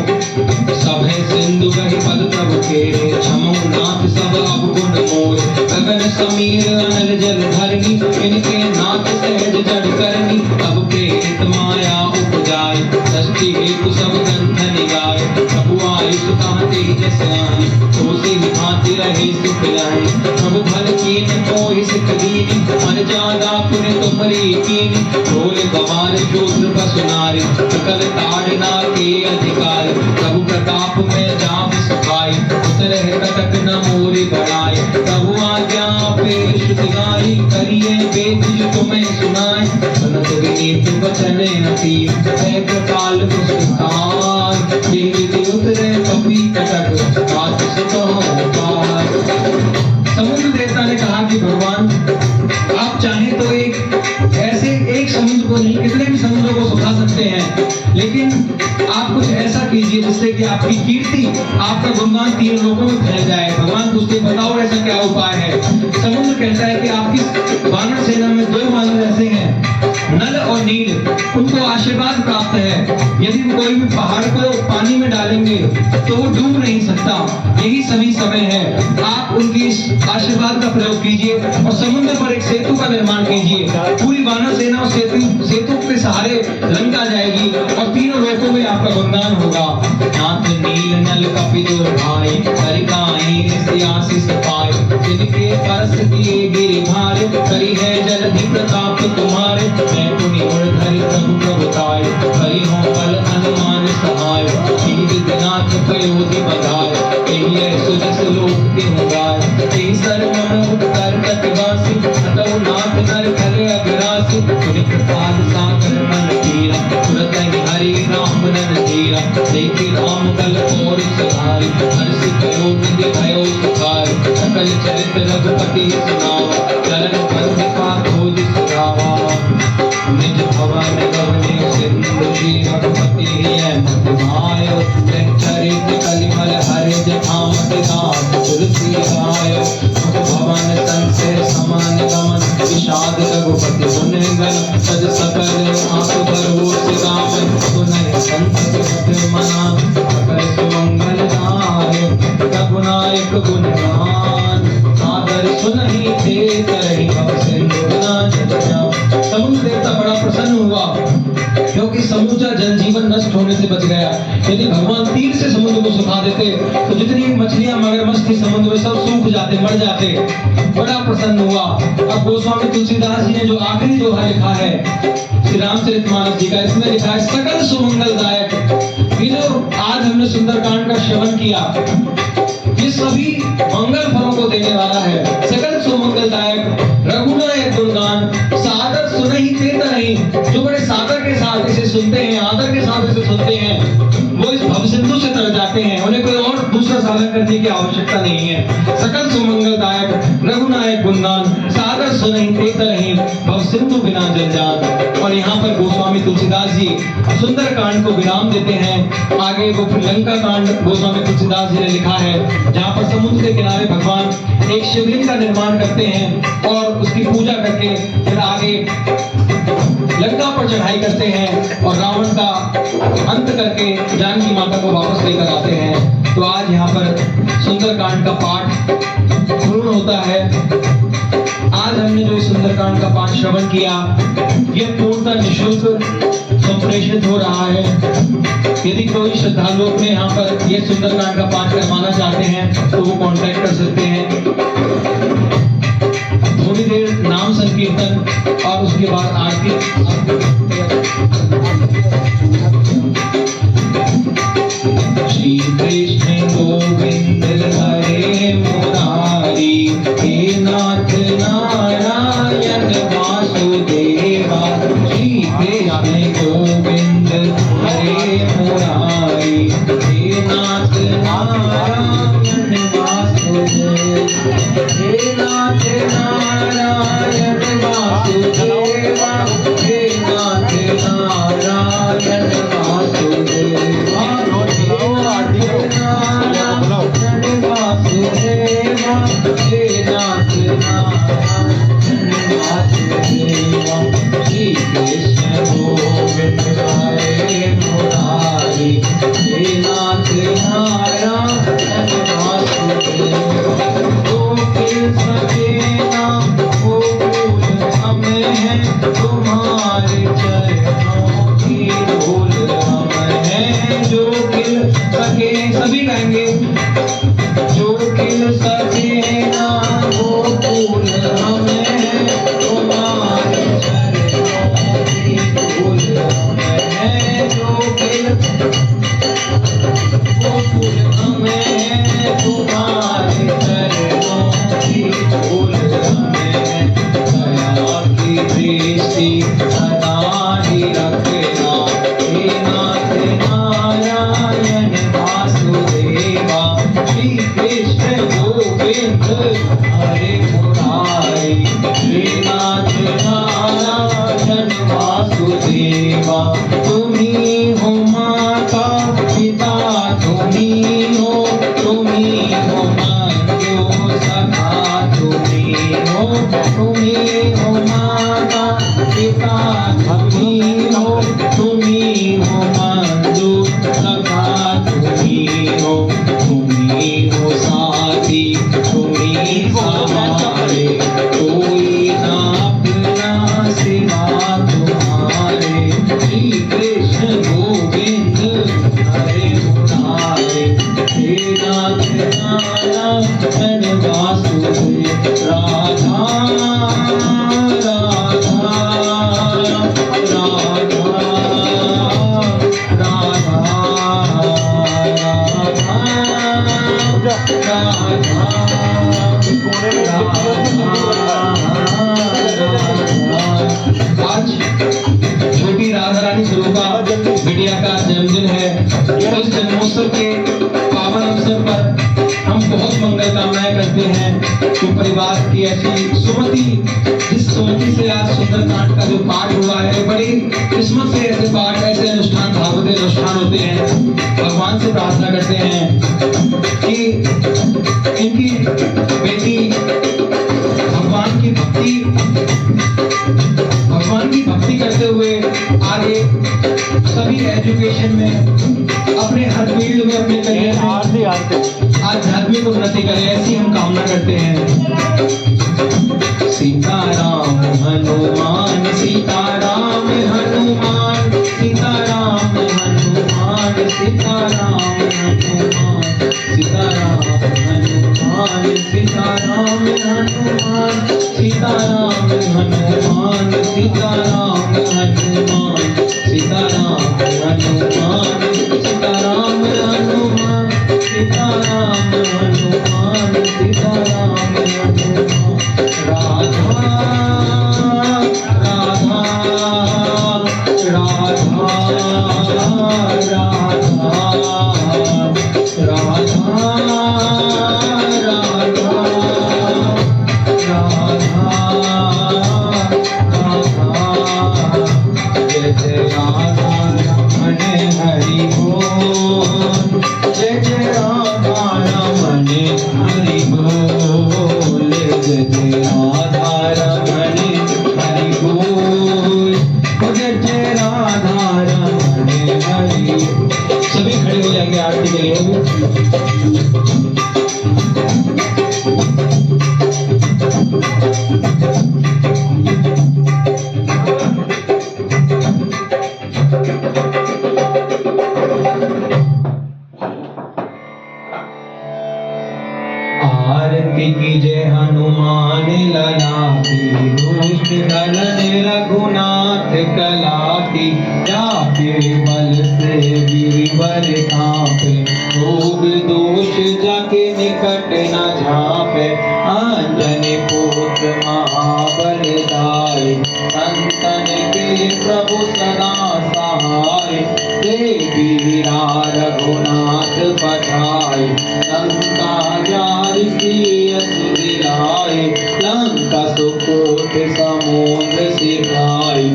सब है सिंधु कहि पद प्रभु केरे, क्षमो नाथ सब अब गुण मोर। गगन समीर अनल जल धरनी, इनके नाथ सहज जड़ करनी। अब प्रेरित माया उपजाय, सृष्टि हेतु सब ग्रंथ निगाय। प्रभु आयुष कहाँ तेजस आए, तो से भांति रहे सुख जाए। प्रभु भल कीन मोहि सिख दीनी, मन जादा पुनि तुम्हारी कीनी। ढोल गवार शूद्र पशु नारी, सकल ताड़ना के अधिकार। प्रभु प्रताप में जाप सखाई, उतरह कटक न मोरे बढ़ाए। प्रभु आज्ञा पे श्रुति गाई, करिए वेद जो तुम्हें सुनाए। सुनत विनीत वचन अति, है कृपाल पुरस्कार। देवी उतरे कपि कटक, रात सुतो पार। समुद्र देवता ने कहा कि भगवान आप चाहें तो एक समुद्र को नहीं, कितने भी समुद्र को सुखा सकते हैं, लेकिन आप कुछ ऐसा कीजिए जिससे कि आपकी कीर्ति, आपका गुणगान 3 लोगों में फैल जाए। भगवान पूछते बताओ ऐसा क्या उपाय है। समुद्र कहता है कि आपकी वानर सेना में 2 वानर ऐसे हैं, नल और नील, उनको आशीर्वाद प्राप्त है। यदि कोई भी पहाड़ को पानी में डालेंगे तो वो डूब नहीं सकता, यही सभी समय है। आप उनकी इस आशीर्वाद का प्रयोग कीजिए और समुद्र पर एक सेतु का निर्माण कीजिए। पूरी वानर सेना सेतु के सहारे लंका जाएगी और 3 लोकों में आपका गुणगान होगा। नाथ नील नल कपि दुर भाई, हरि गाई नित्य आशीष पाए। जिनके परस दिए गिरिधार, करी है जलधि प्रताप तुम्हारे। मैं पुनि धरि प्रभु प्रभुताय, हरि हो बल हनुमान सहाय। शील दिनाथ पयोधि बधाय, यही है सुजस लोक तिहुँ गाय। यही सर्वमन उत्तर कटिवासी, हतौ नाथ नर खल अगरासी। पुनि प्रसाद सागर मन धीरा, तुरत हरि राम नर धीरा। देखे राम कल और सहारी, हर्षि भयो निधि भयो सुखारी। सकल चरित रघुपति सुनावा, चरण बंदिका खोज सुनावा। निज भवन गवने सिंधु जी, रघुपति अहमद भायो। चरित कलिमल हरे जटामत दास, तुलसी गायो। भवन संशय समान गमन, विषाद रघुपति गुण गण। सज सकल आंसु भरोस गावन, सुनहि संत मना। सकल सुमंगल दायक, रघुनायक गुण गान। सादर सुनहि ते तरहि भव सिंधु बिना जल जाओ। समुद्र देवता बड़ा प्रसन्न हुआ, क्योंकि समूचा जनजीवन नष्ट होने से बच गया। यदि भगवान तीर से समुद्र को सुखा देते तो जितनी मछलियां मगरमच्छ थी समुद्र में सब सूख जाते, मर जाते। बड़ा प्रसन्न हुआ। अब गोस्वामी तुलसीदास जी ने जो आखिरी दोहा लिखा है श्री रामचरितमानस जी का, इसमें लिखा है सकल सुमंगलदायक। ये जो आज हमने सुंदरकांड का श्रवण किया, ये सभी मंगल फलों को देने वाला है। सकल सुमंगलदायक, रघुनायक गुणगान। सादर सुनहि ते तरहि, जो बड़े सादर के साथ इसे सुनते हैं, आदर के साथ इसे सुनते हैं, वो इस भव सिंधु से तर जाते हैं। उन्हें कोई और दूसरा साधन करने की आवश्यकता नहीं है। सकल सुमंगलदायक, रघुनायक गुणगान। सादर सुनहि ते तरहि, भव सिंधु बिना जल जात। और यहाँ पर गोस्वामी तुलसीदास जी सुंदर कांड को विराम देते हैं। आगे वो फिर लंका कांड गोस्वामी तुलसीदास जी ने लिखा है, जहाँ पर समुद्र के किनारे भगवान एक शिवलिंग का निर्माण करते हैं और उसकी पूजा करके फिर आगे लंका पर चढ़ाई करते हैं और रावण का अंत करके जानकी माता को वापस लेकर आते हैं। तो आज यहाँ पर सुंदरकांड का पाठ पूर्ण होता है। आज हमने जो सुंदरकांड का पाठ श्रवण किया, ये पूर्णतः निःशुल्क संप्रेषित हो रहा है। यदि कोई श्रद्धालु अपने यहाँ पर ये सुंदरकांड का पाठ करवाना चाहते हैं तो वो कांटेक्ट कर सकते हैं। थोड़ी देर नाम संकीर्तन और उसके बाद आरती। श्री कृष्ण गोविंद हरे मुरारी, हे नाथ नारायण वासुदेवा। श्री कृष्ण गोविंद हरे मुरारी, हे नाथ नारायण वासुदेवा। हे नाथ नारायण वासुदेवा, हे नाथ नारायण वासुदेवा। हे नाथ नारायण वासुदेवा, हे नाथ नारायण वासुदेवा। श्री कृष्ण गोविंद हरे मुरारी, हे नाथ नारायण वासुदेवा। गोकुल सखे नाम गोकुल हम हैं, तुम्हारे चरणों की धूल हम हैं। जो किल सके, सभी गाएंगे। जो किल सके नाम गोकुल हम हैं, तुम्हारे चरणों की धूल हम हैं। जो किल गोकुल हम हैं, तुम्हारे चरणों की धूल हम हैं। दया की दृष्टि सदा ही रखना, हे नाथ नारायण वासुदेवा। श्री कृष्ण गोविंद हरे मुरारी, हे नाथ नारायण वासुदेवा। तुम्ही हो माता पिता, तुम्ही हो आज छोटी राधा रानी स्वरूपा बिटिया का जन्मदिन है। इस जन्मोत्सव के पावन अवसर पर हम बहुत मंगल कामनाएं करते हैं कि परिवार की ऐसी सुमति, जिस सुमति से आज सुंदरकांड का जो पाठ हुआ है, बड़ी किस्मत से ऐसे पाठ, ऐसे अनुष्ठान, भागवत अनुष्ठान होते हैं। भगवान से प्रार्थना करते हैं कि इनकी बेटी भगवान की भक्ति करते हुए आगे सभी एजुकेशन में, अपने हर फील्ड में, अपने करियर में आध्यात्मिक उन्नति करे, ऐसी हम कामना करते हैं। सीताराम हनुमान, सीताराम हनुमान, सीताराम हनुमान, सीताराम हनुमान, सीताराम हनुमान, सीताराम हनुमान, सीताराम हनुमान, सीताराम हनुमान, सीताराम हनुमान, सीताराम हनुमान, सीताराम हनुमान, सीताराम हनुमान। राधा राधा राधा राधा सभी खड़े हो जाएंगे आरती के लिए। आरती कीजिए हनुमान लला की, दुष्ट दलन रघुनाथ कला की, जाके बल से गिरिवर कांपे, रोग दोष जाके निकट न झापे, अंजनी पुत्र महाबल दाई, संतन के प्रभु सदा सहाय, देवीरा रघुनाथ पठाई, लंका जारि सिय सुधिराय, लंका सुकोट समुद्र सिखाई,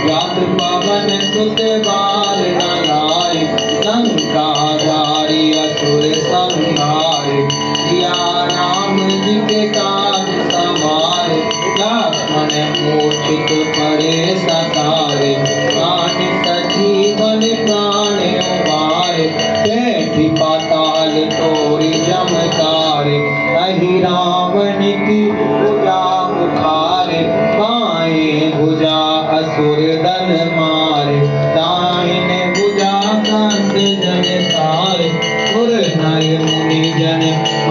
व्यात पवन सुत बाल न लाए, लंका जारि असुर संहारे, सिया राम जी के काज समारे, लक्ष्मण मूर्छित पड़े सतारे, प्राण सजीवन प्राण उबारे, बैठी पाताल तोरी जमकारे, अहि रावण की भुजा उखारे, बाएं भुजा असुर दल मारे, दाहिने भुजा कंद जन सारे, सुर नर मुनि जन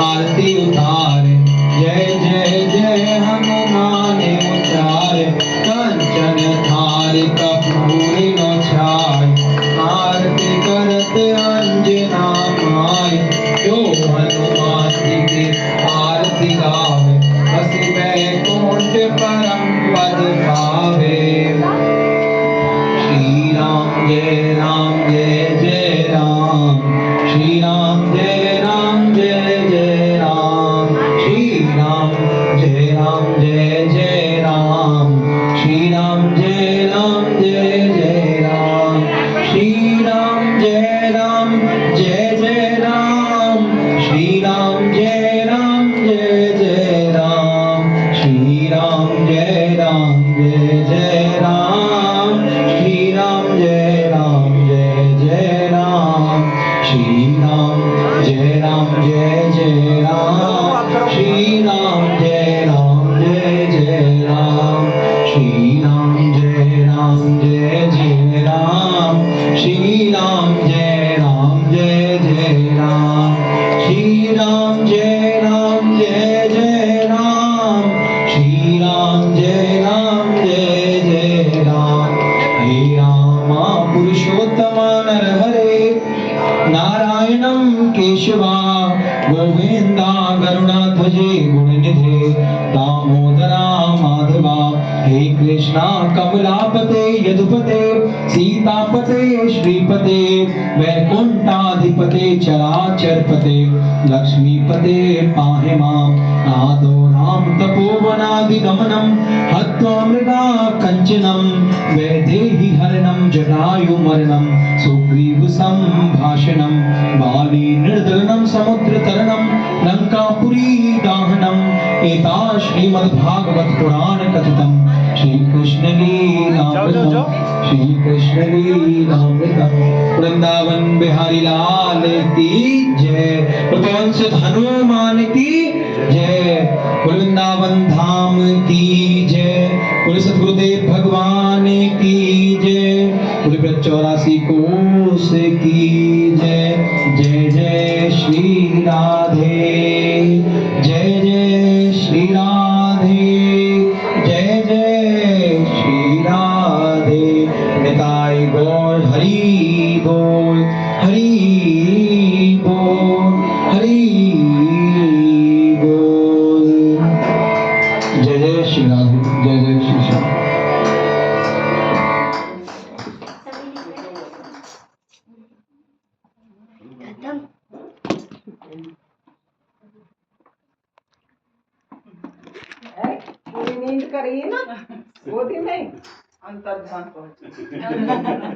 आरती उतारे, जय जय जय हनुमान उचारे, कंचन थाल कपूर नौछाय, आरती करत अंजना माय, जो हनुमान जी की आरती गावे, हसी बैकुंठ परम पद पावे। श्री राम जय राम जय जय राम, श्री राम जय राम जय जय राम, श्री राम जय राम जय जय राम, श्री राम जय राम जय जय राम, श्री राम जय राम जय जय राम, श्री राम जय राम जय जय राम, श्री राम जय राम जय जय राम, श्री राम जय राम जय जय राम, श्री राम जय राम जय जय राम, श्री राम जय राम जय जय राम, श्री राम जय राम जय जय राम, श्री राम जय राम जय जय राम, श्री राम जय राम जय जय राम, श्री राम जय राम जय जय राम। हे रामा पुरुषोत्तम नरहरे, नारायणं केशवा गोविंदा गरुड़ध्वजे गुणनिधे दामोदरा माधवा हे कृष्णा कमलापते यदुपते सीतापते श्रीपते वैकुंठाधिपते चराचरपते लक्ष्मीपते पाहि माम् आदो राम तपोवनादिगमनं हत्वा मृगा कंचनं वैदेहि हरणं जटायुमरणं सुग्रीव संभाषणं बाली निर्दलनं समुद्रतरणं लंकापुरी दाहनम् एता श्रीमद्भागवत पुराण कथितं श्री कृष्ण लीलामृतम् श्री कृष्ण लीलामृतम् वृंदावन बिहारी लाल की जय वंश हनुमान की जय वृंदावन धाम की जय बोले सतगुरुदेव भगवान की जय बोले 84 कोस की जय जय जय श्री राधे जय जय श्री राधे जय जय श्री राधे निताई गौर हरि बोल हरि बोल हरि बोल जय जय श्री राधे जय जय श्री श्याम पूरी नींद करी ना गोदी में अंतर्धान पहुंच